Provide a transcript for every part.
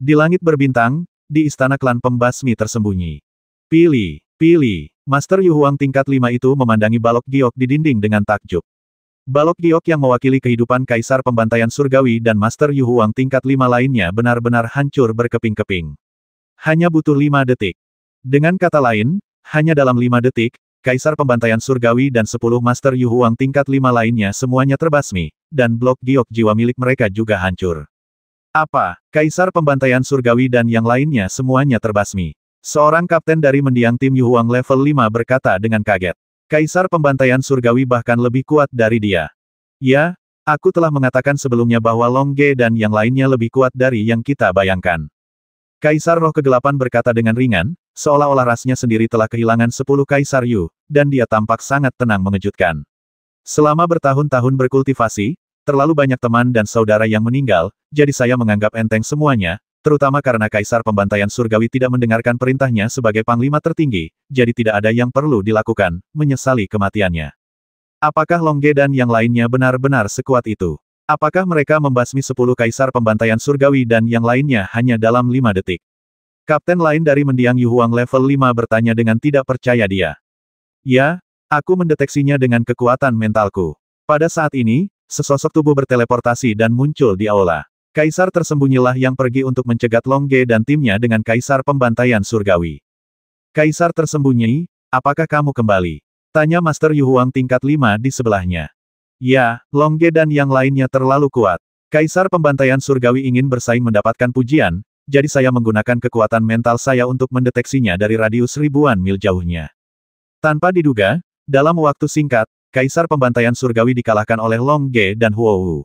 Di langit berbintang, di istana klan pembasmi tersembunyi. Pilih, pilih. Master Yu Huang tingkat 5 itu memandangi balok giok di dinding dengan takjub. Balok giok yang mewakili kehidupan Kaisar Pembantaian Surgawi dan Master Yu Huang tingkat 5 lainnya benar-benar hancur berkeping-keping. Hanya butuh 5 detik. Dengan kata lain, hanya dalam 5 detik, Kaisar Pembantaian Surgawi dan 10 Master Yu Huang tingkat 5 lainnya semuanya terbasmi, dan blok giok jiwa milik mereka juga hancur. Apa? Kaisar Pembantaian Surgawi dan yang lainnya semuanya terbasmi. Seorang kapten dari mendiang tim Yu Huang level 5 berkata dengan kaget. Kaisar Pembantaian Surgawi bahkan lebih kuat dari dia. Ya, aku telah mengatakan sebelumnya bahwa Long Ge dan yang lainnya lebih kuat dari yang kita bayangkan. Kaisar Roh Kegelapan berkata dengan ringan, seolah-olah rasnya sendiri telah kehilangan 10 Kaisar Yu, dan dia tampak sangat tenang mengejutkan. Selama bertahun-tahun berkultivasi, terlalu banyak teman dan saudara yang meninggal, jadi saya menganggap enteng semuanya, terutama karena Kaisar Pembantaian Surgawi tidak mendengarkan perintahnya sebagai Panglima tertinggi, jadi tidak ada yang perlu dilakukan, menyesali kematiannya. Apakah Long Ge dan yang lainnya benar-benar sekuat itu? Apakah mereka membasmi 10 Kaisar Pembantaian Surgawi dan yang lainnya hanya dalam 5 detik? Kapten lain dari mendiang Yu Huang level 5 bertanya dengan tidak percaya dia. Ya, aku mendeteksinya dengan kekuatan mentalku. Pada saat ini, sesosok tubuh berteleportasi dan muncul di aula. Kaisar tersembunyilah yang pergi untuk mencegat Long Ge dan timnya dengan Kaisar Pembantaian Surgawi. Kaisar tersembunyi, apakah kamu kembali? Tanya Master Yu Huang tingkat 5 di sebelahnya. Ya, Long Ge dan yang lainnya terlalu kuat. Kaisar Pembantaian Surgawi ingin bersaing mendapatkan pujian, jadi saya menggunakan kekuatan mental saya untuk mendeteksinya dari radius ribuan mil jauhnya. Tanpa diduga, dalam waktu singkat, Kaisar Pembantaian Surgawi dikalahkan oleh Long Ge dan Huo Wu.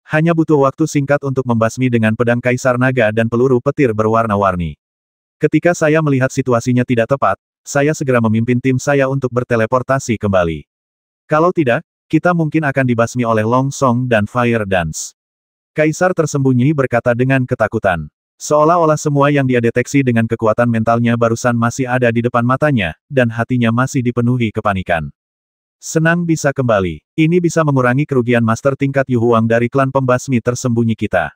Hanya butuh waktu singkat untuk membasmi dengan pedang Kaisar Naga dan peluru petir berwarna-warni. Ketika saya melihat situasinya tidak tepat, saya segera memimpin tim saya untuk berteleportasi kembali. Kalau tidak, kita mungkin akan dibasmi oleh Long Song dan Fire Dance. Kaisar tersembunyi berkata dengan ketakutan. Seolah-olah semua yang dia deteksi dengan kekuatan mentalnya barusan masih ada di depan matanya, dan hatinya masih dipenuhi kepanikan. Senang bisa kembali. Ini bisa mengurangi kerugian master tingkat Yu Huang dari klan pembasmi tersembunyi kita.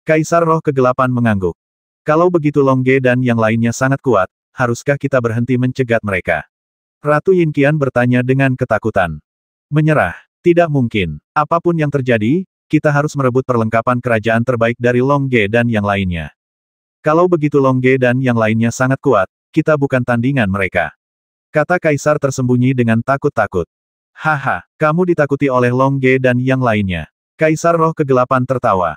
Kaisar Roh Kegelapan mengangguk. Kalau begitu Long Ge dan yang lainnya sangat kuat, haruskah kita berhenti mencegat mereka? Ratu Yin Qian bertanya dengan ketakutan. Menyerah. Tidak mungkin. Apapun yang terjadi, kita harus merebut perlengkapan kerajaan terbaik dari Long Ge dan yang lainnya. Kalau begitu Long Ge dan yang lainnya sangat kuat, kita bukan tandingan mereka. Kata Kaisar tersembunyi dengan takut-takut. Haha, kamu ditakuti oleh Long Ge dan yang lainnya. Kaisar Roh Kegelapan tertawa.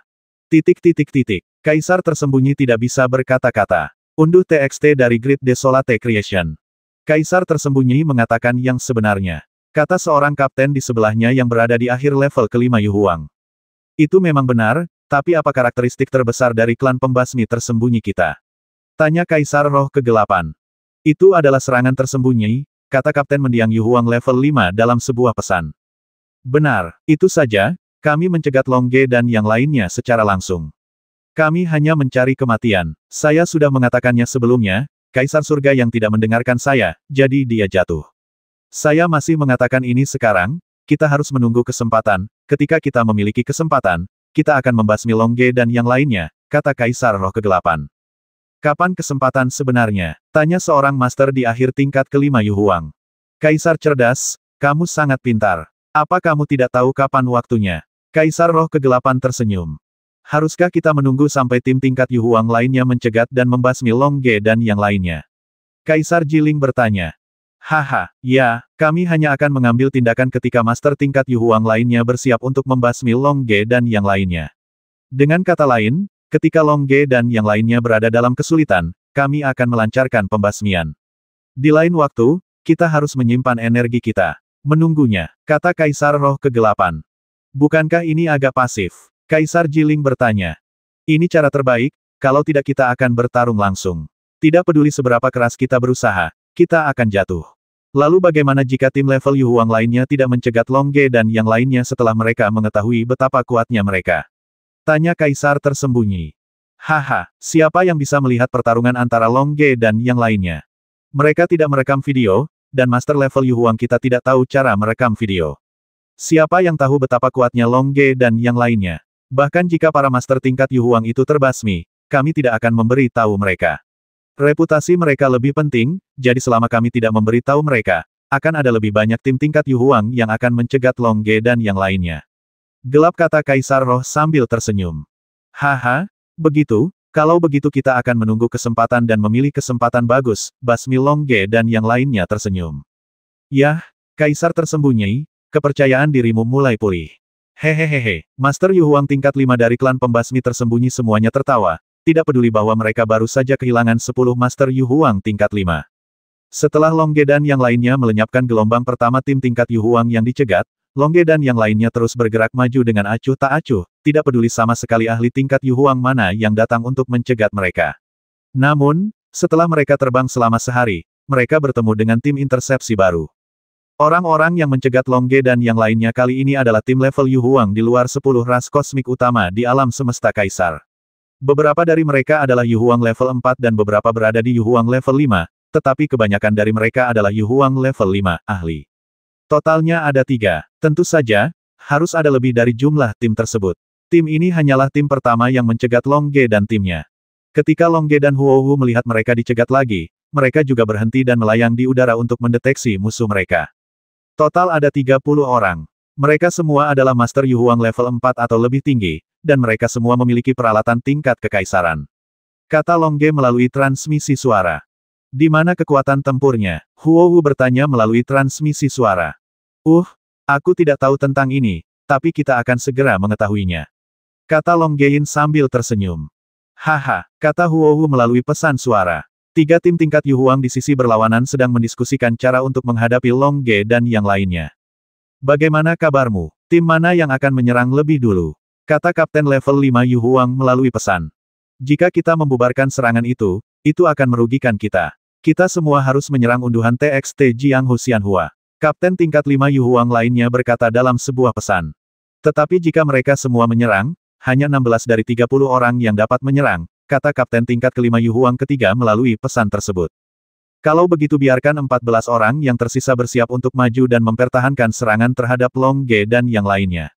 Kaisar tersembunyi tidak bisa berkata-kata. Unduh TXT dari Grid Desolate Creation. Kaisar tersembunyi mengatakan yang sebenarnya. Kata seorang kapten di sebelahnya yang berada di akhir level kelima Yu Huang. Itu memang benar, tapi apa karakteristik terbesar dari klan pembasmi tersembunyi kita? Tanya Kaisar Roh Kegelapan. Itu adalah serangan tersembunyi, kata Kapten mendiang Yu Huang level 5 dalam sebuah pesan. Benar, itu saja, kami mencegat Long Ge dan yang lainnya secara langsung. Kami hanya mencari kematian. Saya sudah mengatakannya sebelumnya, Kaisar Surga yang tidak mendengarkan saya, jadi dia jatuh. Saya masih mengatakan ini sekarang, kita harus menunggu kesempatan, ketika kita memiliki kesempatan, kita akan membasmi Long Ge dan yang lainnya, kata Kaisar Roh Kegelapan. Kapan kesempatan sebenarnya? Tanya seorang master di akhir tingkat kelima Yu Huang. Kaisar cerdas, kamu sangat pintar. Apa kamu tidak tahu kapan waktunya? Kaisar Roh Kegelapan tersenyum. Haruskah kita menunggu sampai tim tingkat Yu Huang lainnya mencegat dan membasmi Long Ge dan yang lainnya? Kaisar Jiling bertanya. Haha, ya, kami hanya akan mengambil tindakan ketika master tingkat Yu Huang lainnya bersiap untuk membasmi Long Ge dan yang lainnya. Dengan kata lain, ketika Long Ge dan yang lainnya berada dalam kesulitan, kami akan melancarkan pembasmian. Di lain waktu, kita harus menyimpan energi kita. Menunggunya, kata Kaisar Roh Kegelapan. Bukankah ini agak pasif? Kaisar Jiling bertanya. Ini cara terbaik, kalau tidak kita akan bertarung langsung. Tidak peduli seberapa keras kita berusaha, kita akan jatuh. Lalu bagaimana jika tim level Yu Huang lainnya tidak mencegat Long Ge dan yang lainnya setelah mereka mengetahui betapa kuatnya mereka? Tanya Kaisar tersembunyi. Haha, siapa yang bisa melihat pertarungan antara Long Ge dan yang lainnya? Mereka tidak merekam video, dan master level Yu Huang kita tidak tahu cara merekam video. Siapa yang tahu betapa kuatnya Long Ge dan yang lainnya? Bahkan jika para master tingkat Yu Huang itu terbasmi, kami tidak akan memberi tahu mereka. Reputasi mereka lebih penting, jadi selama kami tidak memberi tahu mereka, akan ada lebih banyak tim tingkat Yu Huang yang akan mencegat Long Ge dan yang lainnya. Gelap kata Kaisar Roh sambil tersenyum. Haha, begitu, kalau begitu kita akan menunggu kesempatan dan memilih kesempatan bagus, basmi Long Ge dan yang lainnya tersenyum. Yah, Kaisar tersembunyi, kepercayaan dirimu mulai pulih. Hehehehe, Master Yu Huang tingkat 5 dari klan pembasmi tersembunyi semuanya tertawa, tidak peduli bahwa mereka baru saja kehilangan 10 Master Yu Huang tingkat 5. Setelah Long Ge dan yang lainnya melenyapkan gelombang pertama tim tingkat Yu Huang yang dicegat, Long Ge dan yang lainnya terus bergerak maju dengan acuh tak acuh, tidak peduli sama sekali ahli tingkat Yu Huang mana yang datang untuk mencegat mereka. Namun, setelah mereka terbang selama sehari, mereka bertemu dengan tim intersepsi baru. Orang-orang yang mencegat Long Ge dan yang lainnya kali ini adalah tim level Yu Huang di luar 10 ras kosmik utama di alam semesta Kaisar. Beberapa dari mereka adalah Yu Huang level 4 dan beberapa berada di Yu Huang level 5, tetapi kebanyakan dari mereka adalah Yu Huang level 5, ahli. Totalnya ada 3. Tentu saja, harus ada lebih dari jumlah tim tersebut. Tim ini hanyalah tim pertama yang mencegat Long Ge dan timnya. Ketika Long Ge dan Huo Hu melihat mereka dicegat lagi, mereka juga berhenti dan melayang di udara untuk mendeteksi musuh mereka. Total ada 30 orang. Mereka semua adalah Master Yu Huang level 4 atau lebih tinggi, dan mereka semua memiliki peralatan tingkat kekaisaran. Kata Long Ge melalui transmisi suara. Di mana kekuatan tempurnya? Huo Hu bertanya melalui transmisi suara. Aku tidak tahu tentang ini, tapi kita akan segera mengetahuinya. Kata Long Gein sambil tersenyum. Haha, kata Huo Hu melalui pesan suara. 3 tim tingkat Yu Huang di sisi berlawanan sedang mendiskusikan cara untuk menghadapi Long Ge dan yang lainnya. Bagaimana kabarmu? Tim mana yang akan menyerang lebih dulu? Kata Kapten level 5 Yu Huang melalui pesan. Jika kita membubarkan serangan itu akan merugikan kita. Kita semua harus menyerang unduhan TXT Jiang Huxianhua. Kapten tingkat 5 Yu Huang lainnya berkata dalam sebuah pesan. Tetapi jika mereka semua menyerang, hanya 16 dari 30 orang yang dapat menyerang, kata Kapten tingkat kelima Yu Huang ketiga melalui pesan tersebut. Kalau begitu biarkan 14 orang yang tersisa bersiap untuk maju dan mempertahankan serangan terhadap Long Ge dan yang lainnya.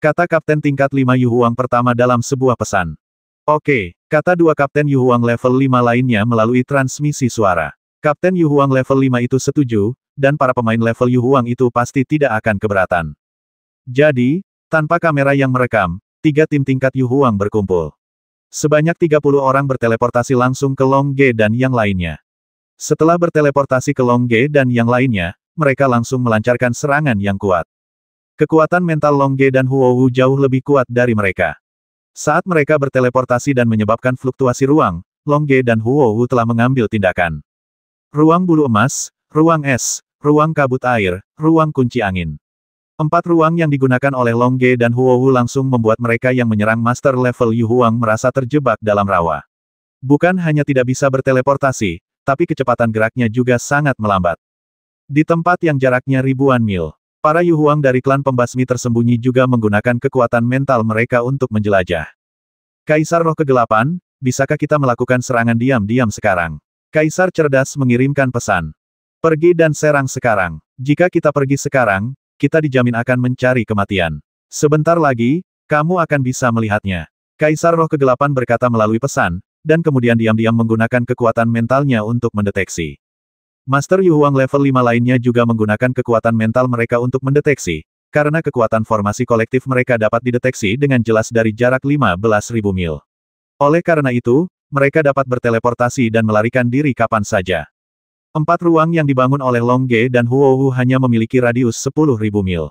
Kata Kapten tingkat 5 Yu Huang pertama dalam sebuah pesan. Oke, kata 2 Kapten Yu Huang level 5 lainnya melalui transmisi suara. Kapten Yu Huang level 5 itu setuju, dan para pemain level Yu Huang itu pasti tidak akan keberatan. Jadi, tanpa kamera yang merekam, 3 tim tingkat Yu Huang berkumpul. Sebanyak 30 orang berteleportasi langsung ke Long Ge dan yang lainnya. Setelah berteleportasi ke Long Ge dan yang lainnya, mereka langsung melancarkan serangan yang kuat. Kekuatan mental Long Ge dan Huo Hu jauh lebih kuat dari mereka. Saat mereka berteleportasi dan menyebabkan fluktuasi ruang, Long Ge dan Huo Hu telah mengambil tindakan. Ruang bulu emas, ruang es, ruang kabut air, ruang kunci angin. 4 ruang yang digunakan oleh Long Ge dan Huo Hu langsung membuat mereka yang menyerang Master level Yu Huang merasa terjebak dalam rawa. Bukan hanya tidak bisa berteleportasi, tapi kecepatan geraknya juga sangat melambat. Di tempat yang jaraknya ribuan mil, para Yu Huang dari klan pembasmi tersembunyi juga menggunakan kekuatan mental mereka untuk menjelajah. Kaisar Roh Kegelapan, bisakah kita melakukan serangan diam-diam sekarang? Kaisar cerdas mengirimkan pesan. Pergi dan serang sekarang. Jika kita pergi sekarang, kita dijamin akan mencari kematian. Sebentar lagi, kamu akan bisa melihatnya. Kaisar Roh Kegelapan berkata melalui pesan, dan kemudian diam-diam menggunakan kekuatan mentalnya untuk mendeteksi. Master Yu Huang level 5 lainnya juga menggunakan kekuatan mental mereka untuk mendeteksi, karena kekuatan formasi kolektif mereka dapat dideteksi dengan jelas dari jarak 15.000 mil. Oleh karena itu, mereka dapat berteleportasi dan melarikan diri kapan saja. 4 ruang yang dibangun oleh Long Ge dan Huo Hu hanya memiliki radius 10.000 mil.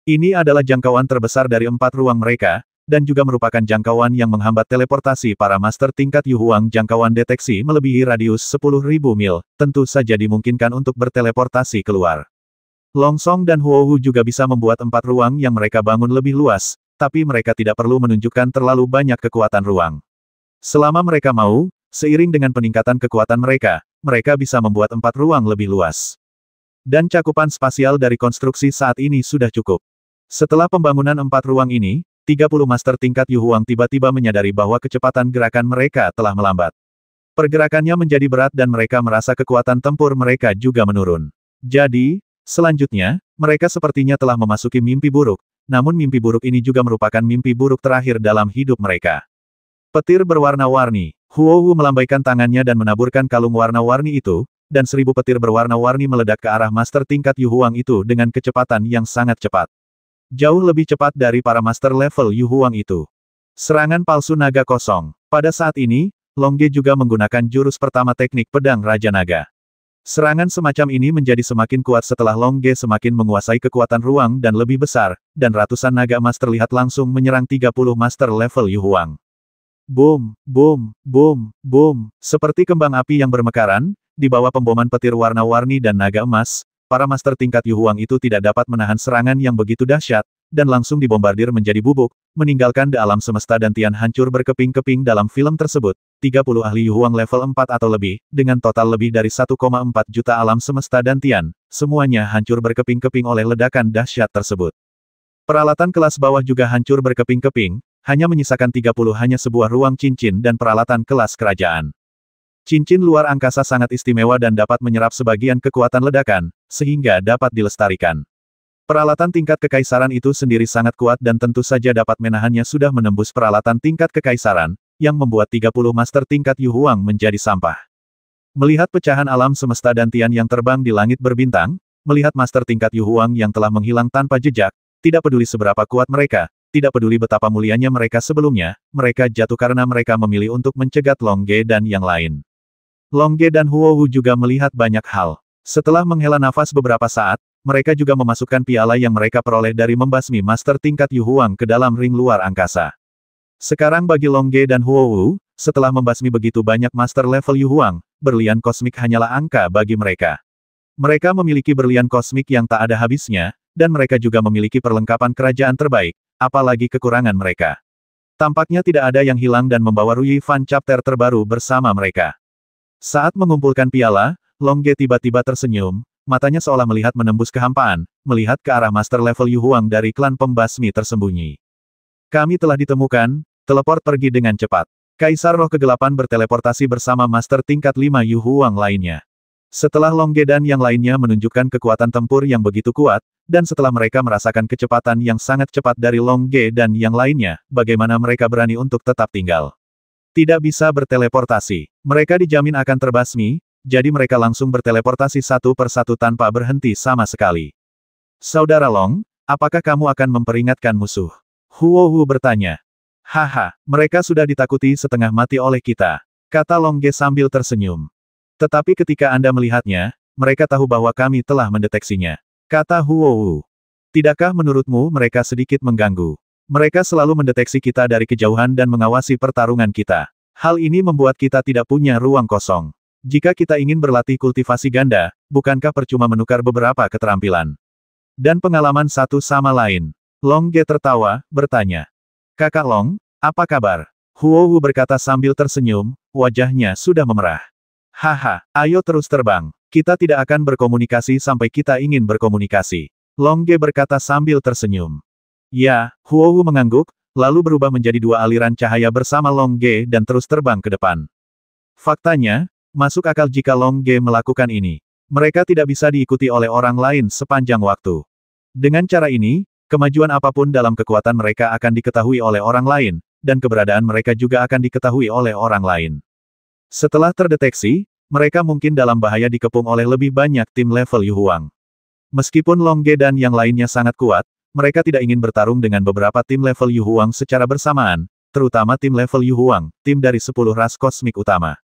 Ini adalah jangkauan terbesar dari 4 ruang mereka, dan juga merupakan jangkauan yang menghambat teleportasi para master tingkat Yu Huang. Jangkauan deteksi melebihi radius 10.000 mil, tentu saja dimungkinkan untuk berteleportasi keluar. Long Song dan Huo Hu juga bisa membuat 4 ruang yang mereka bangun lebih luas, tapi mereka tidak perlu menunjukkan terlalu banyak kekuatan ruang. Selama mereka mau, seiring dengan peningkatan kekuatan mereka bisa membuat 4 ruang lebih luas. Dan cakupan spasial dari konstruksi saat ini sudah cukup. Setelah pembangunan 4 ruang ini, 30 master tingkat Yu Huang tiba-tiba menyadari bahwa kecepatan gerakan mereka telah melambat. Pergerakannya menjadi berat dan mereka merasa kekuatan tempur mereka juga menurun. Jadi, selanjutnya, mereka sepertinya telah memasuki mimpi buruk, namun mimpi buruk ini juga merupakan mimpi buruk terakhir dalam hidup mereka. Petir berwarna-warni. Huo Wu melambaikan tangannya dan menaburkan kalung warna-warni itu, dan 1000 petir berwarna-warni meledak ke arah master tingkat Yu Huang itu dengan kecepatan yang sangat cepat. Jauh lebih cepat dari para master level Yu Huang itu. Serangan palsu naga kosong. Pada saat ini, Long Ge juga menggunakan jurus pertama teknik pedang Raja Naga. Serangan semacam ini menjadi semakin kuat setelah Long Ge semakin menguasai kekuatan ruang dan lebih besar, dan ratusan naga emas terlihat langsung menyerang 30 master level Yu Huang. Boom, boom, boom, boom. Seperti kembang api yang bermekaran, di bawah pemboman petir warna-warni dan naga emas, para master tingkat Yu Huang itu tidak dapat menahan serangan yang begitu dahsyat, dan langsung dibombardir menjadi bubuk, meninggalkan alam semesta dan Tian hancur berkeping-keping dalam film tersebut. 30 ahli Yu Huang level 4 atau lebih, dengan total lebih dari 1,4 juta alam semesta dan Tian, semuanya hancur berkeping-keping oleh ledakan dahsyat tersebut. Peralatan kelas bawah juga hancur berkeping-keping, hanya menyisakan 30 hanya sebuah ruang cincin dan peralatan kelas kerajaan. Cincin luar angkasa sangat istimewa dan dapat menyerap sebagian kekuatan ledakan, sehingga dapat dilestarikan. Peralatan tingkat kekaisaran itu sendiri sangat kuat dan tentu saja dapat menahannya sudah menembus peralatan tingkat kekaisaran, yang membuat 30 master tingkat Yu Huang menjadi sampah. Melihat pecahan alam semesta dan Tian yang terbang di langit berbintang, melihat master tingkat Yu Huang yang telah menghilang tanpa jejak, tidak peduli seberapa kuat mereka, tidak peduli betapa mulianya mereka sebelumnya, mereka jatuh karena mereka memilih untuk mencegat Long Ge dan yang lain. Long Ge dan Huo Wu juga melihat banyak hal. Setelah menghela nafas beberapa saat, mereka juga memasukkan piala yang mereka peroleh dari membasmi master tingkat Yu Huang ke dalam ring luar angkasa. Sekarang bagi Long Ge dan Huo Wu, setelah membasmi begitu banyak master level Yu Huang, berlian kosmik hanyalah angka bagi mereka. Mereka memiliki berlian kosmik yang tak ada habisnya, dan mereka juga memiliki perlengkapan kerajaan terbaik, apalagi kekurangan mereka. Tampaknya tidak ada yang hilang dan membawa Ruyi Fan chapter terbaru bersama mereka. Saat mengumpulkan piala, Long Ge tiba-tiba tersenyum, matanya seolah melihat menembus kehampaan, melihat ke arah master level Yu Huang dari klan pembasmi tersembunyi. Kami telah ditemukan, teleport pergi dengan cepat. Kaisar Roh Kegelapan berteleportasi bersama master tingkat 5 Yu Huang lainnya. Setelah Long Ge dan yang lainnya menunjukkan kekuatan tempur yang begitu kuat, dan setelah mereka merasakan kecepatan yang sangat cepat dari Long Ge dan yang lainnya, bagaimana mereka berani untuk tetap tinggal? Tidak bisa berteleportasi. Mereka dijamin akan terbasmi, jadi mereka langsung berteleportasi satu persatu tanpa berhenti sama sekali. Saudara Long, apakah kamu akan memperingatkan musuh? Huo Wu bertanya. Haha, mereka sudah ditakuti setengah mati oleh kita, kata Long Ge sambil tersenyum. Tetapi ketika Anda melihatnya, mereka tahu bahwa kami telah mendeteksinya, kata Huo Wu. Tidakkah menurutmu mereka sedikit mengganggu? Mereka selalu mendeteksi kita dari kejauhan dan mengawasi pertarungan kita. Hal ini membuat kita tidak punya ruang kosong. Jika kita ingin berlatih kultivasi ganda, bukankah percuma menukar beberapa keterampilan dan pengalaman satu sama lain? Long Ge tertawa, bertanya. Kakak Long, apa kabar? Huo Wu berkata sambil tersenyum, wajahnya sudah memerah. Haha, ayo terus terbang. Kita tidak akan berkomunikasi sampai kita ingin berkomunikasi. Long Ge berkata sambil tersenyum. Ya, Huo Wu mengangguk, lalu berubah menjadi dua aliran cahaya bersama Long Ge dan terus terbang ke depan. Faktanya, masuk akal jika Long Ge melakukan ini. Mereka tidak bisa diikuti oleh orang lain sepanjang waktu. Dengan cara ini, kemajuan apapun dalam kekuatan mereka akan diketahui oleh orang lain, dan keberadaan mereka juga akan diketahui oleh orang lain. Setelah terdeteksi, mereka mungkin dalam bahaya dikepung oleh lebih banyak tim level Yu Huang. Meskipun Long Ge dan yang lainnya sangat kuat, mereka tidak ingin bertarung dengan beberapa tim level Yu Huang secara bersamaan, terutama tim level Yu Huang, tim dari 10 ras kosmik utama.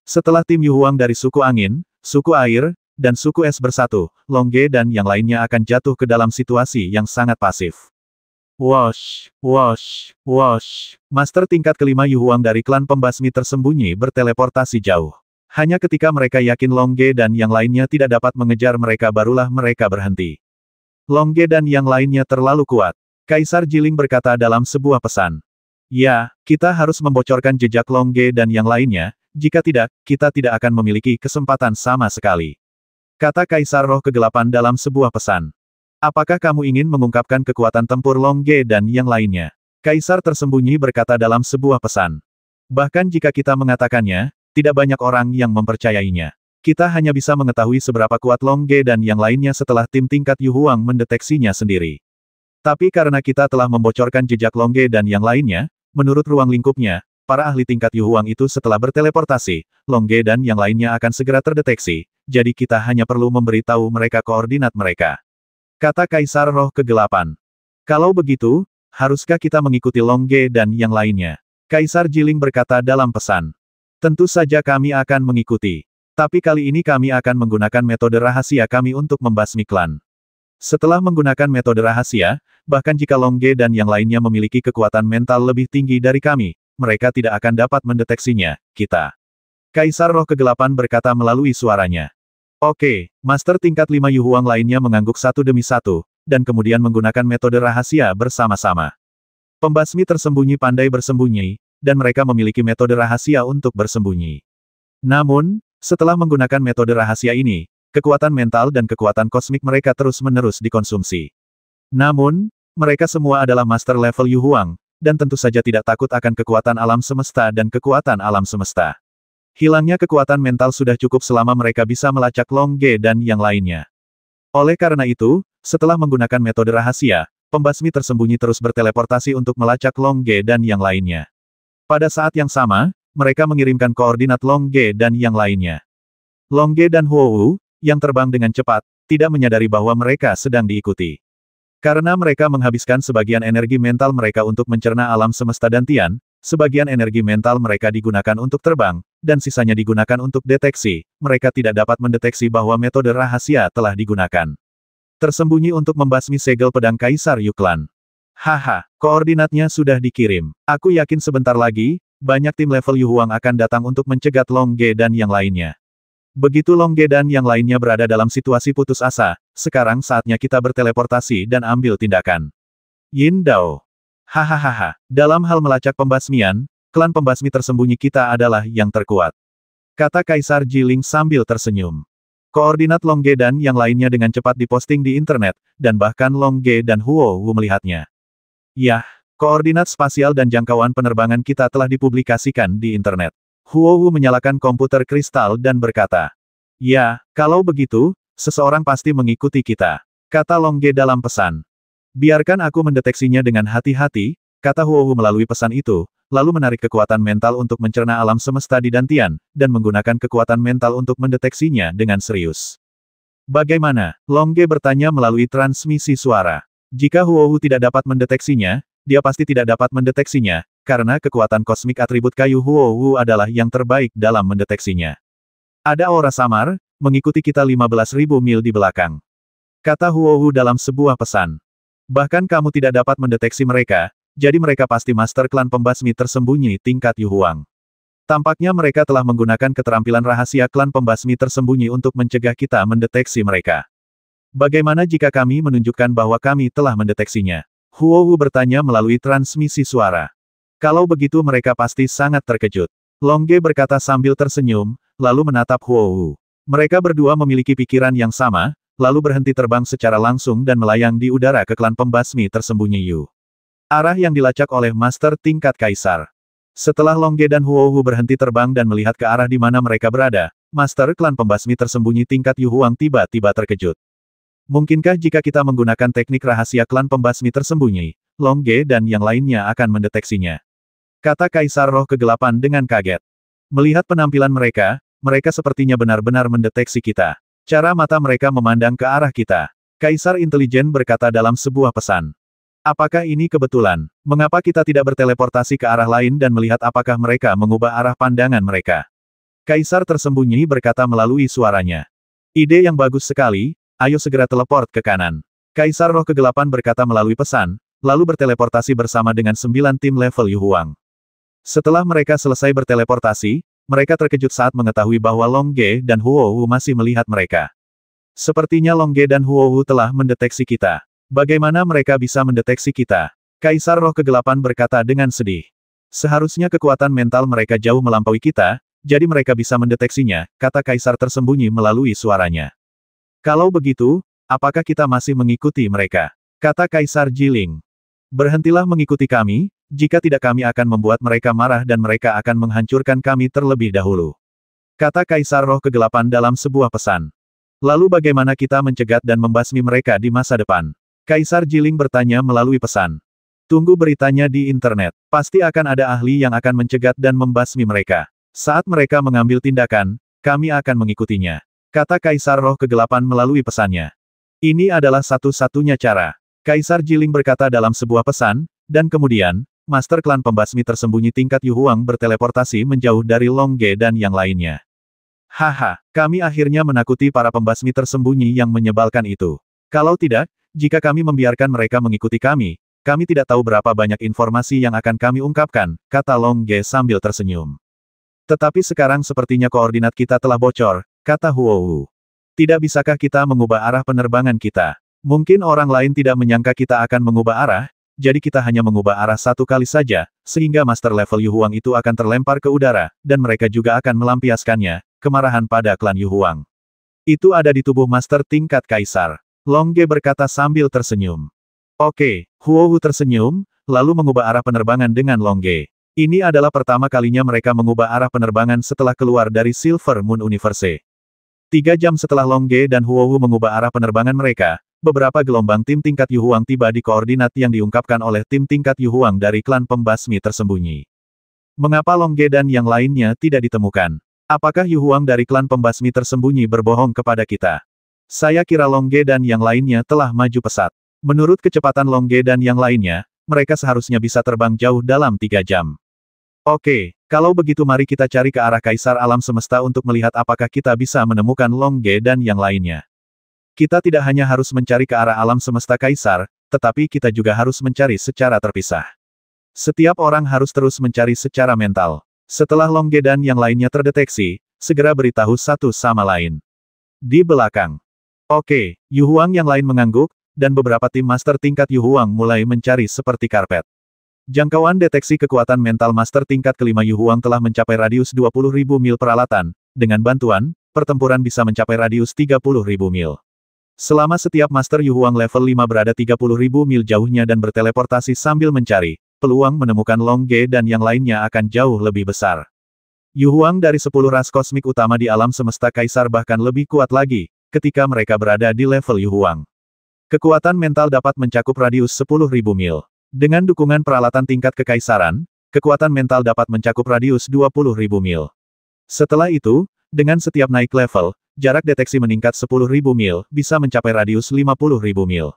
Setelah tim Yu Huang dari suku angin, suku air, dan suku es bersatu, Long Ge dan yang lainnya akan jatuh ke dalam situasi yang sangat pasif. Wosh, wosh, wosh. Master tingkat kelima Yu Huang dari klan pembasmi tersembunyi berteleportasi jauh. Hanya ketika mereka yakin Long Ge dan yang lainnya tidak dapat mengejar mereka barulah mereka berhenti. Long Ge dan yang lainnya terlalu kuat. Kaisar Jiling berkata dalam sebuah pesan. Ya, kita harus membocorkan jejak Long Ge dan yang lainnya, jika tidak, kita tidak akan memiliki kesempatan sama sekali. Kata Kaisar Roh Kegelapan dalam sebuah pesan. Apakah kamu ingin mengungkapkan kekuatan tempur Long Ge dan yang lainnya? Kaisar tersembunyi berkata dalam sebuah pesan. Bahkan jika kita mengatakannya, tidak banyak orang yang mempercayainya. Kita hanya bisa mengetahui seberapa kuat Long Ge dan yang lainnya setelah tim tingkat Yu Huang mendeteksinya sendiri. Tapi karena kita telah membocorkan jejak Long Ge dan yang lainnya, menurut ruang lingkupnya, para ahli tingkat Yu Huang itu setelah berteleportasi, Long Ge dan yang lainnya akan segera terdeteksi, jadi kita hanya perlu memberitahu mereka koordinat mereka. Kata Kaisar Roh Kegelapan. Kalau begitu, haruskah kita mengikuti Long Ge dan yang lainnya? Kaisar Jiling berkata dalam pesan. Tentu saja kami akan mengikuti. Tapi kali ini kami akan menggunakan metode rahasia kami untuk membasmi klan. Setelah menggunakan metode rahasia, bahkan jika Long Ge dan yang lainnya memiliki kekuatan mental lebih tinggi dari kami, mereka tidak akan dapat mendeteksinya, kita. Kaisar Roh Kegelapan berkata melalui suaranya. Oke, Master tingkat 5 Yu Huang lainnya mengangguk satu demi satu, dan kemudian menggunakan metode rahasia bersama-sama. Pembasmi tersembunyi pandai bersembunyi, dan mereka memiliki metode rahasia untuk bersembunyi. Namun, setelah menggunakan metode rahasia ini, kekuatan mental dan kekuatan kosmik mereka terus-menerus dikonsumsi. Namun, mereka semua adalah master level Yu Huang, dan tentu saja tidak takut akan kekuatan alam semesta dan kekuatan alam semesta. Hilangnya kekuatan mental sudah cukup selama mereka bisa melacak Long Ge dan yang lainnya. Oleh karena itu, setelah menggunakan metode rahasia, pembasmi tersembunyi terus berteleportasi untuk melacak Long Ge dan yang lainnya. Pada saat yang sama, mereka mengirimkan koordinat Long Ge dan yang lainnya. Long Ge dan Huo Wu, yang terbang dengan cepat, tidak menyadari bahwa mereka sedang diikuti. Karena mereka menghabiskan sebagian energi mental mereka untuk mencerna alam semesta dantian, sebagian energi mental mereka digunakan untuk terbang, dan sisanya digunakan untuk deteksi, mereka tidak dapat mendeteksi bahwa metode rahasia telah digunakan. Tersembunyi untuk membasmi segel pedang Kaisar Yu Clan. Haha, koordinatnya sudah dikirim. Aku yakin sebentar lagi, banyak tim level Yu Huang akan datang untuk mencegat Long Ge dan yang lainnya. Begitu Long Ge dan yang lainnya berada dalam situasi putus asa, sekarang saatnya kita berteleportasi dan ambil tindakan. Yin Dao. Hahaha, dalam hal melacak pembasmian, klan pembasmi tersembunyi kita adalah yang terkuat. Kata Kaisar Jiling sambil tersenyum. Koordinat Long Ge dan yang lainnya dengan cepat diposting di internet, dan bahkan Long Ge dan Huo Wu melihatnya. Yah, koordinat spasial dan jangkauan penerbangan kita telah dipublikasikan di internet. Huo Wu menyalakan komputer kristal dan berkata, ya, kalau begitu, seseorang pasti mengikuti kita, kata Long Ge dalam pesan. Biarkan aku mendeteksinya dengan hati-hati, kata Huo Wu melalui pesan itu, lalu menarik kekuatan mental untuk mencerna alam semesta di dantian, dan menggunakan kekuatan mental untuk mendeteksinya dengan serius. Bagaimana? Long Ge bertanya melalui transmisi suara. Jika Huo Wu tidak dapat mendeteksinya, dia pasti tidak dapat mendeteksinya, karena kekuatan kosmik atribut kayu Huo Wu adalah yang terbaik dalam mendeteksinya. Ada aura samar, mengikuti kita 15.000 mil di belakang. Kata Huo Wu dalam sebuah pesan. Bahkan kamu tidak dapat mendeteksi mereka, jadi mereka pasti master klan pembasmi tersembunyi tingkat Yu Huang. Tampaknya mereka telah menggunakan keterampilan rahasia klan pembasmi tersembunyi untuk mencegah kita mendeteksi mereka. Bagaimana jika kami menunjukkan bahwa kami telah mendeteksinya? Huo Wu bertanya melalui transmisi suara. Kalau begitu mereka pasti sangat terkejut. Long Ge berkata sambil tersenyum, lalu menatap Huo Wu. Mereka berdua memiliki pikiran yang sama, lalu berhenti terbang secara langsung dan melayang di udara ke klan pembasmi tersembunyi Yu. Arah yang dilacak oleh Master tingkat Kaisar. Setelah Long Ge dan Huo Wu berhenti terbang dan melihat ke arah di mana mereka berada, Master klan pembasmi tersembunyi tingkat Yu Huang tiba-tiba terkejut. Mungkinkah jika kita menggunakan teknik rahasia klan pembasmi tersembunyi, Long Ge dan yang lainnya akan mendeteksinya? Kata Kaisar Roh Kegelapan dengan kaget. Melihat penampilan mereka, mereka sepertinya benar-benar mendeteksi kita. Cara mata mereka memandang ke arah kita. Kaisar intelijen berkata dalam sebuah pesan. Apakah ini kebetulan? Mengapa kita tidak berteleportasi ke arah lain dan melihat apakah mereka mengubah arah pandangan mereka? Kaisar tersembunyi berkata melalui suaranya. Ide yang bagus sekali, ayo segera teleport ke kanan. Kaisar Roh Kegelapan berkata melalui pesan, lalu berteleportasi bersama dengan 9 tim level Yu Huang. Setelah mereka selesai berteleportasi, mereka terkejut saat mengetahui bahwa Long Ge dan Huo Wu masih melihat mereka. Sepertinya Long Ge dan Huo Wu telah mendeteksi kita. Bagaimana mereka bisa mendeteksi kita? Kaisar Roh Kegelapan berkata dengan sedih. Seharusnya kekuatan mental mereka jauh melampaui kita, jadi mereka bisa mendeteksinya, kata Kaisar tersembunyi melalui suaranya. Kalau begitu, apakah kita masih mengikuti mereka? Kata Kaisar Jiling. Berhentilah mengikuti kami, jika tidak kami akan membuat mereka marah dan mereka akan menghancurkan kami terlebih dahulu. Kata Kaisar Roh Kegelapan dalam sebuah pesan. Lalu bagaimana kita mencegat dan membasmi mereka di masa depan? Kaisar Jiling bertanya melalui pesan. Tunggu beritanya di internet. Pasti akan ada ahli yang akan mencegat dan membasmi mereka. Saat mereka mengambil tindakan, kami akan mengikutinya. Kata Kaisar Roh Kegelapan melalui pesannya. Ini adalah satu-satunya cara. Kaisar Jiling berkata dalam sebuah pesan, dan kemudian, Master Klan Pembasmi tersembunyi tingkat Yu Huang berteleportasi menjauh dari Long Ge dan yang lainnya. Haha, kami akhirnya menakuti para pembasmi tersembunyi yang menyebalkan itu. Kalau tidak, jika kami membiarkan mereka mengikuti kami tidak tahu berapa banyak informasi yang akan kami ungkapkan, kata Long Ge sambil tersenyum. Tetapi sekarang sepertinya koordinat kita telah bocor, kata Huowu. Tidak bisakah kita mengubah arah penerbangan kita? Mungkin orang lain tidak menyangka kita akan mengubah arah, jadi kita hanya mengubah arah satu kali saja, sehingga master level Yu Huang itu akan terlempar ke udara, dan mereka juga akan melampiaskannya, kemarahan pada klan Yu Huang. Itu ada di tubuh master tingkat kaisar. Long Ge berkata sambil tersenyum. Oke, Huowu tersenyum, lalu mengubah arah penerbangan dengan Long Ge. Ini adalah pertama kalinya mereka mengubah arah penerbangan setelah keluar dari Silver Moon Universe. 3 jam setelah Long Ge dan Huowu mengubah arah penerbangan mereka, beberapa gelombang tim tingkat Yu Huang tiba di koordinat yang diungkapkan oleh tim tingkat Yu Huang dari klan pembasmi tersembunyi. Mengapa Long Ge dan yang lainnya tidak ditemukan? Apakah Yu Huang dari klan pembasmi tersembunyi berbohong kepada kita? Saya kira Long Ge dan yang lainnya telah maju pesat. Menurut kecepatan Long Ge dan yang lainnya, mereka seharusnya bisa terbang jauh dalam 3 jam. Oke, kalau begitu mari kita cari ke arah Kaisar Alam Semesta untuk melihat apakah kita bisa menemukan Long Ge dan yang lainnya. Kita tidak hanya harus mencari ke arah Alam Semesta Kaisar, tetapi kita juga harus mencari secara terpisah. Setiap orang harus terus mencari secara mental. Setelah Long Ge dan yang lainnya terdeteksi, segera beritahu satu sama lain. Di belakang. Oke, Yu Huang yang lain mengangguk, dan beberapa tim master tingkat Yu Huang mulai mencari seperti karpet. Jangkauan deteksi kekuatan mental master tingkat kelima Yu Huang telah mencapai radius 20.000 mil peralatan. Dengan bantuan, pertempuran bisa mencapai radius 30.000 mil. Selama setiap master Yu Huang level 5 berada 30.000 mil jauhnya dan berteleportasi sambil mencari, peluang menemukan Long Ge dan yang lainnya akan jauh lebih besar. Yu Huang dari 10 ras kosmik utama di alam semesta kaisar bahkan lebih kuat lagi, ketika mereka berada di level Yu Huang. Kekuatan mental dapat mencakup radius 10.000 mil. Dengan dukungan peralatan tingkat kekaisaran, kekuatan mental dapat mencakup radius 20.000 mil. Setelah itu, dengan setiap naik level, jarak deteksi meningkat 10.000 mil, bisa mencapai radius 50.000 mil.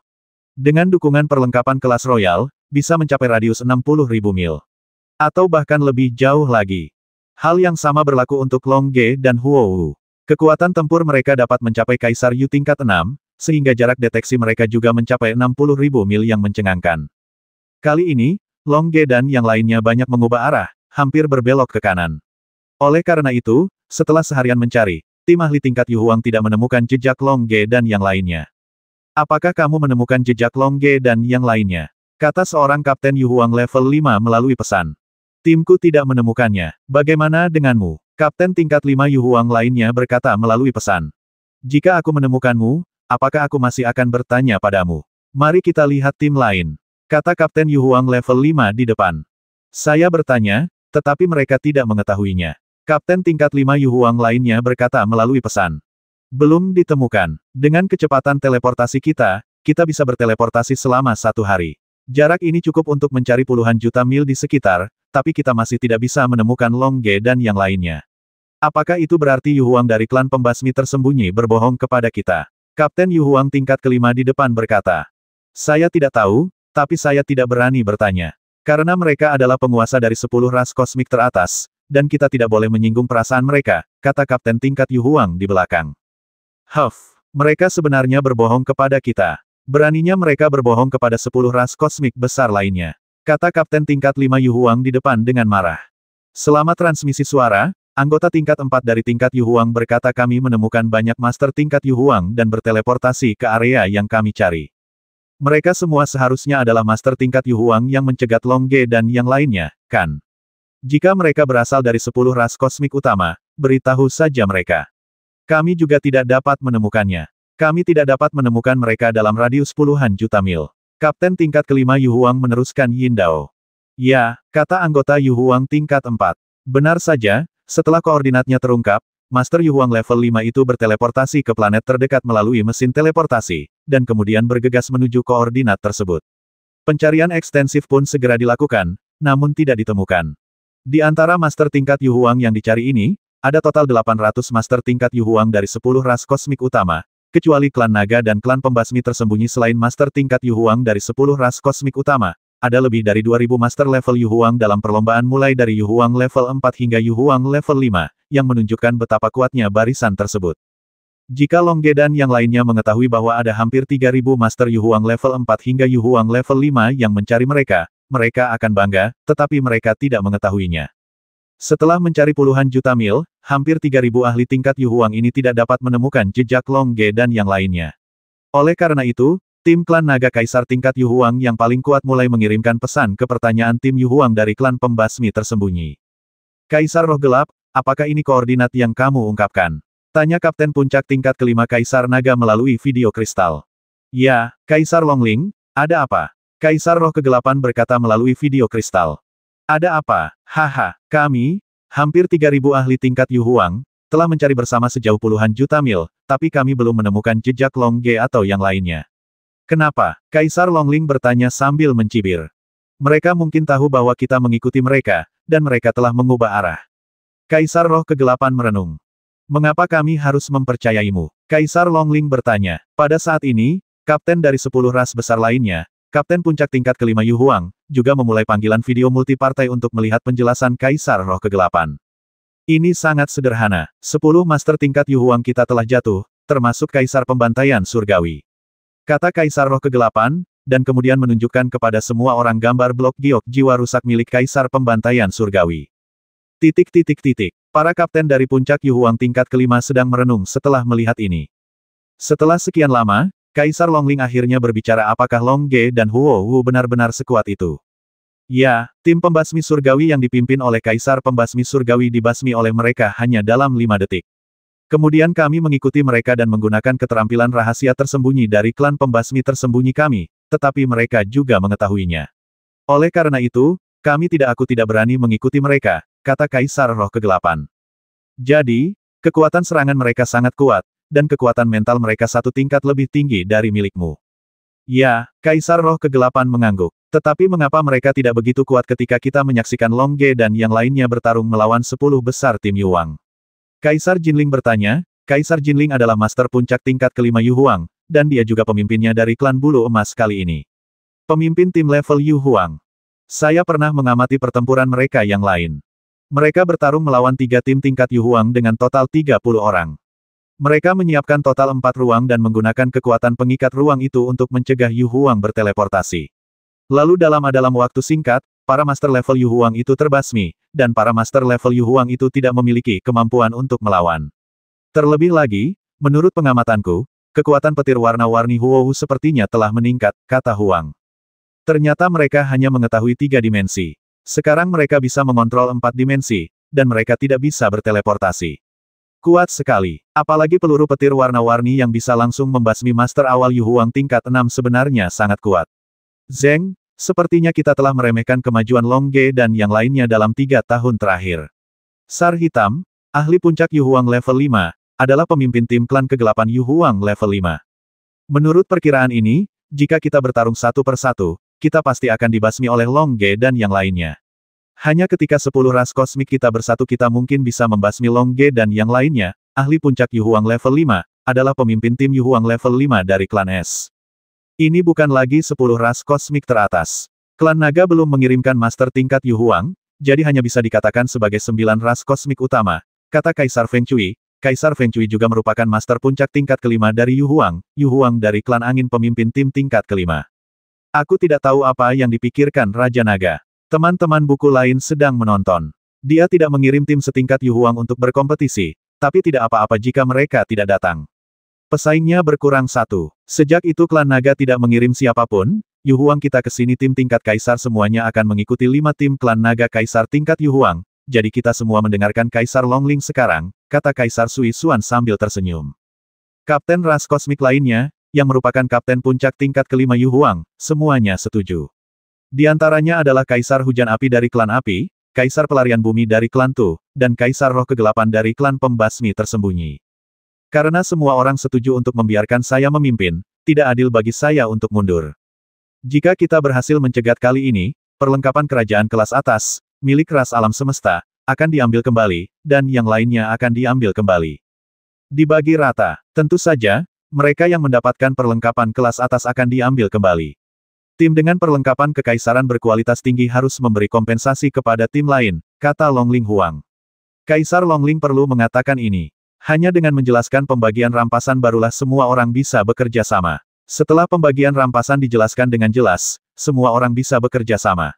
Dengan dukungan perlengkapan kelas royal, bisa mencapai radius 60.000 mil. Atau bahkan lebih jauh lagi. Hal yang sama berlaku untuk Long Ge dan Huowu. Kekuatan tempur mereka dapat mencapai Kaisar Yu tingkat 6, sehingga jarak deteksi mereka juga mencapai 60.000 mil yang mencengangkan. Kali ini, Long Ge dan yang lainnya banyak mengubah arah, hampir berbelok ke kanan. Oleh karena itu, setelah seharian mencari, tim ahli tingkat Yu Huang tidak menemukan jejak Long Ge dan yang lainnya. Apakah kamu menemukan jejak Long Ge dan yang lainnya? Kata seorang kapten Yu Huang level 5 melalui pesan. Timku tidak menemukannya. Bagaimana denganmu? Kapten tingkat 5 Yu Huang lainnya berkata melalui pesan. Jika aku menemukanmu, apakah aku masih akan bertanya padamu? Mari kita lihat tim lain. Kata Kapten Yu Huang level 5 di depan. Saya bertanya, tetapi mereka tidak mengetahuinya. Kapten tingkat 5 Yu Huang lainnya berkata melalui pesan. Belum ditemukan. Dengan kecepatan teleportasi kita bisa berteleportasi selama 1 hari. Jarak ini cukup untuk mencari puluhan juta mil di sekitar, tapi kita masih tidak bisa menemukan Long Ge dan yang lainnya. Apakah itu berarti Yu Huang dari klan pembasmi tersembunyi berbohong kepada kita? Kapten Yu Huang tingkat kelima di depan berkata. Saya tidak tahu, tapi saya tidak berani bertanya. Karena mereka adalah penguasa dari 10 ras kosmik teratas, dan kita tidak boleh menyinggung perasaan mereka, kata Kapten tingkat Yu Huang di belakang. Huff, mereka sebenarnya berbohong kepada kita. Beraninya mereka berbohong kepada 10 ras kosmik besar lainnya. Kata Kapten tingkat 5 Yu Huang di depan dengan marah. Selama transmisi suara, anggota tingkat 4 dari tingkat Yu Huang berkata kami menemukan banyak master tingkat Yu Huang dan berteleportasi ke area yang kami cari. Mereka semua seharusnya adalah master tingkat Yu Huang yang mencegat Long Ge dan yang lainnya, kan? Jika mereka berasal dari 10 ras kosmik utama, beritahu saja mereka. Kami juga tidak dapat menemukannya. Kami tidak dapat menemukan mereka dalam radius puluhan juta mil. Kapten tingkat kelima Yu Huang meneruskan Yin Dao. Ya, kata anggota Yu Huang tingkat 4. Benar saja, setelah koordinatnya terungkap, Master Yu Huang level 5 itu berteleportasi ke planet terdekat melalui mesin teleportasi, dan kemudian bergegas menuju koordinat tersebut. Pencarian ekstensif pun segera dilakukan, namun tidak ditemukan. Di antara master tingkat Yu Huang yang dicari ini, ada total 800 master tingkat Yu Huang dari 10 ras kosmik utama, kecuali klan naga dan klan pembasmi tersembunyi. Selain master tingkat Yu Huang dari 10 ras kosmik utama, ada lebih dari 2000 master level Yu Huang dalam perlombaan mulai dari Yu Huang level 4 hingga Yu Huang level 5, yang menunjukkan betapa kuatnya barisan tersebut. Jika Long Ge dan yang lainnya mengetahui bahwa ada hampir 3000 master Yu Huang level 4 hingga Yu Huang level 5 yang mencari mereka, mereka akan bangga, tetapi mereka tidak mengetahuinya. Setelah mencari puluhan juta mil, hampir 3000 ahli tingkat Yu Huang ini tidak dapat menemukan jejak Long Ge dan yang lainnya. Oleh karena itu, tim klan naga kaisar tingkat Yu Huang yang paling kuat mulai mengirimkan pesan ke pertanyaan tim Yu Huang dari klan pembasmi tersembunyi. Kaisar Roh Gelap, apakah ini koordinat yang kamu ungkapkan? Tanya Kapten Puncak tingkat kelima Kaisar Naga melalui video kristal. Ya, Kaisar Longling, ada apa? Kaisar Roh Kegelapan berkata melalui video kristal. Ada apa? Haha, kami, hampir 3000 ahli tingkat Yu Huang, telah mencari bersama sejauh puluhan juta mil, tapi kami belum menemukan jejak Long Ge atau yang lainnya. Kenapa? Kaisar Longling bertanya sambil mencibir. Mereka mungkin tahu bahwa kita mengikuti mereka, dan mereka telah mengubah arah. Kaisar Roh Kegelapan merenung. Mengapa kami harus mempercayaimu? Kaisar Longling bertanya. Pada saat ini, kapten dari 10 ras besar lainnya, Kapten Puncak tingkat kelima Yu Huang, juga memulai panggilan video multipartai untuk melihat penjelasan Kaisar Roh Kegelapan. Ini sangat sederhana. 10 master tingkat Yu Huang kita telah jatuh, termasuk Kaisar Pembantaian Surgawi. Kata Kaisar Roh Kegelapan, dan kemudian menunjukkan kepada semua orang gambar blok giok jiwa rusak milik Kaisar Pembantaian Surgawi. Para kapten dari puncak Yu Huang tingkat kelima sedang merenung setelah melihat ini. Setelah sekian lama, Kaisar Longling akhirnya berbicara. Apakah Long Ge dan Huo Wu benar-benar sekuat itu? Ya, tim pembasmi surgawi yang dipimpin oleh Kaisar Pembasmi Surgawi dibasmi oleh mereka hanya dalam 5 detik. Kemudian kami mengikuti mereka dan menggunakan keterampilan rahasia tersembunyi dari klan pembasmi tersembunyi kami, tetapi mereka juga mengetahuinya. Oleh karena itu, aku tidak berani mengikuti mereka, kata Kaisar Roh Kegelapan. Jadi, kekuatan serangan mereka sangat kuat, dan kekuatan mental mereka satu tingkat lebih tinggi dari milikmu. Ya, Kaisar Roh Kegelapan mengangguk. Tetapi mengapa mereka tidak begitu kuat ketika kita menyaksikan Long Ge dan yang lainnya bertarung melawan 10 besar tim Yu Huang? Kaisar Jinling bertanya. Kaisar Jinling adalah master puncak tingkat kelima Yu Huang, dan dia juga pemimpinnya dari klan bulu emas kali ini. Pemimpin tim level Yu Huang. Saya pernah mengamati pertempuran mereka yang lain. Mereka bertarung melawan 3 tim tingkat Yu Huang dengan total 30 orang. Mereka menyiapkan total 4 ruang dan menggunakan kekuatan pengikat ruang itu untuk mencegah Yu Huang berteleportasi. Lalu dalam waktu singkat, para master level Yu Huang itu terbasmi, dan para master level Yu Huang itu tidak memiliki kemampuan untuk melawan. Terlebih lagi, menurut pengamatanku, kekuatan petir warna-warni Huo Wu sepertinya telah meningkat, kata Huang. Ternyata mereka hanya mengetahui 3 dimensi. Sekarang mereka bisa mengontrol 4 dimensi, dan mereka tidak bisa berteleportasi. Kuat sekali. Apalagi peluru petir warna-warni yang bisa langsung membasmi master awal Yu Huang tingkat 6 sebenarnya sangat kuat. Zeng, sepertinya kita telah meremehkan kemajuan Long Ge dan yang lainnya dalam 3 tahun terakhir. Sar Hitam, ahli puncak Yu Huang level 5, adalah pemimpin tim klan kegelapan Yu Huang level 5. Menurut perkiraan ini, jika kita bertarung satu per satu, kita pasti akan dibasmi oleh Long Ge dan yang lainnya. Hanya ketika 10 ras kosmik kita bersatu kita mungkin bisa membasmi Long Ge dan yang lainnya. Ahli puncak Yu Huang level 5, adalah pemimpin tim Yu Huang level 5 dari klan S. Ini bukan lagi 10 ras kosmik teratas. Klan naga belum mengirimkan master tingkat Yu Huang, jadi hanya bisa dikatakan sebagai 9 ras kosmik utama, kata Kaisar Feng Cui. Kaisar Feng Cui juga merupakan master puncak tingkat kelima dari Yu Huang dari klan angin pemimpin tim tingkat kelima. Aku tidak tahu apa yang dipikirkan Raja Naga. Teman-teman buku lain sedang menonton. Dia tidak mengirim tim setingkat Yu Huang untuk berkompetisi, tapi tidak apa-apa jika mereka tidak datang. Pesaingnya berkurang 1. Sejak itu klan naga tidak mengirim siapapun, Yu Huang kita ke sini tim tingkat kaisar semuanya akan mengikuti 5 tim klan naga kaisar tingkat Yu Huang, jadi kita semua mendengarkan Kaisar Longling sekarang, kata Kaisar Sui Suan sambil tersenyum. Kapten ras kosmik lainnya, yang merupakan kapten puncak tingkat kelima Yu Huang, semuanya setuju. Di antaranya adalah Kaisar Hujan Api dari klan Api, Kaisar Pelarian Bumi dari klan Tu, dan Kaisar Roh Kegelapan dari klan Pembasmi Tersembunyi. Karena semua orang setuju untuk membiarkan saya memimpin, tidak adil bagi saya untuk mundur. Jika kita berhasil mencegat kali ini, perlengkapan kerajaan kelas atas, milik ras alam semesta, akan diambil kembali, dan yang lainnya akan diambil kembali. Dibagi rata. Tentu saja, mereka yang mendapatkan perlengkapan kelas atas akan diambil kembali. Tim dengan perlengkapan kekaisaran berkualitas tinggi harus memberi kompensasi kepada tim lain, kata Longling Huang. Kaisar Longling perlu mengatakan ini. Hanya dengan menjelaskan pembagian rampasan barulah semua orang bisa bekerja sama. Setelah pembagian rampasan dijelaskan dengan jelas, semua orang bisa bekerja sama.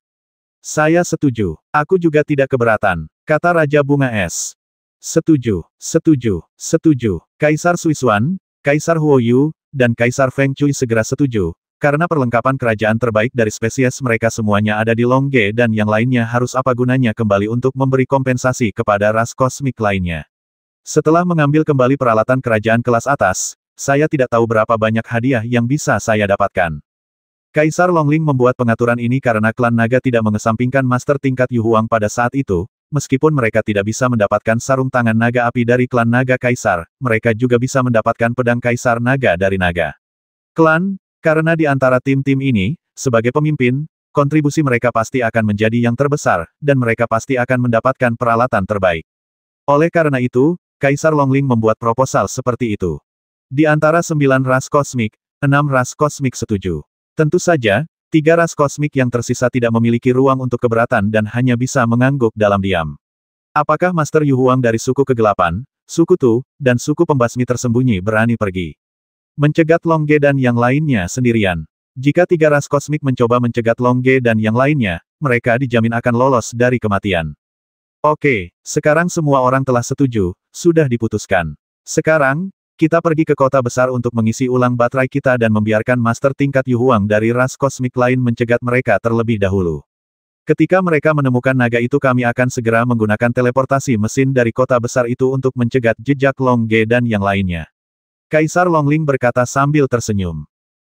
Saya setuju. Aku juga tidak keberatan, kata Raja Bunga Es. Setuju, setuju, setuju. Kaisar Suisuan, Kaisar Huoyu, dan Kaisar Feng Cui segera setuju, karena perlengkapan kerajaan terbaik dari spesies mereka semuanya ada di Longge dan yang lainnya harus apa gunanya kembali untuk memberi kompensasi kepada ras kosmik lainnya. Setelah mengambil kembali peralatan kerajaan kelas atas, saya tidak tahu berapa banyak hadiah yang bisa saya dapatkan. Kaisar Longling membuat pengaturan ini karena klan naga tidak mengesampingkan master tingkat Yu Huang pada saat itu, meskipun mereka tidak bisa mendapatkan sarung tangan naga api dari klan naga kaisar, mereka juga bisa mendapatkan pedang kaisar naga dari naga klan, karena di antara tim-tim ini, sebagai pemimpin, kontribusi mereka pasti akan menjadi yang terbesar, dan mereka pasti akan mendapatkan peralatan terbaik. Oleh karena itu, Kaisar Longling membuat proposal seperti itu. Di antara 9 ras kosmik, 6 ras kosmik setuju. Tentu saja, 3 ras kosmik yang tersisa tidak memiliki ruang untuk keberatan dan hanya bisa mengangguk dalam diam. Apakah Master Yu Huang dari suku kegelapan, suku Tu, dan suku pembasmi tersembunyi berani pergi mencegat Longge dan yang lainnya sendirian? Jika 3 ras kosmik mencoba mencegat Longge dan yang lainnya, mereka dijamin akan lolos dari kematian. Oke, sekarang semua orang telah setuju, sudah diputuskan. Sekarang, kita pergi ke kota besar untuk mengisi ulang baterai kita dan membiarkan master tingkat Yu Huang dari ras kosmik lain mencegat mereka terlebih dahulu. Ketika mereka menemukan naga itu kami akan segera menggunakan teleportasi mesin dari kota besar itu untuk mencegat jejak Longge dan yang lainnya. Kaisar Longling berkata sambil tersenyum.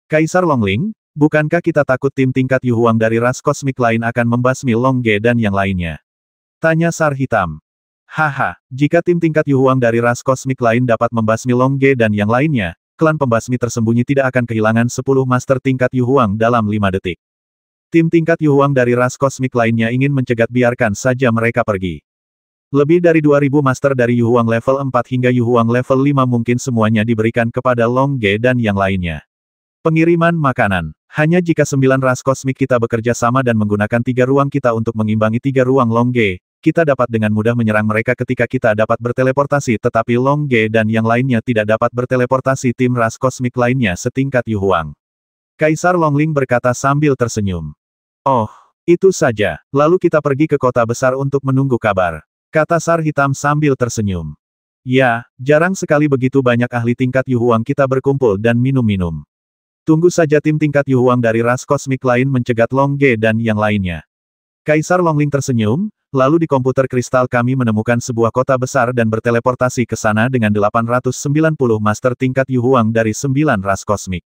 Kaisar Longling, bukankah kita takut tim tingkat Yu Huang dari ras kosmik lain akan membasmi Longge dan yang lainnya? Tanya Sar Hitam. Haha, jika tim tingkat Yu Huang dari ras kosmik lain dapat membasmi Longge dan yang lainnya, klan pembasmi tersembunyi tidak akan kehilangan 10 master tingkat Yu Huang dalam 5 detik. Tim tingkat Yu Huang dari ras kosmik lainnya ingin mencegat biarkan saja mereka pergi. Lebih dari 2000 master dari Yu Huang level 4 hingga Yu Huang level 5 mungkin semuanya diberikan kepada Longge dan yang lainnya. Pengiriman makanan. Hanya jika 9 ras kosmik kita bekerja sama dan menggunakan 3 ruang kita untuk mengimbangi 3 ruang Longge, kita dapat dengan mudah menyerang mereka ketika kita dapat berteleportasi tetapi Longge dan yang lainnya tidak dapat berteleportasi tim ras kosmik lainnya setingkat Yu Huang. Kaisar Longling berkata sambil tersenyum. Oh, itu saja, lalu kita pergi ke kota besar untuk menunggu kabar. Kata Sar Hitam sambil tersenyum. Ya, jarang sekali begitu banyak ahli tingkat Yu Huang kita berkumpul dan minum-minum. Tunggu saja tim tingkat Yu Huang dari ras kosmik lain mencegat Longge dan yang lainnya. Kaisar Longling tersenyum, lalu di komputer kristal kami menemukan sebuah kota besar dan berteleportasi ke sana dengan 890 master tingkat Yu Huang dari 9 ras kosmik.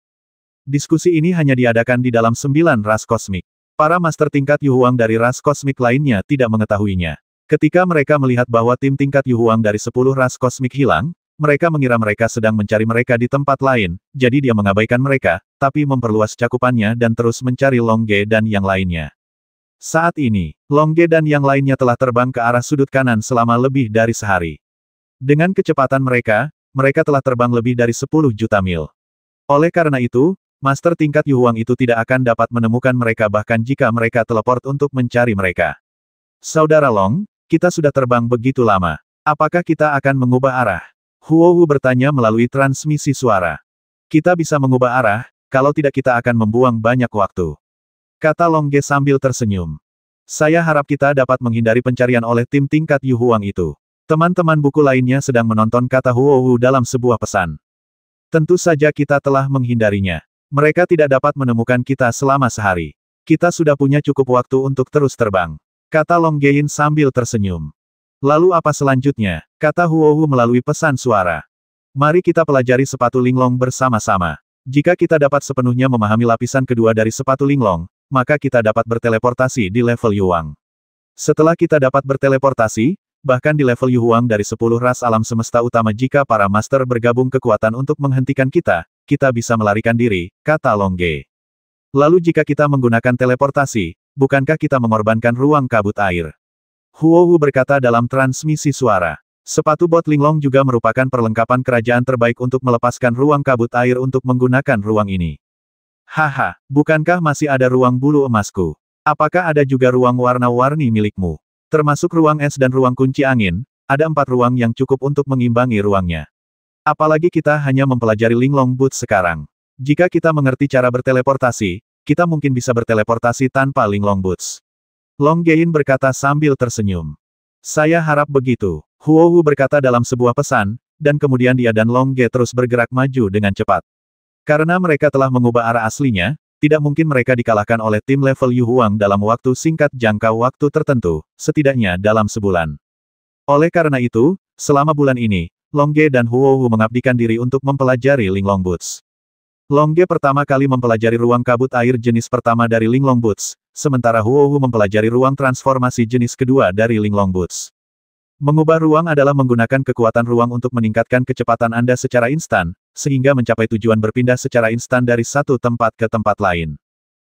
Diskusi ini hanya diadakan di dalam 9 ras kosmik. Para master tingkat Yu Huang dari ras kosmik lainnya tidak mengetahuinya. Ketika mereka melihat bahwa tim tingkat Yu Huang dari 10 ras kosmik hilang, mereka mengira mereka sedang mencari mereka di tempat lain, jadi dia mengabaikan mereka, tapi memperluas cakupannya dan terus mencari Longge dan yang lainnya. Saat ini, Longge dan yang lainnya telah terbang ke arah sudut kanan selama lebih dari sehari. Dengan kecepatan mereka, mereka telah terbang lebih dari 10 juta mil. Oleh karena itu, master tingkat Yu Huang itu tidak akan dapat menemukan mereka bahkan jika mereka teleport untuk mencari mereka. Saudara Long, kita sudah terbang begitu lama. Apakah kita akan mengubah arah? Huohu bertanya melalui transmisi suara. Kita bisa mengubah arah, kalau tidak kita akan membuang banyak waktu. Kata Longge sambil tersenyum. Saya harap kita dapat menghindari pencarian oleh tim tingkat Yu Huang itu. Teman-teman buku lainnya sedang menonton kata Huohu dalam sebuah pesan. Tentu saja kita telah menghindarinya. Mereka tidak dapat menemukan kita selama sehari. Kita sudah punya cukup waktu untuk terus terbang. Kata Longgein sambil tersenyum. Lalu apa selanjutnya? Kata Huohu melalui pesan suara. Mari kita pelajari sepatu linglong bersama-sama. Jika kita dapat sepenuhnya memahami lapisan kedua dari sepatu linglong, maka kita dapat berteleportasi di level Yuang. Setelah kita dapat berteleportasi, bahkan di level Yu Huang dari 10 ras alam semesta utama jika para master bergabung kekuatan untuk menghentikan kita, kita bisa melarikan diri, kata Longge. Lalu jika kita menggunakan teleportasi, bukankah kita mengorbankan ruang kabut air? Huohu berkata dalam transmisi suara. Sepatu bot Linglong juga merupakan perlengkapan kerajaan terbaik untuk melepaskan ruang kabut air untuk menggunakan ruang ini. Haha, bukankah masih ada ruang bulu emasku? Apakah ada juga ruang warna-warni milikmu? Termasuk ruang es dan ruang kunci angin, ada 4 ruang yang cukup untuk mengimbangi ruangnya. Apalagi kita hanya mempelajari Linglong Boots sekarang. Jika kita mengerti cara berteleportasi, kita mungkin bisa berteleportasi tanpa Linglong Boots. Long Gein berkata sambil tersenyum. Saya harap begitu. Huohu berkata dalam sebuah pesan, dan kemudian dia dan Long Ge terus bergerak maju dengan cepat. Karena mereka telah mengubah arah aslinya, tidak mungkin mereka dikalahkan oleh tim level Yu Huang dalam waktu singkat jangka waktu tertentu, setidaknya dalam sebulan. Oleh karena itu, selama bulan ini, Long Ge dan Huohu mengabdikan diri untuk mempelajari Linglong Boots. Long Ge pertama kali mempelajari ruang kabut air jenis pertama dari Linglong Boots, sementara Huohu mempelajari ruang transformasi jenis kedua dari Linglong Boots. Mengubah ruang adalah menggunakan kekuatan ruang untuk meningkatkan kecepatan Anda secara instan, sehingga mencapai tujuan berpindah secara instan dari satu tempat ke tempat lain.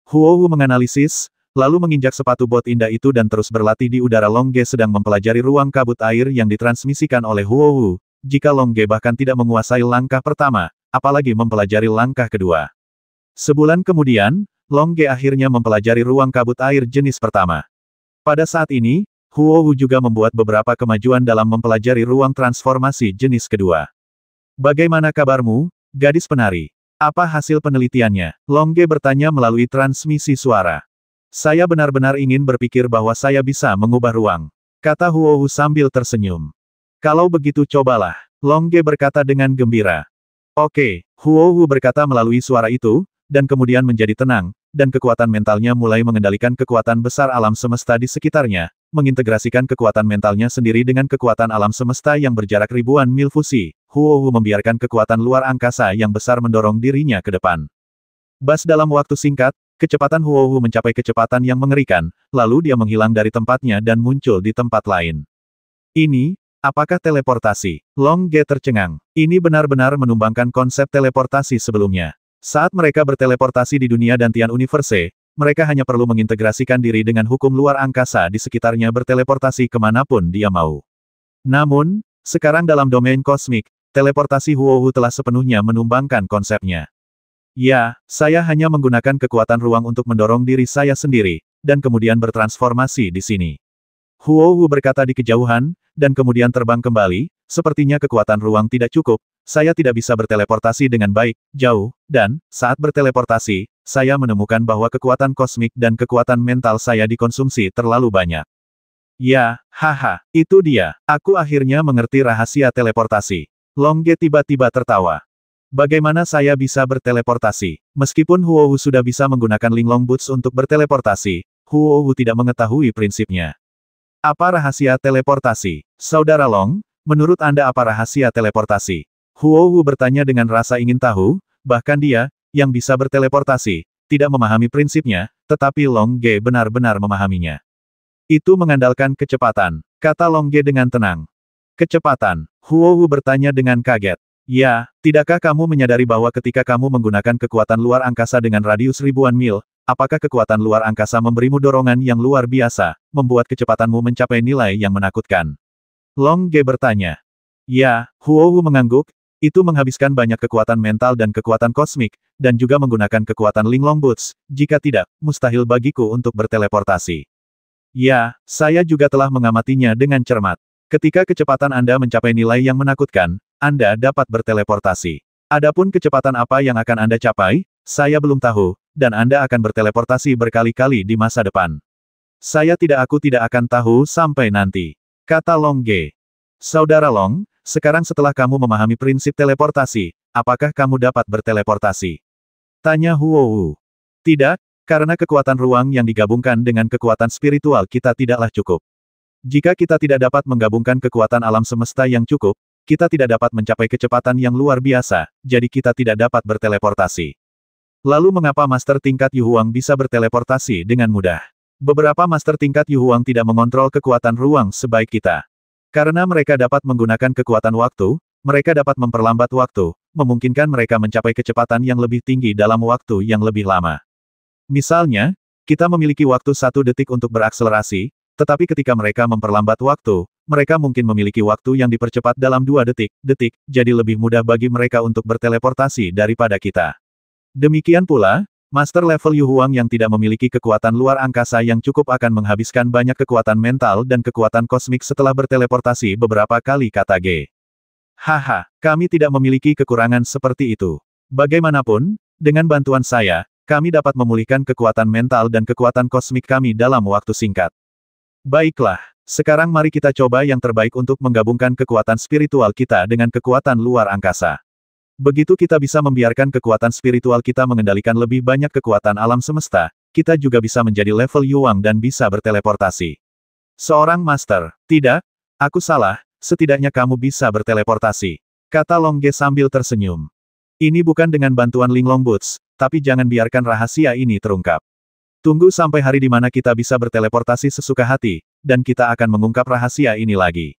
Huohu menganalisis, lalu menginjak sepatu bot indah itu dan terus berlatih di udara. Long Ge sedang mempelajari ruang kabut air yang ditransmisikan oleh Huohu. Jika Long Ge bahkan tidak menguasai langkah pertama, apalagi mempelajari langkah kedua. Sebulan kemudian, Long Ge akhirnya mempelajari ruang kabut air jenis pertama. Pada saat ini, Huohu juga membuat beberapa kemajuan dalam mempelajari ruang transformasi jenis kedua. Bagaimana kabarmu, gadis penari? Apa hasil penelitiannya? Long Ge bertanya melalui transmisi suara. Saya benar-benar ingin berpikir bahwa saya bisa mengubah ruang, kata Huohu sambil tersenyum. Kalau begitu cobalah, Long Ge berkata dengan gembira. Oke, Huohu berkata melalui suara itu, dan kemudian menjadi tenang, dan kekuatan mentalnya mulai mengendalikan kekuatan besar alam semesta di sekitarnya, mengintegrasikan kekuatan mentalnya sendiri dengan kekuatan alam semesta yang berjarak ribuan mil fusi. Huohu membiarkan kekuatan luar angkasa yang besar mendorong dirinya ke depan. Bas dalam waktu singkat, kecepatan Huohu mencapai kecepatan yang mengerikan, lalu dia menghilang dari tempatnya dan muncul di tempat lain. Ini, apakah teleportasi? Long Ge tercengang. Ini benar-benar menumbangkan konsep teleportasi sebelumnya. Saat mereka berteleportasi di dunia Dantian Universe, mereka hanya perlu mengintegrasikan diri dengan hukum luar angkasa di sekitarnya berteleportasi kemanapun dia mau. Namun, sekarang dalam domain kosmik, teleportasi Huohu telah sepenuhnya menumbangkan konsepnya. Ya, saya hanya menggunakan kekuatan ruang untuk mendorong diri saya sendiri, dan kemudian bertransformasi di sini. Huohu berkata di kejauhan, dan kemudian terbang kembali, sepertinya kekuatan ruang tidak cukup. Saya tidak bisa berteleportasi dengan baik, jauh, dan, saat berteleportasi, saya menemukan bahwa kekuatan kosmik dan kekuatan mental saya dikonsumsi terlalu banyak. Ya, haha, itu dia. Aku akhirnya mengerti rahasia teleportasi. Long Ge tiba-tiba tertawa. Bagaimana saya bisa berteleportasi? Meskipun Huohu sudah bisa menggunakan Linglong Boots untuk berteleportasi, Huohu tidak mengetahui prinsipnya. Apa rahasia teleportasi? Saudara Long, menurut Anda apa rahasia teleportasi? Huohu bertanya dengan rasa ingin tahu, bahkan dia, yang bisa berteleportasi, tidak memahami prinsipnya, tetapi Long Ge benar-benar memahaminya. Itu mengandalkan kecepatan, kata Long Ge dengan tenang. Kecepatan, Huohu bertanya dengan kaget. Ya, tidakkah kamu menyadari bahwa ketika kamu menggunakan kekuatan luar angkasa dengan radius ribuan mil, apakah kekuatan luar angkasa memberimu dorongan yang luar biasa, membuat kecepatanmu mencapai nilai yang menakutkan? Long Ge bertanya. Ya, Huohu mengangguk. Itu menghabiskan banyak kekuatan mental dan kekuatan kosmik, dan juga menggunakan kekuatan Linglong Boots, jika tidak, mustahil bagiku untuk berteleportasi. Ya, saya juga telah mengamatinya dengan cermat. Ketika kecepatan Anda mencapai nilai yang menakutkan, Anda dapat berteleportasi. Adapun kecepatan apa yang akan Anda capai, saya belum tahu, dan Anda akan berteleportasi berkali-kali di masa depan. Aku tidak akan tahu sampai nanti, kata Long Ge. Saudara Long, sekarang setelah kamu memahami prinsip teleportasi, apakah kamu dapat berteleportasi? Tanya Huohu. Tidak, karena kekuatan ruang yang digabungkan dengan kekuatan spiritual kita tidaklah cukup. Jika kita tidak dapat menggabungkan kekuatan alam semesta yang cukup, kita tidak dapat mencapai kecepatan yang luar biasa, jadi kita tidak dapat berteleportasi. Lalu mengapa master tingkat Yu Huang bisa berteleportasi dengan mudah? Beberapa master tingkat Yu Huang tidak mengontrol kekuatan ruang sebaik kita. Karena mereka dapat menggunakan kekuatan waktu, mereka dapat memperlambat waktu, memungkinkan mereka mencapai kecepatan yang lebih tinggi dalam waktu yang lebih lama. Misalnya, kita memiliki waktu 1 detik untuk berakselerasi, tetapi ketika mereka memperlambat waktu, mereka mungkin memiliki waktu yang dipercepat dalam 2 detik, jadi lebih mudah bagi mereka untuk berteleportasi daripada kita. Demikian pula, Master level Yu Huang yang tidak memiliki kekuatan luar angkasa yang cukup akan menghabiskan banyak kekuatan mental dan kekuatan kosmik setelah berteleportasi beberapa kali, kata G. Haha, kami tidak memiliki kekurangan seperti itu. Bagaimanapun, dengan bantuan saya, kami dapat memulihkan kekuatan mental dan kekuatan kosmik kami dalam waktu singkat. Baiklah, sekarang mari kita coba yang terbaik untuk menggabungkan kekuatan spiritual kita dengan kekuatan luar angkasa. Begitu kita bisa membiarkan kekuatan spiritual kita mengendalikan lebih banyak kekuatan alam semesta, kita juga bisa menjadi level Yuang dan bisa berteleportasi. Seorang master, tidak, aku salah, setidaknya kamu bisa berteleportasi, kata Long Ge sambil tersenyum. Ini bukan dengan bantuan Ling Long Boots, tapi jangan biarkan rahasia ini terungkap. Tunggu sampai hari di mana kita bisa berteleportasi sesuka hati, dan kita akan mengungkap rahasia ini lagi.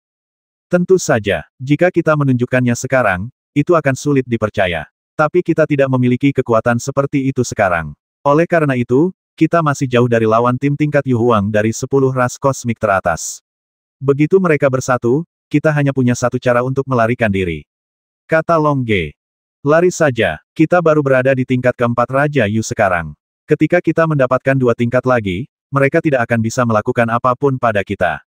Tentu saja, jika kita menunjukkannya sekarang, itu akan sulit dipercaya. Tapi kita tidak memiliki kekuatan seperti itu sekarang. Oleh karena itu, kita masih jauh dari lawan tim tingkat Yu Huang dari 10 ras kosmik teratas. Begitu mereka bersatu, kita hanya punya satu cara untuk melarikan diri. Kata Long Ge. Lari saja, kita baru berada di tingkat keempat Raja Yu sekarang. Ketika kita mendapatkan 2 tingkat lagi, mereka tidak akan bisa melakukan apapun pada kita.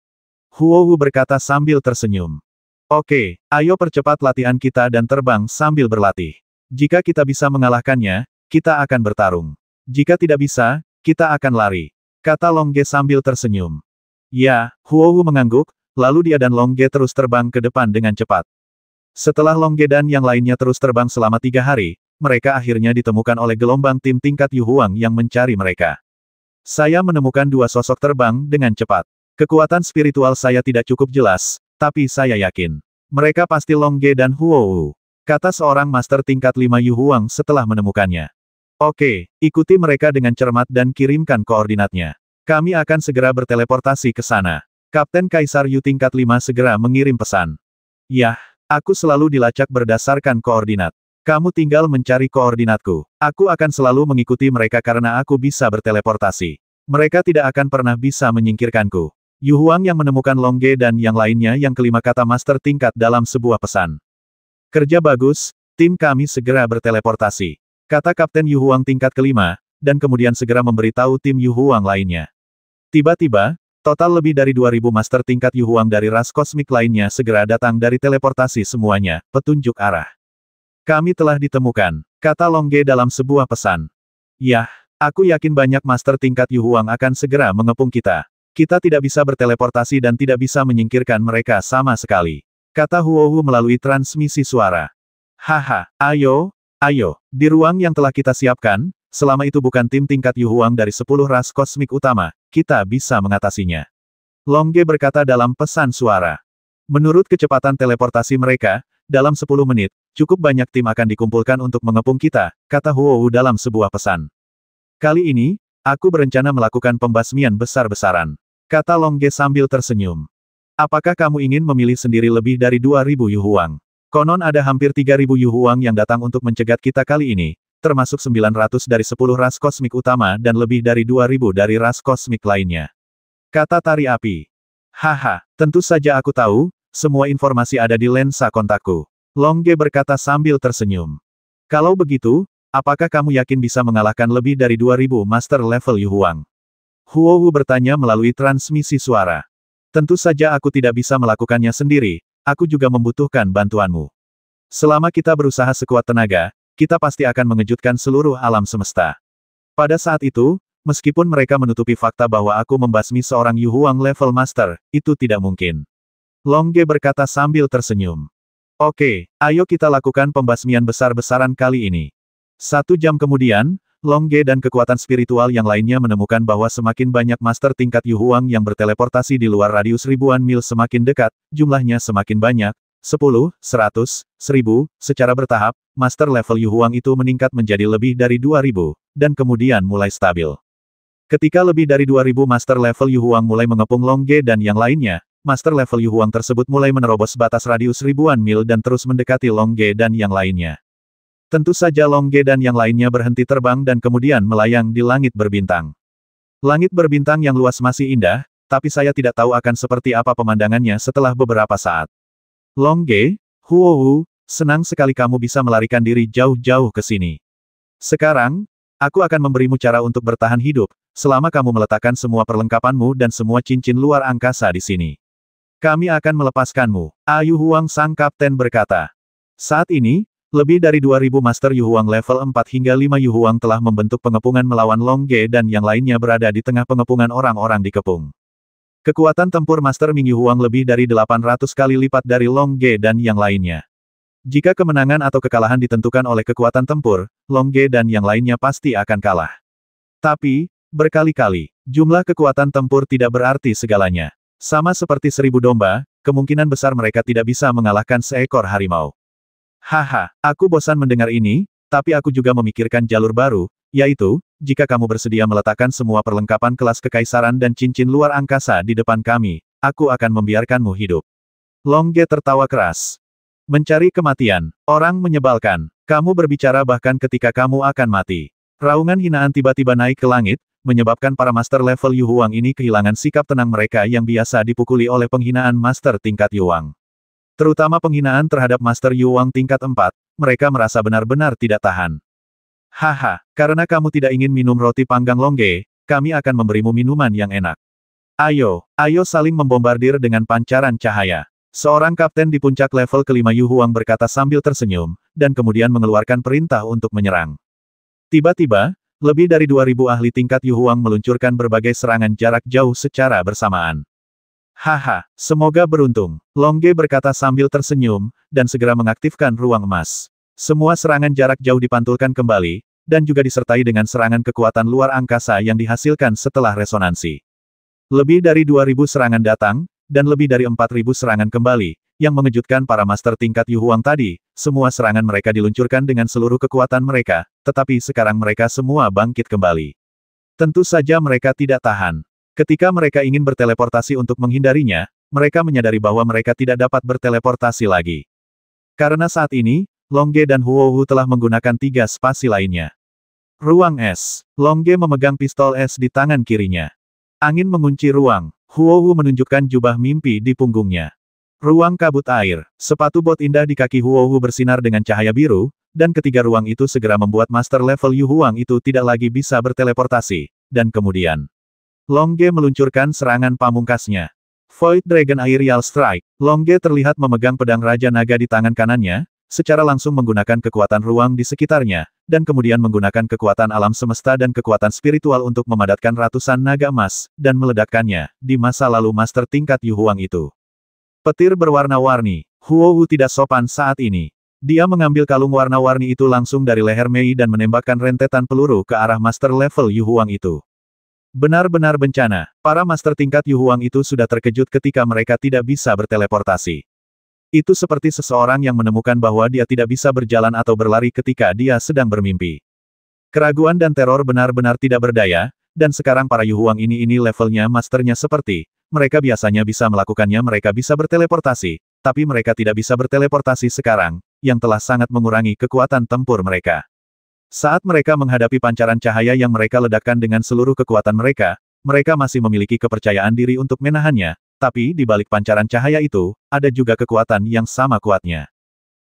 Huo Wu berkata sambil tersenyum. Oke, ayo percepat latihan kita dan terbang sambil berlatih. Jika kita bisa mengalahkannya, kita akan bertarung. Jika tidak bisa, kita akan lari. Kata Long Ge sambil tersenyum. Ya, Huo Wu mengangguk, lalu dia dan Long Ge terus terbang ke depan dengan cepat. Setelah Long Ge dan yang lainnya terus terbang selama 3 hari, mereka akhirnya ditemukan oleh gelombang tim tingkat Yu Huang yang mencari mereka. Saya menemukan 2 sosok terbang dengan cepat. Kekuatan spiritual saya tidak cukup jelas, tapi saya yakin. Mereka pasti Long Ge dan Huo Wu, kata seorang master tingkat 5 Yu Huang setelah menemukannya. Oke, ikuti mereka dengan cermat dan kirimkan koordinatnya. Kami akan segera berteleportasi ke sana. Kapten Kaisar Yu tingkat 5 segera mengirim pesan. Yah, aku selalu dilacak berdasarkan koordinat. Kamu tinggal mencari koordinatku. Aku akan selalu mengikuti mereka karena aku bisa berteleportasi. Mereka tidak akan pernah bisa menyingkirkanku. Yu Huang yang menemukan Long Ge dan yang lainnya yang kelima, kata master tingkat dalam sebuah pesan. Kerja bagus, tim kami segera berteleportasi, kata Kapten Yu Huang tingkat kelima, dan kemudian segera memberitahu tim Yu Huang lainnya. Tiba-tiba, total lebih dari 2000 master tingkat Yu Huang dari ras kosmik lainnya segera datang dari teleportasi semuanya, petunjuk arah. Kami telah ditemukan, kata Long Ge dalam sebuah pesan. Yah, aku yakin banyak master tingkat Yu Huang akan segera mengepung kita. Kita tidak bisa berteleportasi dan tidak bisa menyingkirkan mereka sama sekali, kata Huo Wu melalui transmisi suara. Haha, ayo, di ruang yang telah kita siapkan, selama itu bukan tim tingkat Yu Huang dari 10 ras kosmik utama, kita bisa mengatasinya. Long Ge berkata dalam pesan suara. Menurut kecepatan teleportasi mereka, dalam 10 menit, cukup banyak tim akan dikumpulkan untuk mengepung kita, kata Huo Wu dalam sebuah pesan. Kali ini, aku berencana melakukan pembasmian besar-besaran, kata Long Ge sambil tersenyum. Apakah kamu ingin memilih sendiri lebih dari 2000 Yu Huang? Konon ada hampir 3000 Yu Huang yang datang untuk mencegat kita kali ini, termasuk 900 dari 10 ras kosmik utama dan lebih dari 2000 dari ras kosmik lainnya, kata Tari Api. Haha, tentu saja aku tahu, semua informasi ada di lensa kontakku. Long Ge berkata sambil tersenyum. Kalau begitu, apakah kamu yakin bisa mengalahkan lebih dari 2000 master level Yu Huang? Huo Wu bertanya melalui transmisi suara. Tentu saja aku tidak bisa melakukannya sendiri, aku juga membutuhkan bantuanmu. Selama kita berusaha sekuat tenaga, kita pasti akan mengejutkan seluruh alam semesta. Pada saat itu, meskipun mereka menutupi fakta bahwa aku membasmi seorang Yu Huang level master, itu tidak mungkin. Long Ge berkata sambil tersenyum. Oke, ayo kita lakukan pembasmian besar-besaran kali ini. 1 jam kemudian, Long Ge dan kekuatan spiritual yang lainnya menemukan bahwa semakin banyak master tingkat Yu Huang yang berteleportasi di luar radius ribuan mil semakin dekat, jumlahnya semakin banyak, 10, 100, 1000, secara bertahap, master level Yu Huang itu meningkat menjadi lebih dari 2000, dan kemudian mulai stabil. Ketika lebih dari 2000 master level Yu Huang mulai mengepung Long Ge dan yang lainnya, master level Yu Huang tersebut mulai menerobos batas radius ribuan mil dan terus mendekati Long Ge dan yang lainnya. Tentu saja Long Ge dan yang lainnya berhenti terbang dan kemudian melayang di langit berbintang. Langit berbintang yang luas masih indah, tapi saya tidak tahu akan seperti apa pemandangannya setelah beberapa saat. Long Ge, Huohu, senang sekali kamu bisa melarikan diri jauh-jauh ke sini. Sekarang, aku akan memberimu cara untuk bertahan hidup, selama kamu meletakkan semua perlengkapanmu dan semua cincin luar angkasa di sini. Kami akan melepaskanmu, Ayu Huang sang kapten berkata. Saat ini, lebih dari 2000 Master Yu Huang level 4 hingga 5 Yu Huang telah membentuk pengepungan melawan Long Ge dan yang lainnya berada di tengah pengepungan orang-orang di kepung. Kekuatan tempur Master Ming Yu Huang lebih dari 800 kali lipat dari Long Ge dan yang lainnya. Jika kemenangan atau kekalahan ditentukan oleh kekuatan tempur, Long Ge dan yang lainnya pasti akan kalah. Tapi, berkali-kali, jumlah kekuatan tempur tidak berarti segalanya. Sama seperti 1000 domba, kemungkinan besar mereka tidak bisa mengalahkan seekor harimau. Haha, aku bosan mendengar ini, tapi aku juga memikirkan jalur baru, yaitu, jika kamu bersedia meletakkan semua perlengkapan kelas kekaisaran dan cincin luar angkasa di depan kami, aku akan membiarkanmu hidup. Long Ge tertawa keras. Mencari kematian, orang menyebalkan. Kamu berbicara bahkan ketika kamu akan mati. Raungan hinaan tiba-tiba naik ke langit, menyebabkan para master level Yu Huang ini kehilangan sikap tenang mereka yang biasa dipukuli oleh penghinaan master tingkat Yu Huang. Terutama penghinaan terhadap Master Yu Huang tingkat 4, mereka merasa benar-benar tidak tahan. Haha, karena kamu tidak ingin minum roti panggang Long Ge, kami akan memberimu minuman yang enak. Ayo saling membombardir dengan pancaran cahaya. Seorang kapten di puncak level kelima Yu Huang berkata sambil tersenyum, dan kemudian mengeluarkan perintah untuk menyerang. Tiba-tiba, lebih dari 2000 ahli tingkat Yu Huang meluncurkan berbagai serangan jarak jauh secara bersamaan. Haha, semoga beruntung, Long Ge berkata sambil tersenyum, dan segera mengaktifkan ruang emas. Semua serangan jarak jauh dipantulkan kembali, dan juga disertai dengan serangan kekuatan luar angkasa yang dihasilkan setelah resonansi. Lebih dari 2000 serangan datang, dan lebih dari 4000 serangan kembali, yang mengejutkan para master tingkat Yu Huang tadi, semua serangan mereka diluncurkan dengan seluruh kekuatan mereka, tetapi sekarang mereka semua bangkit kembali. Tentu saja mereka tidak tahan. Ketika mereka ingin berteleportasi untuk menghindarinya, mereka menyadari bahwa mereka tidak dapat berteleportasi lagi. Karena saat ini, Long Ge dan Huohu telah menggunakan 3 spasi lainnya. Ruang es. Long Ge memegang pistol es di tangan kirinya. Angin mengunci ruang. Huohu menunjukkan jubah mimpi di punggungnya. Ruang kabut air. Sepatu bot indah di kaki Huohu bersinar dengan cahaya biru, dan ketiga ruang itu segera membuat master level Yu Huang itu tidak lagi bisa berteleportasi. Dan kemudian, Long Ge meluncurkan serangan pamungkasnya. Void Dragon Aerial Strike. Long Ge terlihat memegang pedang Raja Naga di tangan kanannya, secara langsung menggunakan kekuatan ruang di sekitarnya, dan kemudian menggunakan kekuatan alam semesta dan kekuatan spiritual untuk memadatkan ratusan naga emas, dan meledakkannya, di masa lalu master tingkat Yu Huang itu. Petir berwarna-warni. Huohu tidak sopan saat ini. Dia mengambil kalung warna-warni itu langsung dari leher Mei dan menembakkan rentetan peluru ke arah master level Yu Huang itu. Benar-benar bencana, para master tingkat Yu Huang itu sudah terkejut ketika mereka tidak bisa berteleportasi. Itu seperti seseorang yang menemukan bahwa dia tidak bisa berjalan atau berlari ketika dia sedang bermimpi. Keraguan dan teror benar-benar tidak berdaya, dan sekarang para Yu Huang ini levelnya masternya seperti, mereka biasanya bisa melakukannya mereka bisa berteleportasi, tapi mereka tidak bisa berteleportasi sekarang, yang telah sangat mengurangi kekuatan tempur mereka. Saat mereka menghadapi pancaran cahaya yang mereka ledakkan dengan seluruh kekuatan mereka, mereka masih memiliki kepercayaan diri untuk menahannya, tapi di balik pancaran cahaya itu, ada juga kekuatan yang sama kuatnya.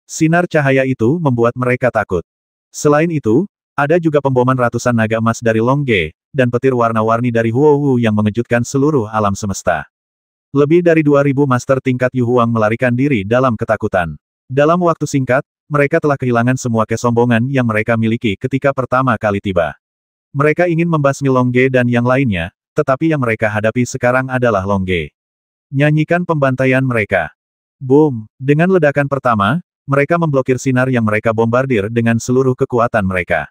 Sinar cahaya itu membuat mereka takut. Selain itu, ada juga pemboman ratusan naga emas dari Long Ge, dan petir warna-warni dari Huohu yang mengejutkan seluruh alam semesta. Lebih dari 2000 master tingkat Yu Huang melarikan diri dalam ketakutan. Dalam waktu singkat, mereka telah kehilangan semua kesombongan yang mereka miliki ketika pertama kali tiba. Mereka ingin membasmi Long Ge dan yang lainnya, tetapi yang mereka hadapi sekarang adalah Long Ge. Nyanyikan pembantaian mereka. Boom! Dengan ledakan pertama, mereka memblokir sinar yang mereka bombardir dengan seluruh kekuatan mereka.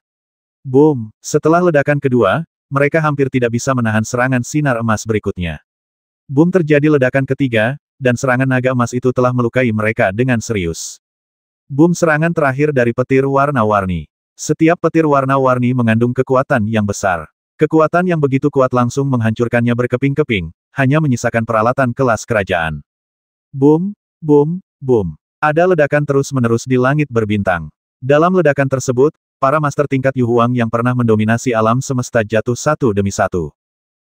Boom! Setelah ledakan kedua, mereka hampir tidak bisa menahan serangan sinar emas berikutnya. Boom! Terjadi ledakan ketiga, dan serangan naga emas itu telah melukai mereka dengan serius. Boom! Serangan terakhir dari petir warna-warni. Setiap petir warna-warni mengandung kekuatan yang besar. Kekuatan yang begitu kuat langsung menghancurkannya berkeping-keping, hanya menyisakan peralatan kelas kerajaan. Boom! Boom! Boom! Ada ledakan terus-menerus di langit berbintang. Dalam ledakan tersebut, para master tingkat Yu Huang yang pernah mendominasi alam semesta jatuh satu demi satu.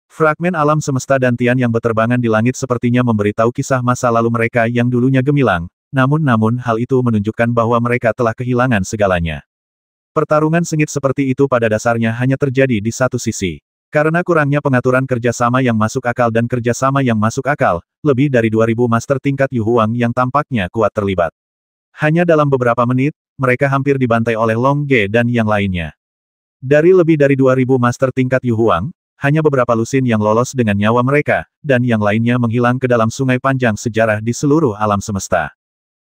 Fragmen alam semesta dan tian yang berterbangan di langit sepertinya memberitahu kisah masa lalu mereka yang dulunya gemilang, namun hal itu menunjukkan bahwa mereka telah kehilangan segalanya. Pertarungan sengit seperti itu pada dasarnya hanya terjadi di satu sisi. Karena kurangnya pengaturan kerjasama yang masuk akal dan kerjasama yang masuk akal, lebih dari 2000 master tingkat Yu Huang yang tampaknya kuat terlibat. Hanya dalam beberapa menit, mereka hampir dibantai oleh Long Ge dan yang lainnya. Dari lebih dari 2000 master tingkat Yu Huang, hanya beberapa lusin yang lolos dengan nyawa mereka, dan yang lainnya menghilang ke dalam sungai panjang sejarah di seluruh alam semesta.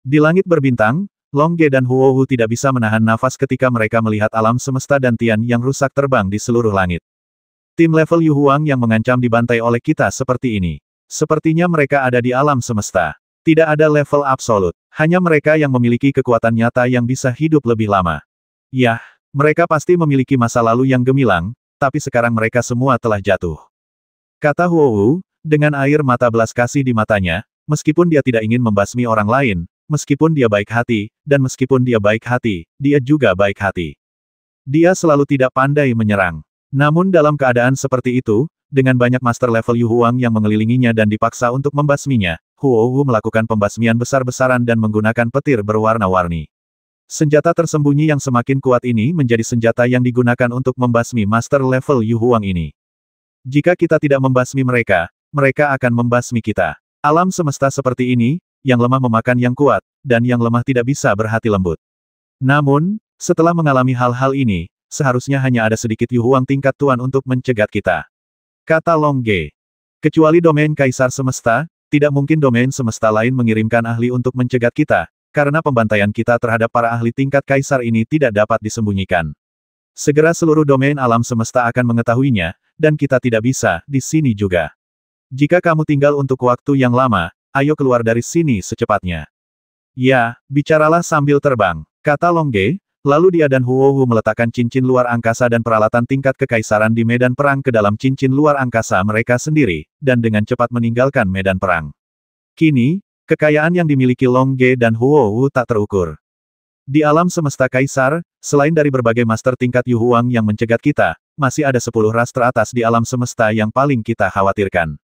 Di langit berbintang, Long Ge dan Huo Hu tidak bisa menahan nafas ketika mereka melihat alam semesta dan tian yang rusak terbang di seluruh langit. Tim level Yu Huang yang mengancam dibantai oleh kita seperti ini. Sepertinya mereka ada di alam semesta. Tidak ada level absolut. Hanya mereka yang memiliki kekuatan nyata yang bisa hidup lebih lama. Yah, mereka pasti memiliki masa lalu yang gemilang, tapi sekarang mereka semua telah jatuh. Kata Huo Hu, dengan air mata belas kasih di matanya, meskipun dia tidak ingin membasmi orang lain, meskipun dia baik hati, dan meskipun dia baik hati, dia juga baik hati. Dia selalu tidak pandai menyerang. Namun dalam keadaan seperti itu, dengan banyak master level Yu Huang yang mengelilinginya dan dipaksa untuk membasminya, Huo Hu melakukan pembasmian besar-besaran dan menggunakan petir berwarna-warni. Senjata tersembunyi yang semakin kuat ini menjadi senjata yang digunakan untuk membasmi master level Yu Huang ini. Jika kita tidak membasmi mereka, mereka akan membasmi kita. Alam semesta seperti ini, yang lemah memakan yang kuat, dan yang lemah tidak bisa berhati lembut. Namun, setelah mengalami hal-hal ini, seharusnya hanya ada sedikit Yu Huang tingkat tuan untuk mencegat kita. Kata Long Ge. Kecuali domain Kaisar Semesta, tidak mungkin domain semesta lain mengirimkan ahli untuk mencegat kita, karena pembantaian kita terhadap para ahli tingkat Kaisar ini tidak dapat disembunyikan. Segera seluruh domain alam semesta akan mengetahuinya, dan kita tidak bisa, di sini juga. Jika kamu tinggal untuk waktu yang lama, ayo keluar dari sini secepatnya. Ya, bicaralah sambil terbang, kata Long Ge, lalu dia dan Huo Hu meletakkan cincin luar angkasa dan peralatan tingkat kekaisaran di medan perang ke dalam cincin luar angkasa mereka sendiri, dan dengan cepat meninggalkan medan perang. Kini, kekayaan yang dimiliki Long Ge dan Huo Hu tak terukur. Di alam semesta Kaisar, selain dari berbagai master tingkat Yu Huang yang mencegat kita, masih ada 10 ras teratas di alam semesta yang paling kita khawatirkan.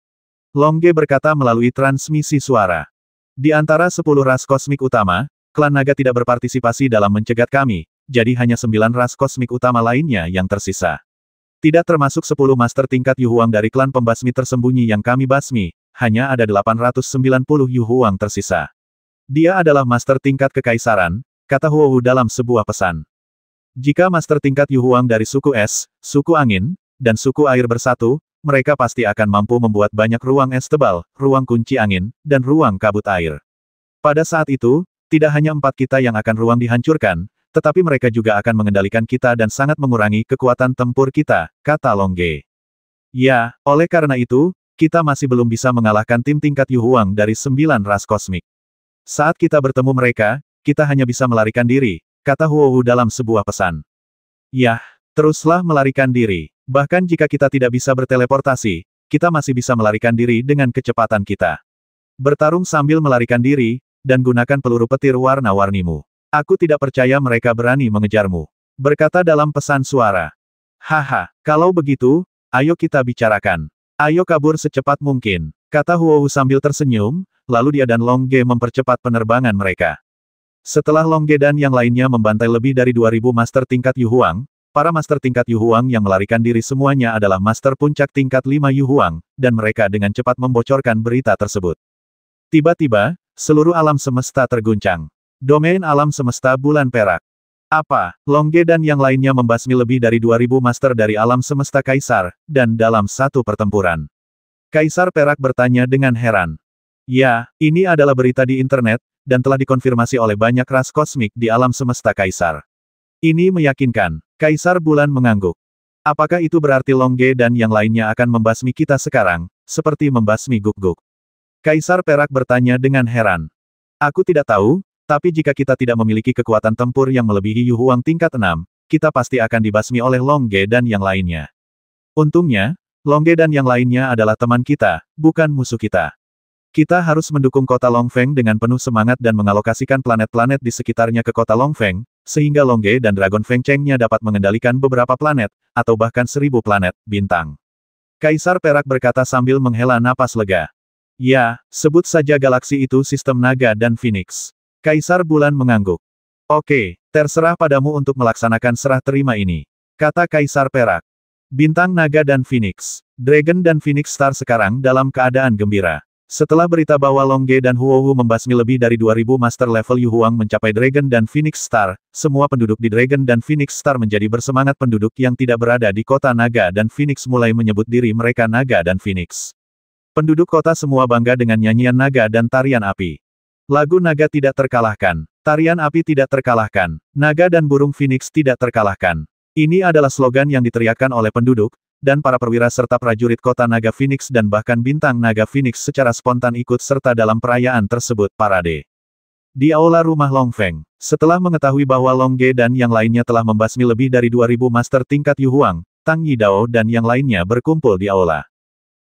Long Ge berkata melalui transmisi suara. Di antara 10 ras kosmik utama, klan naga tidak berpartisipasi dalam mencegat kami, jadi hanya 9 ras kosmik utama lainnya yang tersisa. Tidak termasuk 10 master tingkat Yu Huang dari klan pembasmi tersembunyi yang kami basmi, hanya ada 890 Yu Huang tersisa. Dia adalah master tingkat kekaisaran, kata Huo Hu dalam sebuah pesan. Jika master tingkat Yu Huang dari suku es, suku angin, dan suku air bersatu, mereka pasti akan mampu membuat banyak ruang es tebal, ruang kunci angin, dan ruang kabut air. Pada saat itu, tidak hanya 4 kita yang akan ruang dihancurkan, tetapi mereka juga akan mengendalikan kita dan sangat mengurangi kekuatan tempur kita, kata Long Ge. Ya, oleh karena itu, kita masih belum bisa mengalahkan tim tingkat Yu Huang dari 9 ras kosmik. Saat kita bertemu mereka, kita hanya bisa melarikan diri, kata Huo Hu dalam sebuah pesan. Yah, teruslah melarikan diri. Bahkan jika kita tidak bisa berteleportasi, kita masih bisa melarikan diri dengan kecepatan kita. Bertarung sambil melarikan diri, dan gunakan peluru petir warna-warnimu. Aku tidak percaya mereka berani mengejarmu. Berkata dalam pesan suara. Haha, kalau begitu, ayo kita bicarakan. Ayo kabur secepat mungkin, kata Huo Hu sambil tersenyum, lalu dia dan Long Ge mempercepat penerbangan mereka. Setelah Long Ge dan yang lainnya membantai lebih dari 2000 master tingkat Yu Huang, para master tingkat Yu Huang yang melarikan diri semuanya adalah master puncak tingkat 5 Yu Huang, dan mereka dengan cepat membocorkan berita tersebut. Tiba-tiba, seluruh alam semesta terguncang. Domain alam semesta bulan perak. Apa, Long Ge dan yang lainnya membasmi lebih dari 2000 master dari alam semesta Kaisar, dan dalam satu pertempuran. Kaisar perak bertanya dengan heran. Ya, ini adalah berita di internet, dan telah dikonfirmasi oleh banyak ras kosmik di alam semesta Kaisar. Ini meyakinkan. Kaisar bulan mengangguk. Apakah itu berarti Long Ge dan yang lainnya akan membasmi kita sekarang, seperti membasmi Guk-Guk? Kaisar perak bertanya dengan heran. Aku tidak tahu, tapi jika kita tidak memiliki kekuatan tempur yang melebihi Yu Huang tingkat 6, kita pasti akan dibasmi oleh Long Ge dan yang lainnya. Untungnya, Long Ge dan yang lainnya adalah teman kita, bukan musuh kita. Kita harus mendukung kota Longfeng dengan penuh semangat dan mengalokasikan planet-planet di sekitarnya ke kota Longfeng, sehingga Longge dan Dragon Feng Cheng-nya dapat mengendalikan beberapa planet, atau bahkan 1000 planet, bintang. Kaisar Perak berkata sambil menghela napas lega. Ya, sebut saja galaksi itu sistem naga dan Phoenix. Kaisar Bulan mengangguk. Oke, terserah padamu untuk melaksanakan serah terima ini, kata Kaisar Perak. Bintang Naga dan Phoenix, Dragon dan Phoenix Star sekarang dalam keadaan gembira. Setelah berita bahwa Longge dan Huohu membasmi lebih dari 2000 master level Yu Huang mencapai Dragon dan Phoenix Star, semua penduduk di Dragon dan Phoenix Star menjadi bersemangat. Penduduk yang tidak berada di kota Naga dan Phoenix mulai menyebut diri mereka Naga dan Phoenix. Penduduk kota semua bangga dengan nyanyian naga dan tarian api. Lagu naga tidak terkalahkan, tarian api tidak terkalahkan, naga dan burung Phoenix tidak terkalahkan. Ini adalah slogan yang diteriakkan oleh penduduk, dan para perwira serta prajurit kota Naga Phoenix dan bahkan bintang Naga Phoenix secara spontan ikut serta dalam perayaan tersebut parade. Di aula rumah Long Feng, setelah mengetahui bahwa Longge dan yang lainnya telah membasmi lebih dari 2000 master tingkat Yu Huang, Tang Yidao dan yang lainnya berkumpul di aula.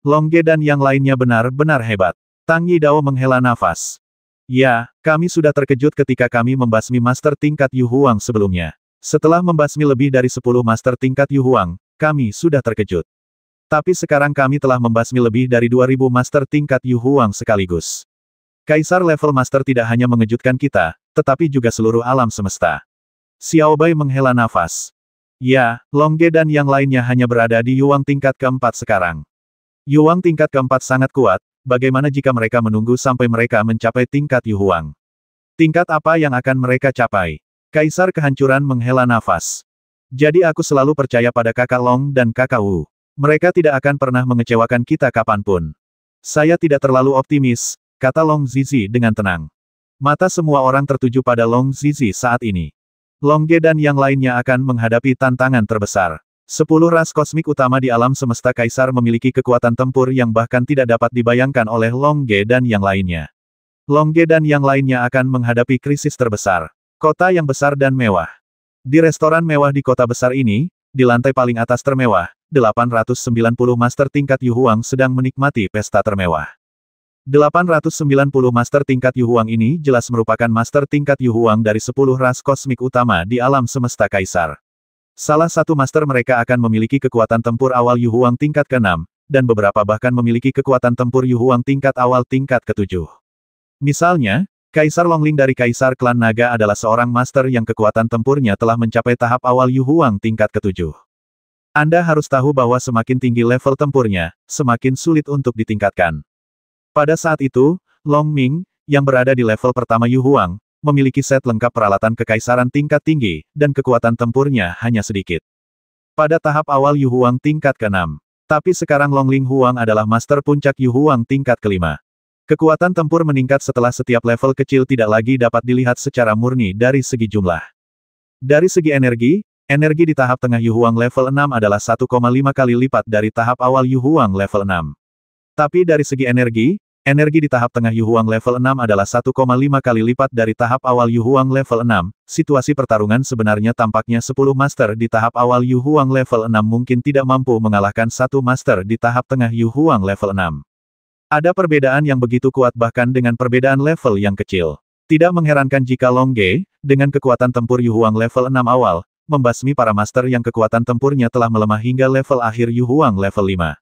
Longge dan yang lainnya benar-benar hebat. Tang Yidao menghela nafas. Ya, kami sudah terkejut ketika kami membasmi master tingkat Yu Huang sebelumnya. Setelah membasmi lebih dari 10 master tingkat Yu Huang, kami sudah terkejut. Tapi sekarang kami telah membasmi lebih dari 2000 master tingkat Yu Huang sekaligus. Kaisar level master tidak hanya mengejutkan kita, tetapi juga seluruh alam semesta. Xiao Bai menghela nafas. Ya, Longge dan yang lainnya hanya berada di Yuang tingkat keempat sekarang. Yuang tingkat keempat sangat kuat, bagaimana jika mereka menunggu sampai mereka mencapai tingkat Yu Huang? Tingkat apa yang akan mereka capai? Kaisar kehancuran menghela nafas. Jadi aku selalu percaya pada kakak Long dan kakak Wu. Mereka tidak akan pernah mengecewakan kita kapanpun. Saya tidak terlalu optimis, kata Long Zizi dengan tenang. Mata semua orang tertuju pada Long Zizi saat ini. Longge dan yang lainnya akan menghadapi tantangan terbesar. 10 ras kosmik utama di alam semesta Kaisar memiliki kekuatan tempur yang bahkan tidak dapat dibayangkan oleh Longge dan yang lainnya. Longge dan yang lainnya akan menghadapi krisis terbesar. Kota yang besar dan mewah. Di restoran mewah di kota besar ini, di lantai paling atas termewah, 890 master tingkat Yu Huang sedang menikmati pesta termewah. 890 master tingkat Yu Huang ini jelas merupakan master tingkat Yu Huang dari 10 ras kosmik utama di alam semesta Kaisar. Salah satu master mereka akan memiliki kekuatan tempur awal Yu Huang tingkat ke-6, dan beberapa bahkan memiliki kekuatan tempur Yu Huang tingkat awal tingkat ke-7. Misalnya, Kaisar Longling dari Kaisar Klan Naga adalah seorang master yang kekuatan tempurnya telah mencapai tahap awal Yu Huang tingkat ke-7. Anda harus tahu bahwa semakin tinggi level tempurnya, semakin sulit untuk ditingkatkan. Pada saat itu, Long Ming, yang berada di level pertama Yu Huang, memiliki set lengkap peralatan kekaisaran tingkat tinggi, dan kekuatan tempurnya hanya sedikit. Pada tahap awal Yu Huang tingkat ke-6. Tapi sekarang Longling Huang adalah master puncak Yu Huang tingkat ke-5. Kekuatan tempur meningkat setelah setiap level kecil tidak lagi dapat dilihat secara murni dari segi jumlah. Dari segi energi, energi di tahap tengah Yu Huang level 6 adalah 1,5 kali lipat dari tahap awal Yu Huang level 6. Tapi dari segi energi, energi di tahap tengah Yu Huang level 6 adalah 1,5 kali lipat dari tahap awal Yu Huang level 6. Situasi pertarungan sebenarnya tampaknya 10 master di tahap awal Yu Huang level 6 mungkin tidak mampu mengalahkan satu master di tahap tengah Yu Huang level 6. Ada perbedaan yang begitu kuat bahkan dengan perbedaan level yang kecil. Tidak mengherankan jika Longge, dengan kekuatan tempur Yu Huang level 6 awal, membasmi para master yang kekuatan tempurnya telah melemah hingga level akhir Yu Huang level 5.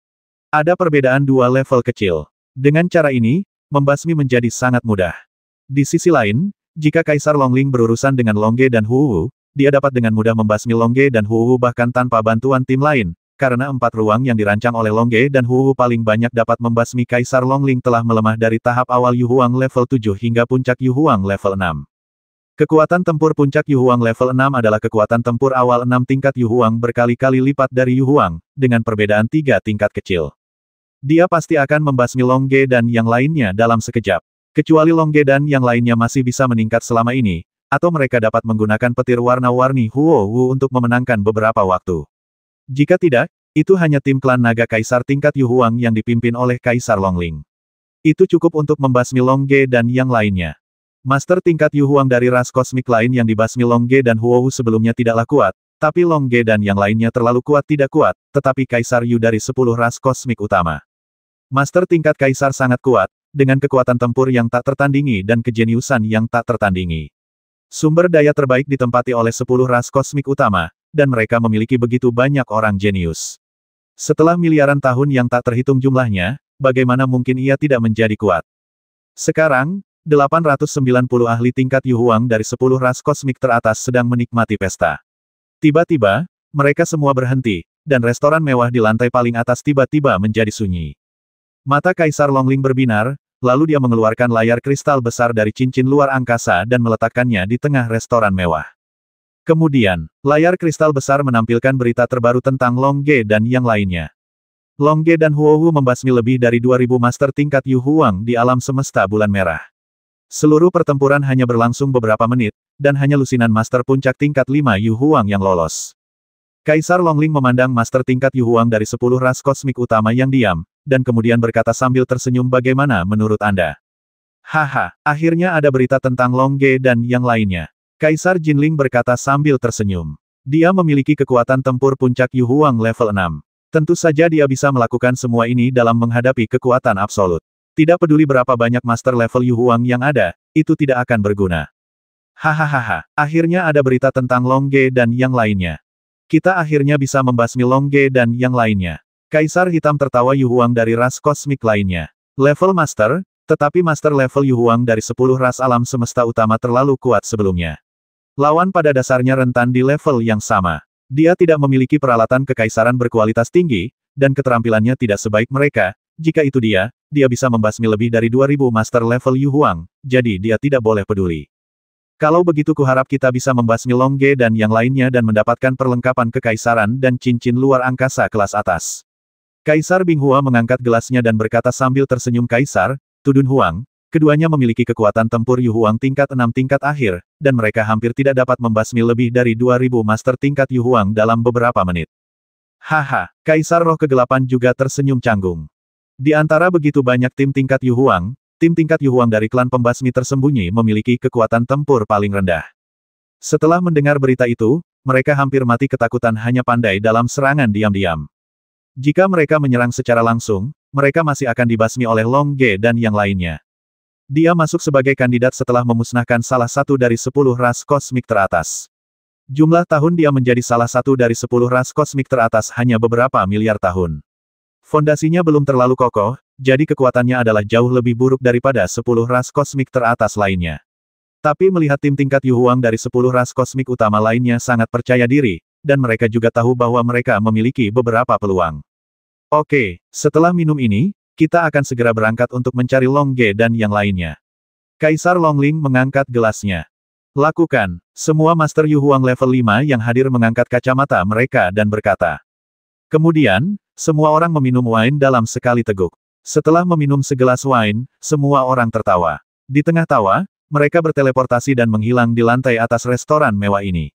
Ada perbedaan dua level kecil. Dengan cara ini, membasmi menjadi sangat mudah. Di sisi lain, jika Kaisar Longling berurusan dengan Longge dan Huwu, dia dapat dengan mudah membasmi Longge dan Huwu bahkan tanpa bantuan tim lain. Karena 4 ruang yang dirancang oleh Longge dan Huwu paling banyak dapat membasmi Kaisar Longling telah melemah dari tahap awal Yu Huang level 7 hingga puncak Yu Huang level 6. Kekuatan tempur puncak Yu Huang level 6 adalah kekuatan tempur awal 6 tingkat Yu Huang berkali-kali lipat dari Yu Huang, dengan perbedaan 3 tingkat kecil. Dia pasti akan membasmi Longge dan yang lainnya dalam sekejap. Kecuali Longge dan yang lainnya masih bisa meningkat selama ini, atau mereka dapat menggunakan petir warna-warni Huowu untuk memenangkan beberapa waktu. Jika tidak, itu hanya tim klan naga Kaisar tingkat Yu Huang yang dipimpin oleh Kaisar Longling. Itu cukup untuk membasmi Longge dan yang lainnya. Master tingkat Yu Huang dari ras kosmik lain yang dibasmi Longge dan Huowu sebelumnya tidaklah kuat, tapi Longge dan yang lainnya terlalu kuat tidak kuat, tetapi Kaisar Yu dari 10 ras kosmik utama. Master tingkat Kaisar sangat kuat, dengan kekuatan tempur yang tak tertandingi dan kejeniusan yang tak tertandingi. Sumber daya terbaik ditempati oleh 10 ras kosmik utama, dan mereka memiliki begitu banyak orang jenius. Setelah miliaran tahun yang tak terhitung jumlahnya, bagaimana mungkin ia tidak menjadi kuat? Sekarang, 890 ahli tingkat Yuhuang dari 10 ras kosmik teratas sedang menikmati pesta. Tiba-tiba, mereka semua berhenti, dan restoran mewah di lantai paling atas tiba-tiba menjadi sunyi. Mata Kaisar Longling berbinar, lalu dia mengeluarkan layar kristal besar dari cincin luar angkasa dan meletakkannya di tengah restoran mewah. Kemudian, layar kristal besar menampilkan berita terbaru tentang Long Ge dan yang lainnya. Long Ge dan Huohu membasmi lebih dari 2000 master tingkat Yu Huang di alam semesta bulan merah. Seluruh pertempuran hanya berlangsung beberapa menit, dan hanya lusinan master puncak tingkat 5 Yu Huang yang lolos. Kaisar Longling memandang master tingkat Yu Huang dari 10 ras kosmik utama yang diam, dan kemudian berkata sambil tersenyum, bagaimana menurut Anda? Haha, akhirnya ada berita tentang Long Ge dan yang lainnya. Kaisar Jinling berkata sambil tersenyum. Dia memiliki kekuatan tempur puncak Yu Huang level 6. Tentu saja dia bisa melakukan semua ini dalam menghadapi kekuatan absolut. Tidak peduli berapa banyak master level Yu Huang yang ada, itu tidak akan berguna. Hahaha, akhirnya ada berita tentang Long Ge dan yang lainnya. Kita akhirnya bisa membasmi Long Ge dan yang lainnya. Kaisar Hitam tertawa. Yu Huang dari ras kosmik lainnya. Level Master, tetapi Master level Yu Huang dari 10 ras alam semesta utama terlalu kuat sebelumnya. Lawan pada dasarnya rentan di level yang sama. Dia tidak memiliki peralatan kekaisaran berkualitas tinggi, dan keterampilannya tidak sebaik mereka. Jika itu dia bisa membasmi lebih dari 2000 Master level Yu Huang, jadi dia tidak boleh peduli. Kalau begitu kuharap kita bisa membasmi Long Ge dan yang lainnya dan mendapatkan perlengkapan kekaisaran dan cincin luar angkasa kelas atas. Kaisar Binghua mengangkat gelasnya dan berkata sambil tersenyum, Kaisar, Tudun Huang, keduanya memiliki kekuatan tempur Yu Huang tingkat 6 tingkat akhir, dan mereka hampir tidak dapat membasmi lebih dari 2000 master tingkat Yu Huang dalam beberapa menit. Haha, Kaisar Roh Kegelapan juga tersenyum canggung. Di antara begitu banyak tim tingkat Yu Huang, tim tingkat Yu Huang dari klan pembasmi tersembunyi memiliki kekuatan tempur paling rendah. Setelah mendengar berita itu, mereka hampir mati ketakutan, hanya pandai dalam serangan diam-diam. Jika mereka menyerang secara langsung, mereka masih akan dibasmi oleh Long Ge dan yang lainnya. Dia masuk sebagai kandidat setelah memusnahkan salah satu dari 10 ras kosmik teratas. Jumlah tahun dia menjadi salah satu dari 10 ras kosmik teratas hanya beberapa miliar tahun. Fondasinya belum terlalu kokoh, jadi kekuatannya adalah jauh lebih buruk daripada 10 ras kosmik teratas lainnya. Tapi melihat tim tingkat Yu Huang dari 10 ras kosmik utama lainnya sangat percaya diri, dan mereka juga tahu bahwa mereka memiliki beberapa peluang. Oke, setelah minum ini, kita akan segera berangkat untuk mencari Long Ge dan yang lainnya. Kaisar Longling mengangkat gelasnya. Lakukan. Semua Master Yu Huang level 5 yang hadir mengangkat kacamata mereka dan berkata. Kemudian, semua orang meminum wine dalam sekali teguk. Setelah meminum segelas wine, semua orang tertawa. Di tengah tawa, mereka berteleportasi dan menghilang di lantai atas restoran mewah ini.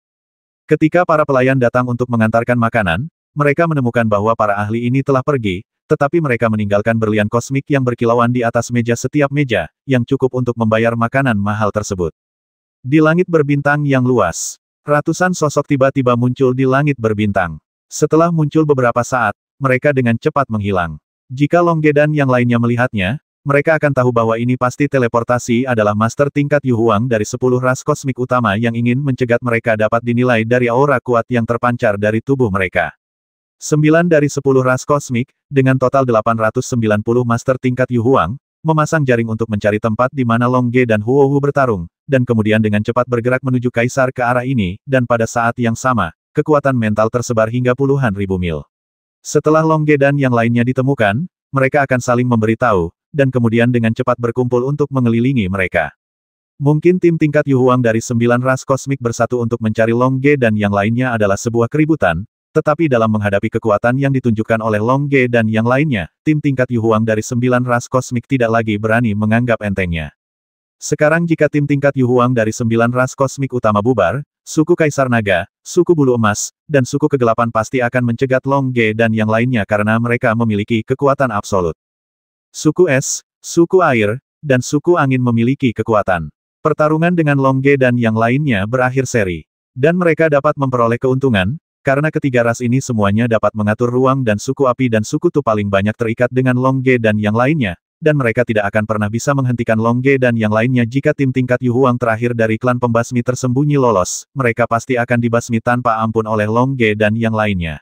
Ketika para pelayan datang untuk mengantarkan makanan, mereka menemukan bahwa para ahli ini telah pergi, tetapi mereka meninggalkan berlian kosmik yang berkilauan di atas meja setiap meja, yang cukup untuk membayar makanan mahal tersebut. Di langit berbintang yang luas, ratusan sosok tiba-tiba muncul di langit berbintang. Setelah muncul beberapa saat, mereka dengan cepat menghilang. Jika Long Ge dan yang lainnya melihatnya, mereka akan tahu bahwa ini pasti teleportasi adalah master tingkat Yu Huang dari 10 ras kosmik utama yang ingin mencegat mereka dapat dinilai dari aura kuat yang terpancar dari tubuh mereka. 9 dari 10 ras kosmik, dengan total 890 master tingkat Yu Huang, memasang jaring untuk mencari tempat di mana Long Ge dan Huohu bertarung, dan kemudian dengan cepat bergerak menuju Kaisar ke arah ini, dan pada saat yang sama, kekuatan mental tersebar hingga puluhan ribu mil. Setelah Long Ge dan yang lainnya ditemukan, mereka akan saling memberitahu, dan kemudian dengan cepat berkumpul untuk mengelilingi mereka. Mungkin tim tingkat Yu Huang dari 9 ras kosmik bersatu untuk mencari Long Ge dan yang lainnya adalah sebuah keributan, tetapi dalam menghadapi kekuatan yang ditunjukkan oleh Long Ge dan yang lainnya, tim tingkat Yu Huang dari 9 ras kosmik tidak lagi berani menganggap entengnya. Sekarang jika tim tingkat Yu Huang dari 9 ras kosmik utama bubar, suku Kaisar Naga, suku Bulu Emas, dan suku Kegelapan pasti akan mencegat Long Ge dan yang lainnya karena mereka memiliki kekuatan absolut. Suku Es, suku Air, dan suku Angin memiliki kekuatan. Pertarungan dengan Long Ge dan yang lainnya berakhir seri. Dan mereka dapat memperoleh keuntungan, karena ketiga ras ini semuanya dapat mengatur ruang dan suku Api dan suku Tu paling banyak terikat dengan Long Ge dan yang lainnya, dan mereka tidak akan pernah bisa menghentikan Long Ge dan yang lainnya jika tim tingkat Yu Huang terakhir dari klan pembasmi tersembunyi lolos, mereka pasti akan dibasmi tanpa ampun oleh Long Ge dan yang lainnya.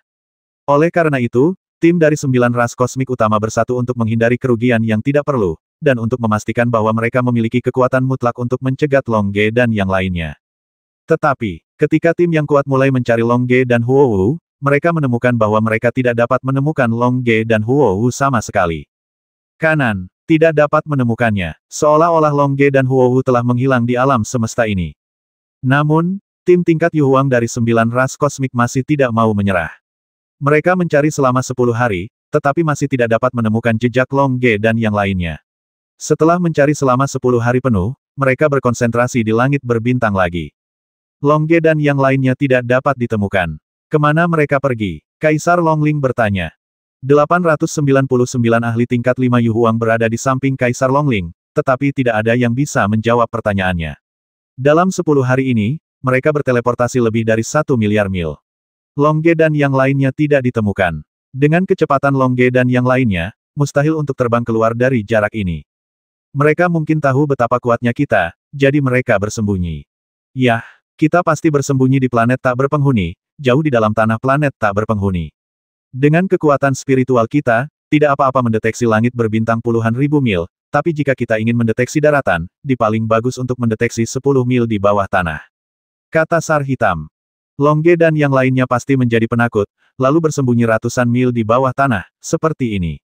Oleh karena itu, tim dari 9 ras kosmik utama bersatu untuk menghindari kerugian yang tidak perlu, dan untuk memastikan bahwa mereka memiliki kekuatan mutlak untuk mencegat Long Ge dan yang lainnya. Tetapi, ketika tim yang kuat mulai mencari Long Ge dan Huo Wu, mereka menemukan bahwa mereka tidak dapat menemukan Long Ge dan Huo Wu sama sekali. Kanan, tidak dapat menemukannya, seolah-olah Long Ge dan Huo Wu telah menghilang di alam semesta ini. Namun, tim tingkat Yu Huang dari 9 ras kosmik masih tidak mau menyerah. Mereka mencari selama 10 hari, tetapi masih tidak dapat menemukan jejak Long Ge dan yang lainnya. Setelah mencari selama 10 hari penuh, mereka berkonsentrasi di langit berbintang lagi. Long Ge dan yang lainnya tidak dapat ditemukan. Kemana mereka pergi? Kaisar Longling bertanya. 899 ahli tingkat 5 Yu Huang berada di samping Kaisar Longling, tetapi tidak ada yang bisa menjawab pertanyaannya. Dalam 10 hari ini, mereka berteleportasi lebih dari 1 miliar mil. Long Ge dan yang lainnya tidak ditemukan. Dengan kecepatan Long Ge dan yang lainnya, mustahil untuk terbang keluar dari jarak ini. Mereka mungkin tahu betapa kuatnya kita, jadi mereka bersembunyi. Yah, kita pasti bersembunyi di planet tak berpenghuni, jauh di dalam tanah planet tak berpenghuni. Dengan kekuatan spiritual kita, tidak apa-apa mendeteksi langit berbintang puluhan ribu mil, tapi jika kita ingin mendeteksi daratan, di paling bagus untuk mendeteksi 10 mil di bawah tanah. Kata Sar Hitam. Long Ge dan yang lainnya pasti menjadi penakut, lalu bersembunyi ratusan mil di bawah tanah, seperti ini.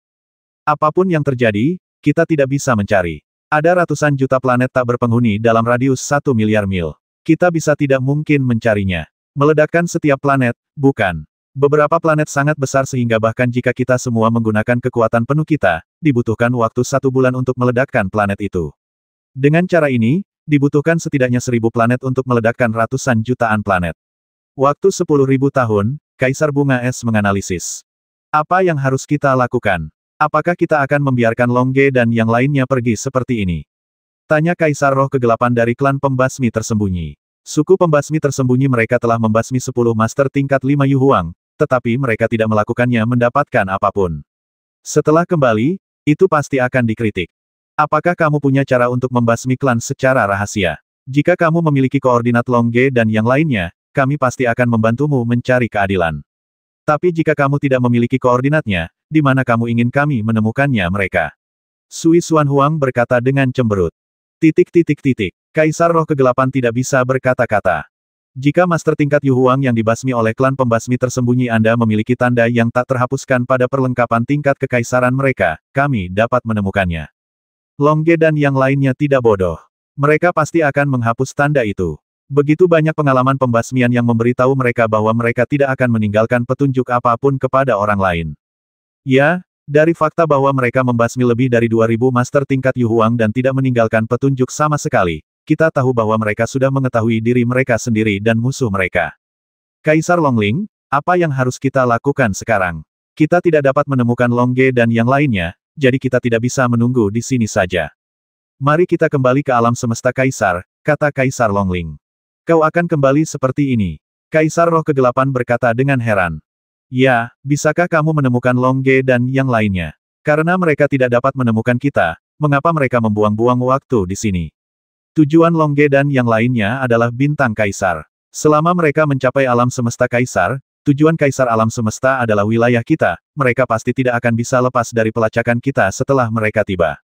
Apapun yang terjadi, kita tidak bisa mencari. Ada ratusan juta planet tak berpenghuni dalam radius 1 miliar mil. Kita bisa tidak mungkin mencarinya. Meledakkan setiap planet, bukan. Beberapa planet sangat besar sehingga bahkan jika kita semua menggunakan kekuatan penuh kita, dibutuhkan waktu 1 bulan untuk meledakkan planet itu. Dengan cara ini, dibutuhkan setidaknya 1000 planet untuk meledakkan ratusan jutaan planet. Waktu 10.000 tahun, Kaisar Bunga Es menganalisis. Apa yang harus kita lakukan? Apakah kita akan membiarkan Long Ge dan yang lainnya pergi seperti ini? Tanya Kaisar Roh Kegelapan dari klan pembasmi tersembunyi. Suku pembasmi tersembunyi mereka telah membasmi 10 master tingkat 5 Yu Huang, tetapi mereka tidak melakukannya mendapatkan apapun. Setelah kembali, itu pasti akan dikritik. Apakah kamu punya cara untuk membasmi klan secara rahasia? Jika kamu memiliki koordinat Long Ge dan yang lainnya, kami pasti akan membantumu mencari keadilan. Tapi jika kamu tidak memiliki koordinatnya, di mana kamu ingin kami menemukannya mereka? Sui Xuan Huang berkata dengan cemberut. Kaisar Roh Kegelapan tidak bisa berkata-kata. Jika master tingkat Yu Huang yang dibasmi oleh klan pembasmi tersembunyi Anda memiliki tanda yang tak terhapuskan pada perlengkapan tingkat kekaisaran mereka, kami dapat menemukannya. Long Ge dan yang lainnya tidak bodoh. Mereka pasti akan menghapus tanda itu. Begitu banyak pengalaman pembasmian yang memberitahu mereka bahwa mereka tidak akan meninggalkan petunjuk apapun kepada orang lain. Ya, dari fakta bahwa mereka membasmi lebih dari 2000 master tingkat Yu Huang dan tidak meninggalkan petunjuk sama sekali, kita tahu bahwa mereka sudah mengetahui diri mereka sendiri dan musuh mereka. Kaisar Longling, apa yang harus kita lakukan sekarang? Kita tidak dapat menemukan Long Ge dan yang lainnya, jadi kita tidak bisa menunggu di sini saja. Mari kita kembali ke alam semesta Kaisar, kata Kaisar Longling. Kau akan kembali seperti ini. Kaisar Roh Kegelapan berkata dengan heran. Ya, bisakah kamu menemukan Long Ge dan yang lainnya? Karena mereka tidak dapat menemukan kita, mengapa mereka membuang-buang waktu di sini? Tujuan Long Ge dan yang lainnya adalah bintang Kaisar. Selama mereka mencapai alam semesta Kaisar, tujuan Kaisar alam semesta adalah wilayah kita, mereka pasti tidak akan bisa lepas dari pelacakan kita setelah mereka tiba.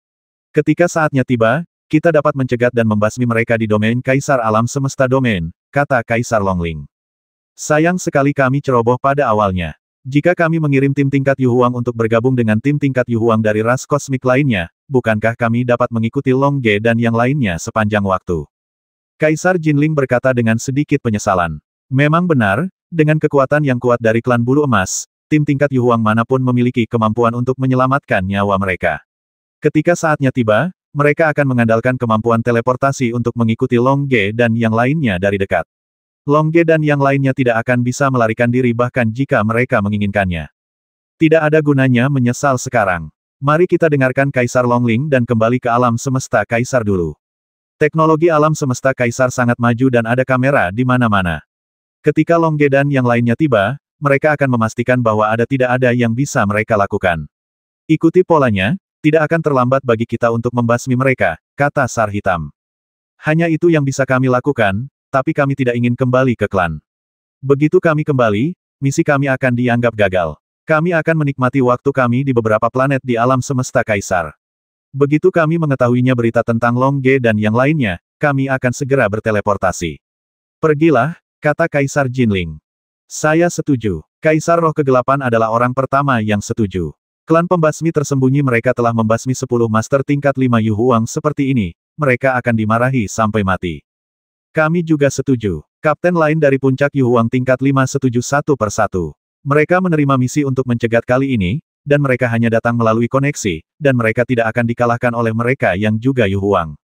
Ketika saatnya tiba, kita dapat mencegat dan membasmi mereka di domain Kaisar Alam Semesta Domain, kata Kaisar Longling. Sayang sekali kami ceroboh pada awalnya. Jika kami mengirim tim tingkat Yu Huang untuk bergabung dengan tim tingkat Yu Huang dari ras kosmik lainnya, bukankah kami dapat mengikuti Long Ge dan yang lainnya sepanjang waktu? Kaisar Jinling berkata dengan sedikit penyesalan. Memang benar, dengan kekuatan yang kuat dari klan Bulu Emas, tim tingkat Yu Huang manapun memiliki kemampuan untuk menyelamatkan nyawa mereka. Ketika saatnya tiba, mereka akan mengandalkan kemampuan teleportasi untuk mengikuti Long Ge dan yang lainnya dari dekat. Long Ge dan yang lainnya tidak akan bisa melarikan diri bahkan jika mereka menginginkannya. Tidak ada gunanya menyesal sekarang. Mari kita dengarkan Kaisar Longling dan kembali ke alam semesta Kaisar dulu. Teknologi alam semesta Kaisar sangat maju dan ada kamera di mana-mana. Ketika Long Ge dan yang lainnya tiba, mereka akan memastikan bahwa tidak ada yang bisa mereka lakukan. Ikuti polanya, Tidak akan terlambat bagi kita untuk membasmi mereka, kata Sar Hitam. Hanya itu yang bisa kami lakukan, tapi kami tidak ingin kembali ke klan. Begitu kami kembali, misi kami akan dianggap gagal. Kami akan menikmati waktu kami di beberapa planet di alam semesta Kaisar. Begitu kami mengetahuinya berita tentang Long Ge dan yang lainnya, kami akan segera berteleportasi. Pergilah, kata Kaisar Jinling. Saya setuju. Kaisar Roh Kegelapan adalah orang pertama yang setuju. Klan pembasmi tersembunyi mereka telah membasmi 10 master tingkat 5 Yu Huang seperti ini, mereka akan dimarahi sampai mati. Kami juga setuju. Kapten lain dari puncak Yu Huang tingkat 5 setuju satu persatu. Mereka menerima misi untuk mencegat kali ini, dan mereka hanya datang melalui koneksi, dan mereka tidak akan dikalahkan oleh mereka yang juga Yu Huang.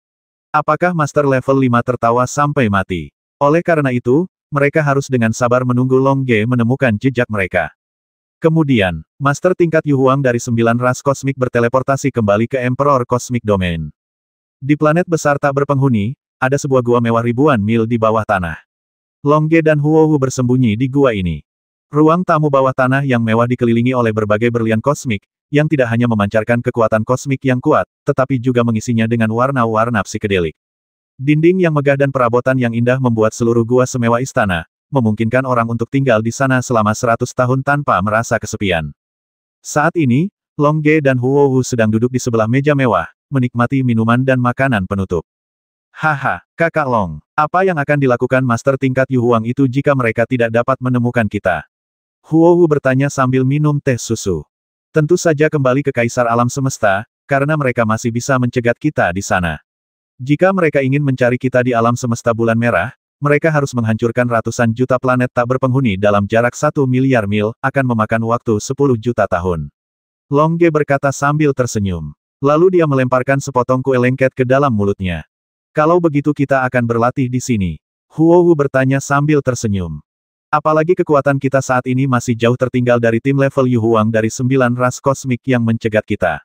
Apakah Master level 5 tertawa sampai mati? Oleh karena itu, mereka harus dengan sabar menunggu Long Ge menemukan jejak mereka. Kemudian, Master tingkat Yu Huang dari 9 ras kosmik berteleportasi kembali ke Emperor Cosmic Domain. Di planet besar tak berpenghuni, ada sebuah gua mewah ribuan mil di bawah tanah. Long Ge dan Huo Hu bersembunyi di gua ini. Ruang tamu bawah tanah yang mewah dikelilingi oleh berbagai berlian kosmik, yang tidak hanya memancarkan kekuatan kosmik yang kuat, tetapi juga mengisinya dengan warna-warna psikedelik. Dinding yang megah dan perabotan yang indah membuat seluruh gua semewah istana, memungkinkan orang untuk tinggal di sana selama 100 tahun tanpa merasa kesepian. Saat ini, Long Ge dan Huo Hu sedang duduk di sebelah meja mewah, menikmati minuman dan makanan penutup. Haha, Kakak Long, apa yang akan dilakukan Master tingkat Yu Huang itu jika mereka tidak dapat menemukan kita? Huo Hu bertanya sambil minum teh susu. Tentu saja kembali ke Kaisar Alam Semesta, karena mereka masih bisa mencegat kita di sana. Jika mereka ingin mencari kita di alam semesta bulan merah, mereka harus menghancurkan ratusan juta planet tak berpenghuni dalam jarak 1 miliar mil, akan memakan waktu 10 juta tahun. Long Ge berkata sambil tersenyum. Lalu dia melemparkan sepotong kue lengket ke dalam mulutnya. Kalau begitu kita akan berlatih di sini. Huo Hu bertanya sambil tersenyum. Apalagi kekuatan kita saat ini masih jauh tertinggal dari tim level Yu Huang dari 9 ras kosmik yang mencegat kita.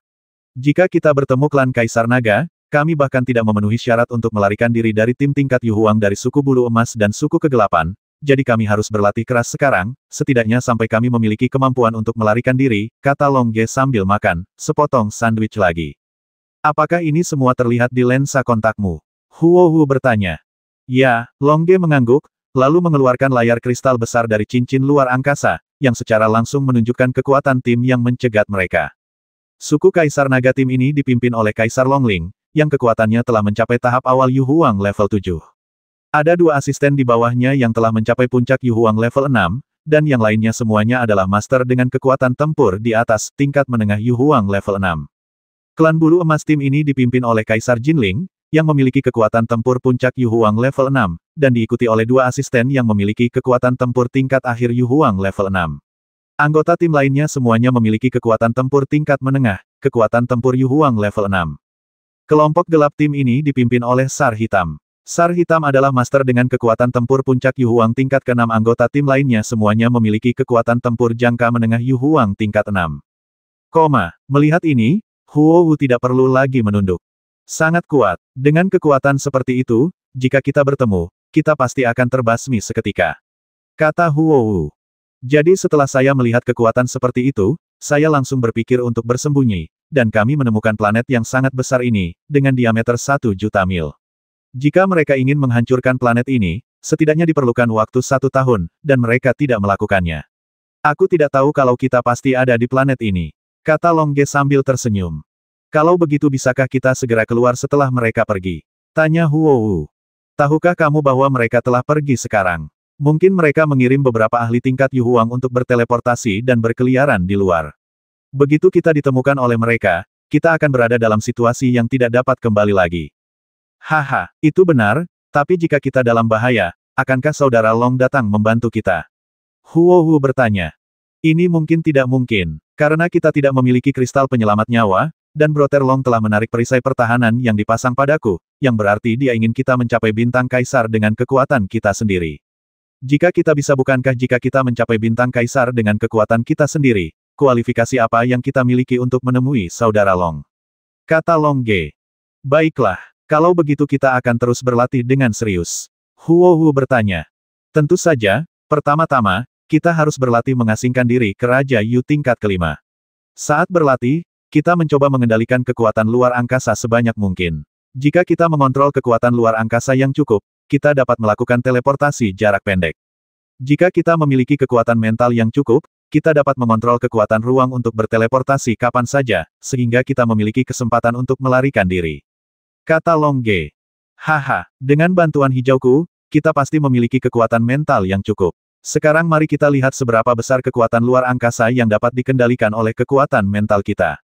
Jika kita bertemu klan Kaisar Naga, kami bahkan tidak memenuhi syarat untuk melarikan diri dari tim tingkat Yu Huang dari suku bulu emas dan suku kegelapan, jadi kami harus berlatih keras sekarang, setidaknya sampai kami memiliki kemampuan untuk melarikan diri, kata Long Ge sambil makan, sepotong sandwich lagi. Apakah ini semua terlihat di lensa kontakmu? Huo Hu bertanya. Ya, Long Ge mengangguk, lalu mengeluarkan layar kristal besar dari cincin luar angkasa, yang secara langsung menunjukkan kekuatan tim yang mencegat mereka. Suku Kaisar Naga tim ini dipimpin oleh Kaisar Longling, yang kekuatannya telah mencapai tahap awal Yu Huang level 7. Ada 2 asisten di bawahnya yang telah mencapai puncak Yu Huang level 6, dan yang lainnya semuanya adalah master dengan kekuatan tempur di atas tingkat menengah Yu Huang level 6. Klan bulu emas tim ini dipimpin oleh Kaisar Jinling, yang memiliki kekuatan tempur puncak Yu Huang level 6, dan diikuti oleh 2 asisten yang memiliki kekuatan tempur tingkat akhir Yu Huang level 6. Anggota tim lainnya semuanya memiliki kekuatan tempur tingkat menengah, kekuatan tempur Yu Huang level 6. Kelompok gelap tim ini dipimpin oleh Sar Hitam. Sar Hitam adalah master dengan kekuatan tempur puncak Yu Huang tingkat ke-6. Anggota tim lainnya semuanya memiliki kekuatan tempur jangka menengah Yu Huang tingkat 6. Melihat ini, Huo Hu tidak perlu lagi menunduk. Sangat kuat. Dengan kekuatan seperti itu, jika kita bertemu, kita pasti akan terbasmi seketika. Kata Huo Hu. Jadi setelah saya melihat kekuatan seperti itu, saya langsung berpikir untuk bersembunyi, dan kami menemukan planet yang sangat besar ini, dengan diameter 1 juta mil. Jika mereka ingin menghancurkan planet ini, setidaknya diperlukan waktu 1 tahun, dan mereka tidak melakukannya. Aku tidak tahu kalau kita pasti ada di planet ini, kata Long Ge sambil tersenyum. Kalau begitu bisakah kita segera keluar setelah mereka pergi? Tanya Huo Hu. Tahukah kamu bahwa mereka telah pergi sekarang? Mungkin mereka mengirim beberapa ahli tingkat Yu Huang untuk berteleportasi dan berkeliaran di luar. Begitu kita ditemukan oleh mereka, kita akan berada dalam situasi yang tidak dapat kembali lagi. Haha, itu benar, tapi jika kita dalam bahaya, akankah saudara Long datang membantu kita? Huo Hu bertanya. Ini mungkin tidak mungkin, karena kita tidak memiliki kristal penyelamat nyawa, dan Brother Long telah menarik perisai pertahanan yang dipasang padaku, yang berarti dia ingin kita mencapai bintang kaisar dengan kekuatan kita sendiri. Jika kita bisa bukankah jika kita mencapai bintang kaisar dengan kekuatan kita sendiri, kualifikasi apa yang kita miliki untuk menemui saudara Long? Kata Long Ge. Baiklah, kalau begitu kita akan terus berlatih dengan serius. Huo Hu bertanya. Tentu saja, pertama-tama, kita harus berlatih mengasingkan diri ke Raja Yu tingkat ke-5. Saat berlatih, kita mencoba mengendalikan kekuatan luar angkasa sebanyak mungkin. Jika kita mengontrol kekuatan luar angkasa yang cukup, kita dapat melakukan teleportasi jarak pendek. Jika kita memiliki kekuatan mental yang cukup, kita dapat mengontrol kekuatan ruang untuk berteleportasi kapan saja, sehingga kita memiliki kesempatan untuk melarikan diri. Kata Long Ge. Haha, dengan bantuan hijauku, kita pasti memiliki kekuatan mental yang cukup. Sekarang mari kita lihat seberapa besar kekuatan luar angkasa yang dapat dikendalikan oleh kekuatan mental kita.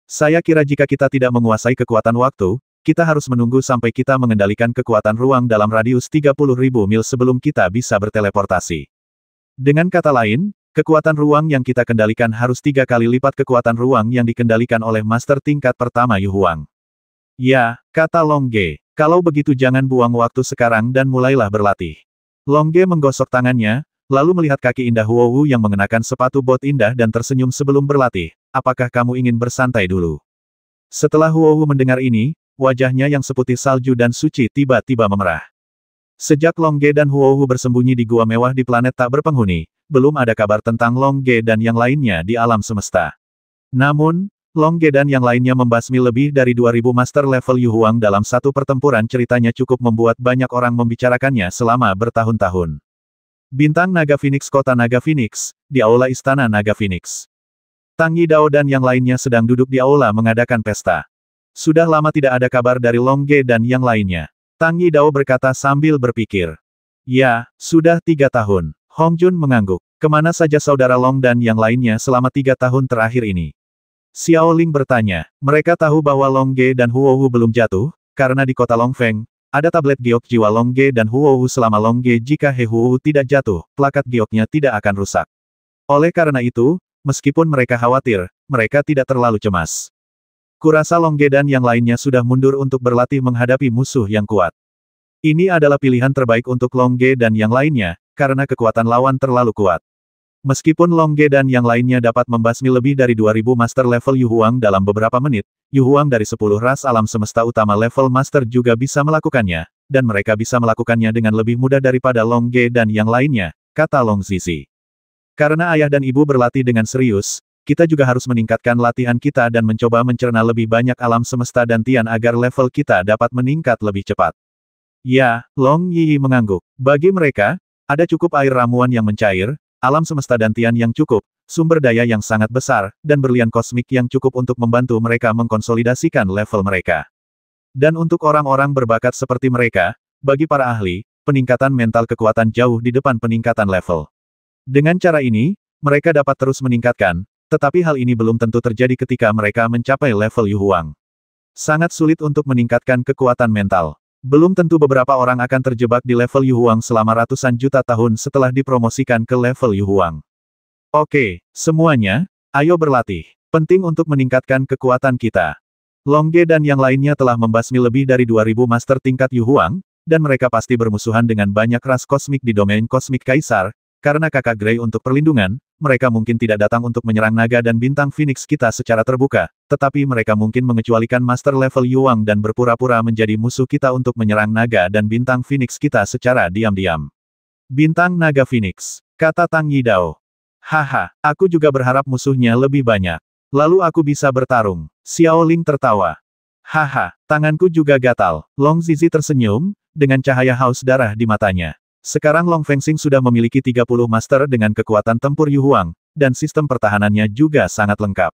Saya kira jika kita tidak menguasai kekuatan waktu, kita harus menunggu sampai kita mengendalikan kekuatan ruang dalam radius 30.000 mil sebelum kita bisa berteleportasi. Dengan kata lain, kekuatan ruang yang kita kendalikan harus 3 kali lipat kekuatan ruang yang dikendalikan oleh master tingkat pertama Yu Huang. Ya, kata Long Ge, kalau begitu jangan buang waktu sekarang dan mulailah berlatih. Long Ge menggosok tangannya, lalu melihat kaki indah Huowu yang mengenakan sepatu bot indah dan tersenyum sebelum berlatih. Apakah kamu ingin bersantai dulu? Setelah Huowu mendengar ini, wajahnya yang seputih salju dan suci tiba-tiba memerah. Sejak Long Ge dan Huowu bersembunyi di gua mewah di planet tak berpenghuni, belum ada kabar tentang Long Ge dan yang lainnya di alam semesta. Namun, Long Ge dan yang lainnya membasmi lebih dari 2000 master level Yu Huang dalam satu pertempuran ceritanya cukup membuat banyak orang membicarakannya selama bertahun-tahun. Bintang Naga Phoenix Kota Naga Phoenix, di Aula Istana Naga Phoenix. Tang Yidao dan yang lainnya sedang duduk di aula mengadakan pesta. Sudah lama tidak ada kabar dari Long Ge dan yang lainnya. Tang Yidao berkata sambil berpikir. Ya, sudah 3 tahun. Hong Jun mengangguk. Kemana saja saudara Long dan yang lainnya selama 3 tahun terakhir ini? Xiao Ling bertanya. Mereka tahu bahwa Long Ge dan Huowu belum jatuh, karena di kota Longfeng, ada tablet giok jiwa Long Ge dan Huowu selama Long Ge jika He Huowu tidak jatuh, plakat gioknya tidak akan rusak. Oleh karena itu, meskipun mereka khawatir, mereka tidak terlalu cemas. Kurasa Long Ge dan yang lainnya sudah mundur untuk berlatih menghadapi musuh yang kuat. Ini adalah pilihan terbaik untuk Long Ge dan yang lainnya, karena kekuatan lawan terlalu kuat. Meskipun Long Ge dan yang lainnya dapat membasmi lebih dari 2000 master level Yu Huang dalam beberapa menit, Yu Huang dari 10 ras alam semesta utama level master juga bisa melakukannya, dan mereka bisa melakukannya dengan lebih mudah daripada Long Ge dan yang lainnya, kata Long Zizi. Karena ayah dan ibu berlatih dengan serius, kita juga harus meningkatkan latihan kita dan mencoba mencerna lebih banyak alam semesta dan Tian agar level kita dapat meningkat lebih cepat. Ya, Long Yi mengangguk. Bagi mereka, ada cukup air ramuan yang mencair, alam semesta dan Tian yang cukup, sumber daya yang sangat besar, dan berlian kosmik yang cukup untuk membantu mereka mengkonsolidasikan level mereka. Dan untuk orang-orang berbakat seperti mereka, bagi para ahli, peningkatan mental kekuatan jauh di depan peningkatan level. Dengan cara ini, mereka dapat terus meningkatkan, tetapi hal ini belum tentu terjadi ketika mereka mencapai level Yu Huang. Sangat sulit untuk meningkatkan kekuatan mental. Belum tentu beberapa orang akan terjebak di level Yu Huang selama ratusan juta tahun setelah dipromosikan ke level Yu Huang. Oke, semuanya, ayo berlatih. Penting untuk meningkatkan kekuatan kita. Long Ge dan yang lainnya telah membasmi lebih dari 2000 master tingkat Yu Huang, dan mereka pasti bermusuhan dengan banyak ras kosmik di domain kosmik kaisar, karena kakak Grey untuk perlindungan, mereka mungkin tidak datang untuk menyerang naga dan bintang Phoenix kita secara terbuka, tetapi mereka mungkin mengecualikan master level Yuang dan berpura-pura menjadi musuh kita untuk menyerang naga dan bintang Phoenix kita secara diam-diam. Bintang Naga Phoenix, kata Tang Yidao. Haha, aku juga berharap musuhnya lebih banyak. Lalu aku bisa bertarung. Xiao Ling tertawa. Haha, tanganku juga gatal. Long Zizi tersenyum, dengan cahaya haus darah di matanya. Sekarang Long Fengxing sudah memiliki 30 master dengan kekuatan tempur Yu Huang, dan sistem pertahanannya juga sangat lengkap.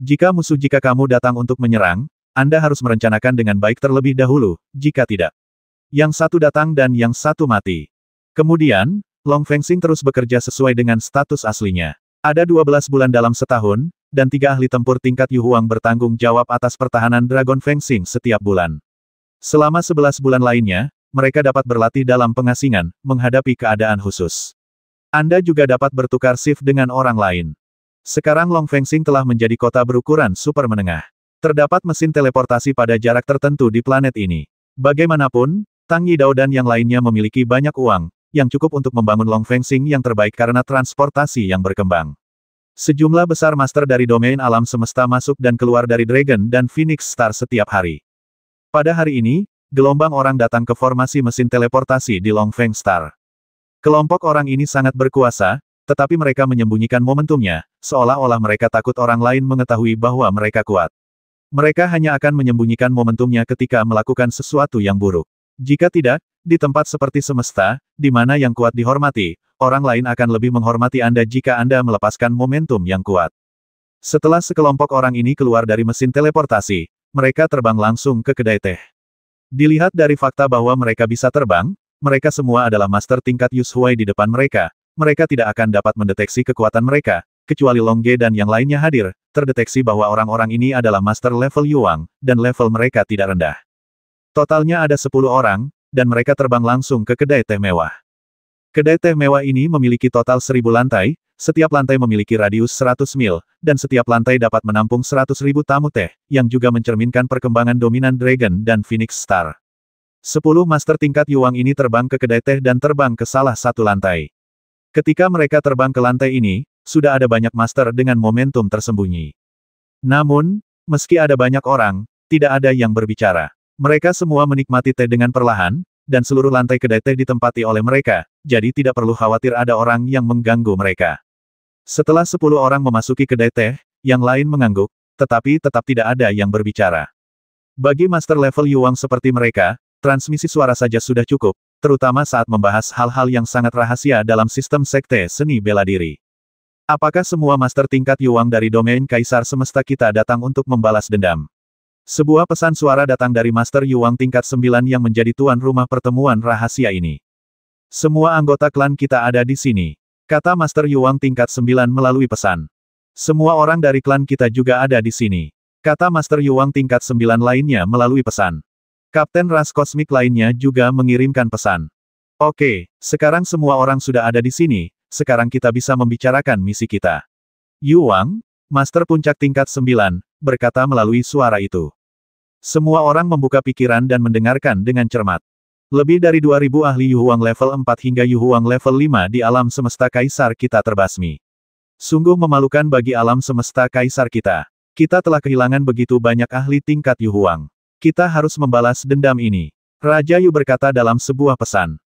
Jika kamu datang untuk menyerang, Anda harus merencanakan dengan baik terlebih dahulu, jika tidak. Yang satu datang dan yang satu mati. Kemudian, Long Fengxing terus bekerja sesuai dengan status aslinya. Ada 12 bulan dalam setahun, dan 3 ahli tempur tingkat Yu Huang bertanggung jawab atas pertahanan Dragon Fengxing setiap bulan. Selama 11 bulan lainnya, mereka dapat berlatih dalam pengasingan, menghadapi keadaan khusus. Anda juga dapat bertukar shift dengan orang lain. Sekarang Long Fengxing telah menjadi kota berukuran super menengah. Terdapat mesin teleportasi pada jarak tertentu di planet ini. Bagaimanapun, Tang Yidao dan yang lainnya memiliki banyak uang, yang cukup untuk membangun Long Fengxing yang terbaik karena transportasi yang berkembang. Sejumlah besar master dari domain alam semesta masuk dan keluar dari Dragon dan Phoenix Star setiap hari. Pada hari ini, gelombang orang datang ke formasi mesin teleportasi di Longfeng Star. Kelompok orang ini sangat berkuasa, tetapi mereka menyembunyikan momentumnya, seolah-olah mereka takut orang lain mengetahui bahwa mereka kuat. Mereka hanya akan menyembunyikan momentumnya ketika melakukan sesuatu yang buruk. Jika tidak, di tempat seperti semesta, di mana yang kuat dihormati, orang lain akan lebih menghormati Anda jika Anda melepaskan momentum yang kuat. Setelah sekelompok orang ini keluar dari mesin teleportasi, mereka terbang langsung ke kedai teh. Dilihat dari fakta bahwa mereka bisa terbang, mereka semua adalah master tingkat Yushuai di depan mereka. Mereka tidak akan dapat mendeteksi kekuatan mereka, kecuali Long Ge dan yang lainnya hadir, terdeteksi bahwa orang-orang ini adalah master level Yuang, dan level mereka tidak rendah. Totalnya ada 10 orang, dan mereka terbang langsung ke kedai teh mewah. Kedai teh mewah ini memiliki total 1000 lantai, setiap lantai memiliki radius 100 mil, dan setiap lantai dapat menampung 100.000 tamu teh, yang juga mencerminkan perkembangan dominan Dragon dan Phoenix Star. 10 master tingkat Yuang ini terbang ke kedai teh dan terbang ke salah satu lantai. Ketika mereka terbang ke lantai ini, sudah ada banyak master dengan momentum tersembunyi. Namun, meski ada banyak orang, tidak ada yang berbicara. Mereka semua menikmati teh dengan perlahan, dan seluruh lantai kedai teh ditempati oleh mereka, jadi tidak perlu khawatir ada orang yang mengganggu mereka. Setelah 10 orang memasuki kedai teh, yang lain mengangguk, tetapi tetap tidak ada yang berbicara. Bagi master level Yuang seperti mereka, transmisi suara saja sudah cukup, terutama saat membahas hal-hal yang sangat rahasia dalam sistem sekte seni bela diri. Apakah semua master tingkat Yuang dari domain Kaisar Semesta kita datang untuk membalas dendam? Sebuah pesan suara datang dari Master Yuang tingkat 9 yang menjadi tuan rumah pertemuan rahasia ini. Semua anggota klan kita ada di sini, kata Master Yuang tingkat 9 melalui pesan. Semua orang dari klan kita juga ada di sini, kata Master Yuang tingkat 9 lainnya melalui pesan. Kapten ras kosmik lainnya juga mengirimkan pesan. Oke, sekarang semua orang sudah ada di sini, sekarang kita bisa membicarakan misi kita. Yuang, Master Puncak tingkat 9, berkata melalui suara itu. Semua orang membuka pikiran dan mendengarkan dengan cermat. Lebih dari 2000 ahli Yuhuang level 4 hingga Yuhuang level 5 di alam semesta Kaisar kita terbasmi. Sungguh memalukan bagi alam semesta Kaisar kita. Kita telah kehilangan begitu banyak ahli tingkat Yuhuang. Kita harus membalas dendam ini. Raja Yu berkata dalam sebuah pesan.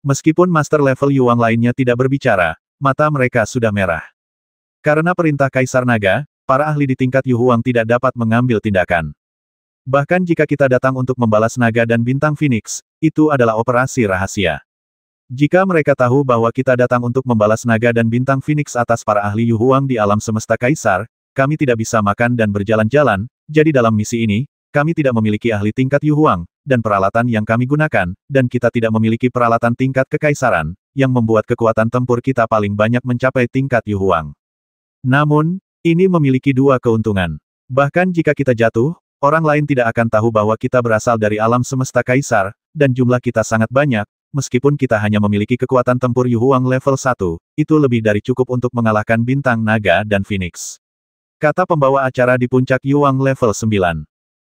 Meskipun master level Yuang lainnya tidak berbicara, mata mereka sudah merah. Karena perintah Kaisar Naga, para ahli di tingkat Yuhuang tidak dapat mengambil tindakan. Bahkan jika kita datang untuk membalas naga dan bintang Phoenix, itu adalah operasi rahasia. Jika mereka tahu bahwa kita datang untuk membalas naga dan bintang Phoenix atas para ahli Yuhuang di alam semesta Kaisar, kami tidak bisa makan dan berjalan-jalan, jadi dalam misi ini, kami tidak memiliki ahli tingkat Yuhuang, dan peralatan yang kami gunakan, dan kita tidak memiliki peralatan tingkat kekaisaran, yang membuat kekuatan tempur kita paling banyak mencapai tingkat Yuhuang. Namun, ini memiliki dua keuntungan. Bahkan jika kita jatuh, orang lain tidak akan tahu bahwa kita berasal dari alam semesta Kaisar, dan jumlah kita sangat banyak, meskipun kita hanya memiliki kekuatan tempur Yuhuang level 1, itu lebih dari cukup untuk mengalahkan bintang naga dan Phoenix. Kata pembawa acara di puncak Yuang level 9.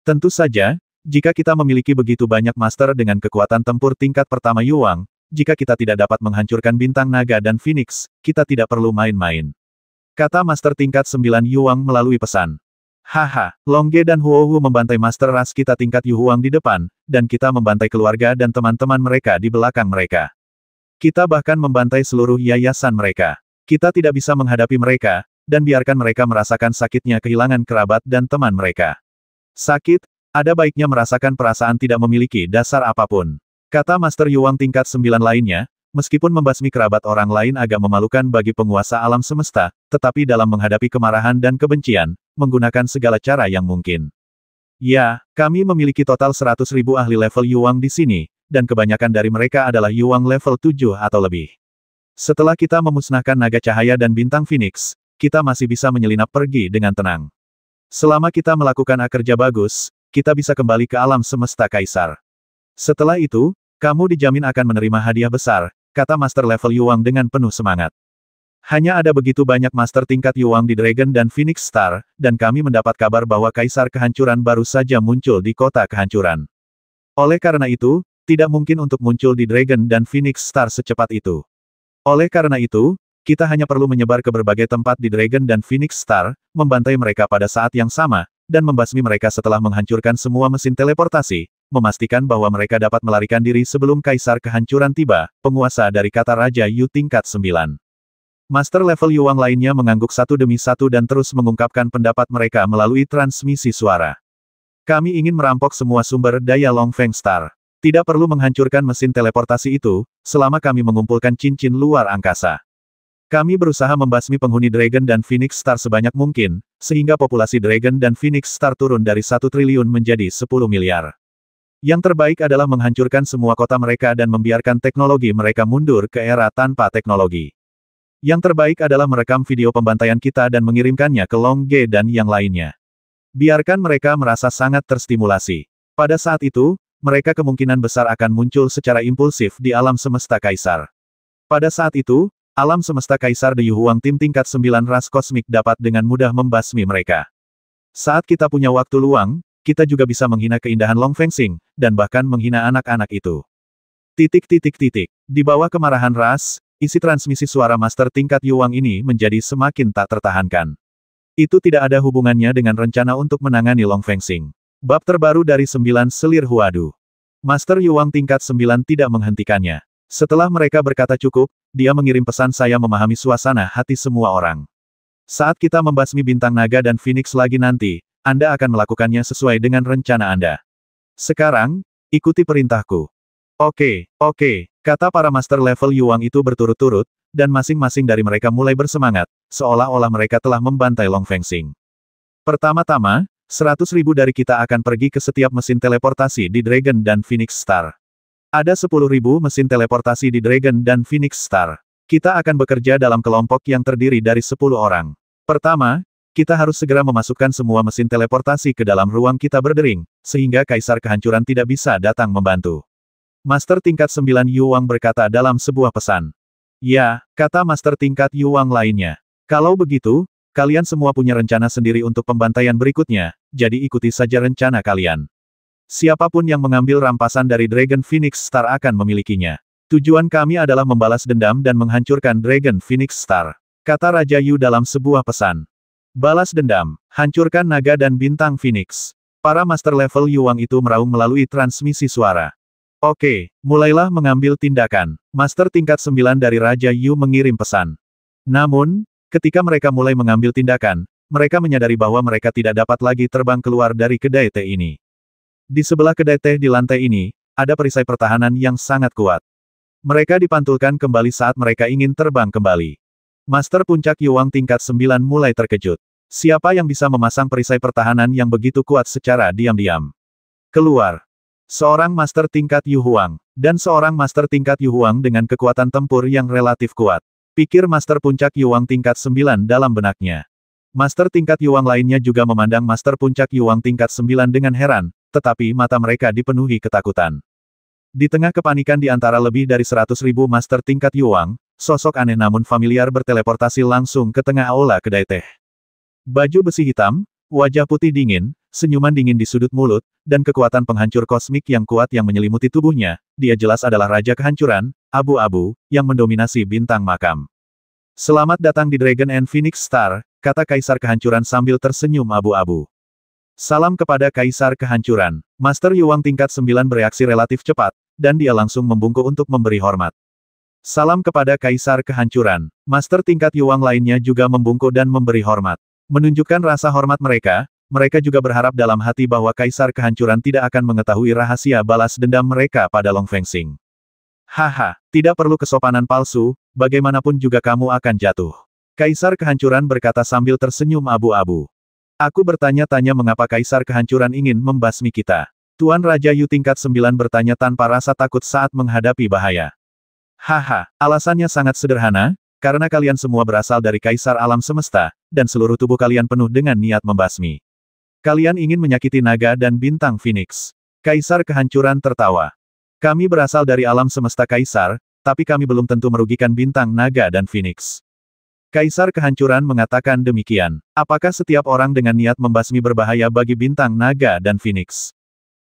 Tentu saja, jika kita memiliki begitu banyak master dengan kekuatan tempur tingkat pertama Yuang, jika kita tidak dapat menghancurkan bintang naga dan Phoenix, kita tidak perlu main-main. Kata master tingkat 9 Yuang melalui pesan. Haha, Long Ge dan Huo Hu membantai master ras kita tingkat Yuhuang di depan, dan kita membantai keluarga dan teman-teman mereka di belakang mereka. Kita bahkan membantai seluruh yayasan mereka. Kita tidak bisa menghadapi mereka, dan biarkan mereka merasakan sakitnya kehilangan kerabat dan teman mereka. Sakit, ada baiknya merasakan perasaan tidak memiliki dasar apapun. Kata Master Yuang tingkat 9 lainnya, meskipun membasmi kerabat orang lain agak memalukan bagi penguasa alam semesta, tetapi dalam menghadapi kemarahan dan kebencian, menggunakan segala cara yang mungkin. Ya, kami memiliki total 100.000 ahli level Yuang di sini, dan kebanyakan dari mereka adalah Yuang level 7 atau lebih. Setelah kita memusnahkan naga cahaya dan bintang Phoenix, kita masih bisa menyelinap pergi dengan tenang. Selama kita melakukan kerja bagus, kita bisa kembali ke alam semesta Kaisar. Setelah itu, kamu dijamin akan menerima hadiah besar, kata Master level Yuang dengan penuh semangat. Hanya ada begitu banyak master tingkat Yuang di Dragon dan Phoenix Star, dan kami mendapat kabar bahwa Kaisar Kehancuran baru saja muncul di kota kehancuran. Oleh karena itu, tidak mungkin untuk muncul di Dragon dan Phoenix Star secepat itu. Oleh karena itu, kita hanya perlu menyebar ke berbagai tempat di Dragon dan Phoenix Star, membantai mereka pada saat yang sama, dan membasmi mereka setelah menghancurkan semua mesin teleportasi, memastikan bahwa mereka dapat melarikan diri sebelum Kaisar Kehancuran tiba, penguasa dari kata Raja Yu tingkat 9. Master level Yuang lainnya mengangguk satu demi satu dan terus mengungkapkan pendapat mereka melalui transmisi suara. Kami ingin merampok semua sumber daya Longfeng Star. Tidak perlu menghancurkan mesin teleportasi itu, selama kami mengumpulkan cincin luar angkasa. Kami berusaha membasmi penghuni Dragon dan Phoenix Star sebanyak mungkin, sehingga populasi Dragon dan Phoenix Star turun dari 1 triliun menjadi 10 miliar. Yang terbaik adalah menghancurkan semua kota mereka dan membiarkan teknologi mereka mundur ke era tanpa teknologi. Yang terbaik adalah merekam video pembantaian kita dan mengirimkannya ke Long Ge dan yang lainnya. Biarkan mereka merasa sangat terstimulasi. Pada saat itu, mereka kemungkinan besar akan muncul secara impulsif di alam semesta kaisar. Pada saat itu, alam semesta kaisar The Yuhuang tim tingkat 9 ras kosmik dapat dengan mudah membasmi mereka. Saat kita punya waktu luang, kita juga bisa menghina keindahan Long Fengxing, dan bahkan menghina anak-anak itu. Di bawah kemarahan ras, isi transmisi suara master tingkat Yuang ini menjadi semakin tak tertahankan. Itu tidak ada hubungannya dengan rencana untuk menangani Long Fengxing. Bab terbaru dari 9 selir Huadu. Master Yuang tingkat 9 tidak menghentikannya. Setelah mereka berkata cukup, dia mengirim pesan saya memahami suasana hati semua orang. Saat kita membasmi bintang naga dan Phoenix lagi nanti, Anda akan melakukannya sesuai dengan rencana Anda. Sekarang, ikuti perintahku. Oke, kata para master level Yuang itu berturut-turut, dan masing-masing dari mereka mulai bersemangat, seolah-olah mereka telah membantai Long Fengxing. Pertama-tama, 100.000 dari kita akan pergi ke setiap mesin teleportasi di Dragon dan Phoenix Star. Ada 10.000 mesin teleportasi di Dragon dan Phoenix Star. Kita akan bekerja dalam kelompok yang terdiri dari 10 orang. Pertama, kita harus segera memasukkan semua mesin teleportasi ke dalam ruang kita berdering, sehingga Kaisar Kehancuran tidak bisa datang membantu. Master tingkat 9 Yuang berkata dalam sebuah pesan. Ya, kata master tingkat Yuang lainnya. Kalau begitu, kalian semua punya rencana sendiri untuk pembantaian berikutnya, jadi ikuti saja rencana kalian. Siapapun yang mengambil rampasan dari Dragon Phoenix Star akan memilikinya. Tujuan kami adalah membalas dendam dan menghancurkan Dragon Phoenix Star, kata Raja Yu dalam sebuah pesan. Balas dendam, hancurkan naga dan bintang Phoenix. Para master level Yuang itu meraung melalui transmisi suara. Oke, mulailah mengambil tindakan. Master tingkat 9 dari Raja Yu mengirim pesan. Namun, ketika mereka mulai mengambil tindakan, mereka menyadari bahwa mereka tidak dapat lagi terbang keluar dari kedai teh ini. Di sebelah kedai teh di lantai ini, ada perisai pertahanan yang sangat kuat. Mereka dipantulkan kembali saat mereka ingin terbang kembali. Master puncak Yuang tingkat 9 mulai terkejut. Siapa yang bisa memasang perisai pertahanan yang begitu kuat secara diam-diam? Keluar. Seorang master tingkat Yu Huang, dan seorang master tingkat Yu Huang dengan kekuatan tempur yang relatif kuat. Pikir master puncak Yuang tingkat 9 dalam benaknya. Master tingkat Yuang lainnya juga memandang master puncak Yuang tingkat 9 dengan heran, tetapi mata mereka dipenuhi ketakutan. Di tengah kepanikan di antara lebih dari 100.000 master tingkat Yuang, sosok aneh namun familiar berteleportasi langsung ke tengah aula kedai teh. Baju besi hitam, wajah putih dingin, senyuman dingin di sudut mulut, dan kekuatan penghancur kosmik yang kuat yang menyelimuti tubuhnya, dia jelas adalah Raja Kehancuran, abu-abu, yang mendominasi bintang makam. Selamat datang di Dragon and Phoenix Star, kata Kaisar Kehancuran sambil tersenyum abu-abu. Salam kepada Kaisar Kehancuran. Master Yuang tingkat 9 bereaksi relatif cepat, dan dia langsung membungkuk untuk memberi hormat. Salam kepada Kaisar Kehancuran. Master tingkat Yuang lainnya juga membungkuk dan memberi hormat. Menunjukkan rasa hormat mereka, mereka juga berharap dalam hati bahwa Kaisar Kehancuran tidak akan mengetahui rahasia balas dendam mereka pada Long Fengxing. Haha, tidak perlu kesopanan palsu, bagaimanapun juga kamu akan jatuh. Kaisar Kehancuran berkata sambil tersenyum abu-abu. Aku bertanya-tanya mengapa Kaisar Kehancuran ingin membasmi kita. Tuan Raja Yu tingkat 9 bertanya tanpa rasa takut saat menghadapi bahaya. Haha, alasannya sangat sederhana, karena kalian semua berasal dari Kaisar Alam Semesta, dan seluruh tubuh kalian penuh dengan niat membasmi. Kalian ingin menyakiti naga dan bintang Phoenix. Kaisar Kehancuran tertawa. Kami berasal dari alam semesta Kaisar, tapi kami belum tentu merugikan bintang naga dan Phoenix. Kaisar Kehancuran mengatakan demikian. Apakah setiap orang dengan niat membasmi berbahaya bagi bintang naga dan Phoenix?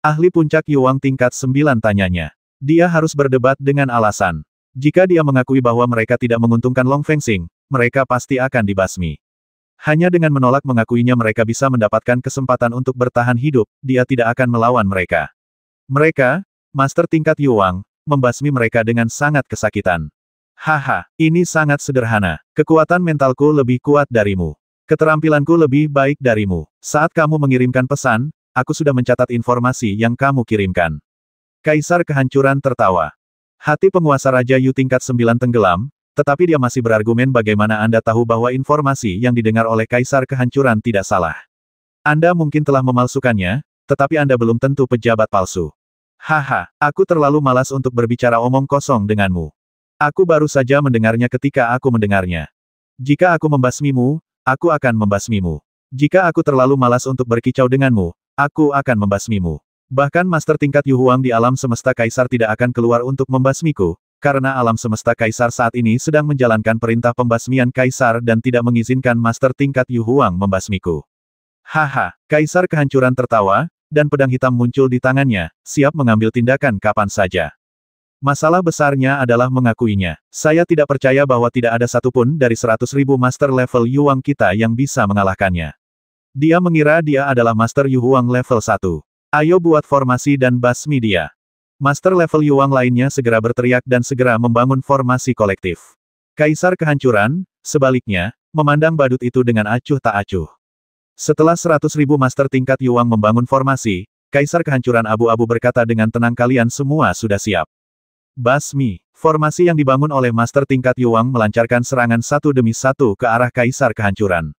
Ahli puncak Yuang tingkat 9 tanyanya. Dia harus berdebat dengan alasan. Jika dia mengakui bahwa mereka tidak menguntungkan Long Fengxing, mereka pasti akan dibasmi. Hanya dengan menolak mengakuinya mereka bisa mendapatkan kesempatan untuk bertahan hidup, dia tidak akan melawan mereka. Mereka, Master tingkat Yuang, membasmi mereka dengan sangat kesakitan. Haha, ini sangat sederhana. Kekuatan mentalku lebih kuat darimu. Keterampilanku lebih baik darimu. Saat kamu mengirimkan pesan, aku sudah mencatat informasi yang kamu kirimkan. Kaisar Kehancuran tertawa. Hati penguasa Raja Yu tingkat 9 tenggelam, tetapi dia masih berargumen bagaimana Anda tahu bahwa informasi yang didengar oleh Kaisar Kehancuran tidak salah. Anda mungkin telah memalsukannya, tetapi Anda belum tentu pejabat palsu. Haha, aku terlalu malas untuk berbicara omong kosong denganmu. Aku baru saja mendengarnya ketika aku mendengarnya. Jika aku membasmimu, aku akan membasmimu. Jika aku terlalu malas untuk berkicau denganmu, aku akan membasmimu. Bahkan Master tingkat Yu Huang di alam semesta Kaisar tidak akan keluar untuk membasmiku, karena alam semesta Kaisar saat ini sedang menjalankan perintah pembasmian Kaisar dan tidak mengizinkan Master tingkat Yu Huang membasmiku. Haha, Kaisar Kehancuran tertawa, dan pedang hitam muncul di tangannya, siap mengambil tindakan kapan saja. Masalah besarnya adalah mengakuinya. Saya tidak percaya bahwa tidak ada satupun dari 100.000 Master level Yu Huang kita yang bisa mengalahkannya. Dia mengira dia adalah Master Yu Huang level 1. Ayo buat formasi dan basmi dia. Master level Yu Huang lainnya segera berteriak dan segera membangun formasi kolektif. Kaisar Kehancuran, sebaliknya, memandang badut itu dengan acuh tak acuh. Setelah 100.000 Master tingkat Yu Huang membangun formasi, Kaisar Kehancuran abu-abu berkata dengan tenang, kalian semua sudah siap. Basmi, formasi yang dibangun oleh Master tingkat Yu Huang melancarkan serangan satu demi satu ke arah Kaisar Kehancuran.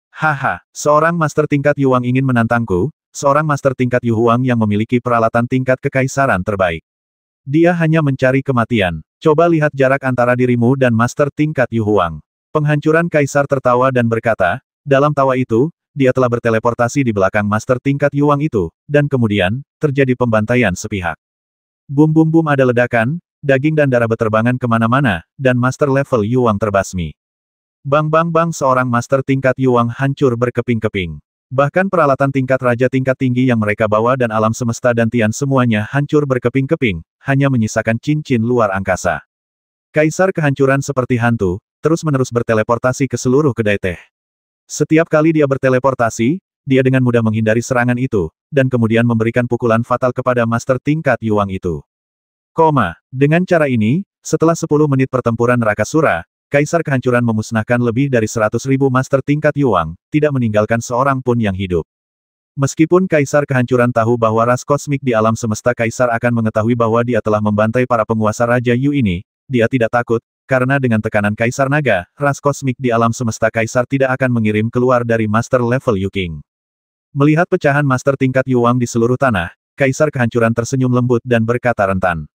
Haha, seorang Master tingkat Yu Huang ingin menantangku, seorang Master tingkat Yu Huang yang memiliki peralatan tingkat kekaisaran terbaik. Dia hanya mencari kematian. Coba lihat jarak antara dirimu dan Master tingkat Yu Huang. Penghancuran Kaisar tertawa dan berkata, dalam tawa itu, dia telah berteleportasi di belakang Master tingkat Yu Huang itu, dan kemudian, terjadi pembantaian sepihak. Bum bum bum, ada ledakan, daging dan darah beterbangan kemana-mana, dan Master level Yu Huang terbasmi. Bang bang bang, seorang Master tingkat Yu Huang hancur berkeping-keping. Bahkan peralatan tingkat raja tingkat tinggi yang mereka bawa dan alam semesta dan Tian semuanya hancur berkeping-keping, hanya menyisakan cincin luar angkasa. Kaisar Kehancuran seperti hantu, terus-menerus berteleportasi ke seluruh kedai teh. Setiap kali dia berteleportasi, dia dengan mudah menghindari serangan itu, dan kemudian memberikan pukulan fatal kepada Master tingkat Yu Huang itu. Dengan cara ini, setelah 10 menit pertempuran neraka sura, Kaisar Kehancuran memusnahkan lebih dari 100.000 Master tingkat Yu Huang, tidak meninggalkan seorang pun yang hidup. Meskipun Kaisar Kehancuran tahu bahwa ras kosmik di alam semesta Kaisar akan mengetahui bahwa dia telah membantai para penguasa Raja Yu ini, dia tidak takut, karena dengan tekanan Kaisar Naga, ras kosmik di alam semesta Kaisar tidak akan mengirim keluar dari Master level Yu King. Melihat pecahan Master tingkat Yu Huang di seluruh tanah, Kaisar Kehancuran tersenyum lembut dan berkata rentan.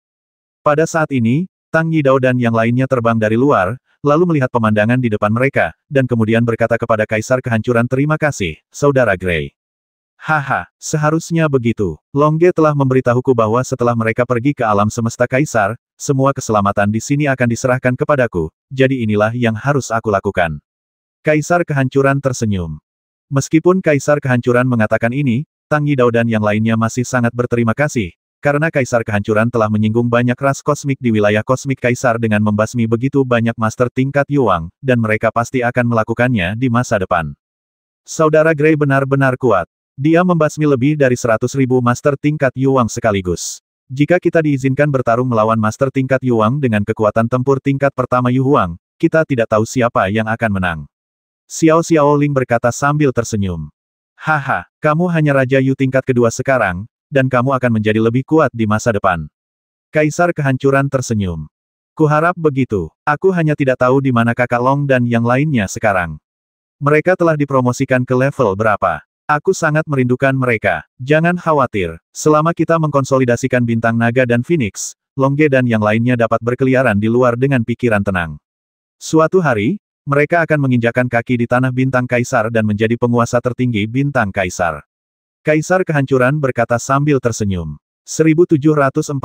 Pada saat ini, Tang Yidao dan yang lainnya terbang dari luar, lalu melihat pemandangan di depan mereka, dan kemudian berkata kepada Kaisar Kehancuran, terima kasih, Saudara Gray. Haha, seharusnya begitu. Longge telah memberitahuku bahwa setelah mereka pergi ke alam semesta Kaisar, semua keselamatan di sini akan diserahkan kepadaku, jadi inilah yang harus aku lakukan. Kaisar Kehancuran tersenyum. Meskipun Kaisar Kehancuran mengatakan ini, Tang Yidao dan yang lainnya masih sangat berterima kasih, karena Kaisar Kehancuran telah menyinggung banyak ras kosmik di wilayah kosmik Kaisar dengan membasmi begitu banyak Master tingkat Yu Huang, dan mereka pasti akan melakukannya di masa depan. Saudara Gray benar-benar kuat. Dia membasmi lebih dari 100.000 Master tingkat Yu Huang sekaligus. Jika kita diizinkan bertarung melawan Master tingkat Yu Huang dengan kekuatan tempur tingkat pertama Yu Huang, kita tidak tahu siapa yang akan menang. Xiao Xiaoling berkata sambil tersenyum. Haha, kamu hanya Raja Yu tingkat kedua sekarang, dan kamu akan menjadi lebih kuat di masa depan. Kaisar Kehancuran tersenyum. Kuharap begitu. Aku hanya tidak tahu di mana Kakak Long dan yang lainnya sekarang. Mereka telah dipromosikan ke level berapa? Aku sangat merindukan mereka. Jangan khawatir. Selama kita mengkonsolidasikan Bintang Naga dan Phoenix, Longge dan yang lainnya dapat berkeliaran di luar dengan pikiran tenang. Suatu hari, mereka akan menginjakkan kaki di tanah Bintang Kaisar dan menjadi penguasa tertinggi Bintang Kaisar. Kaisar Kehancuran berkata sambil tersenyum. 1745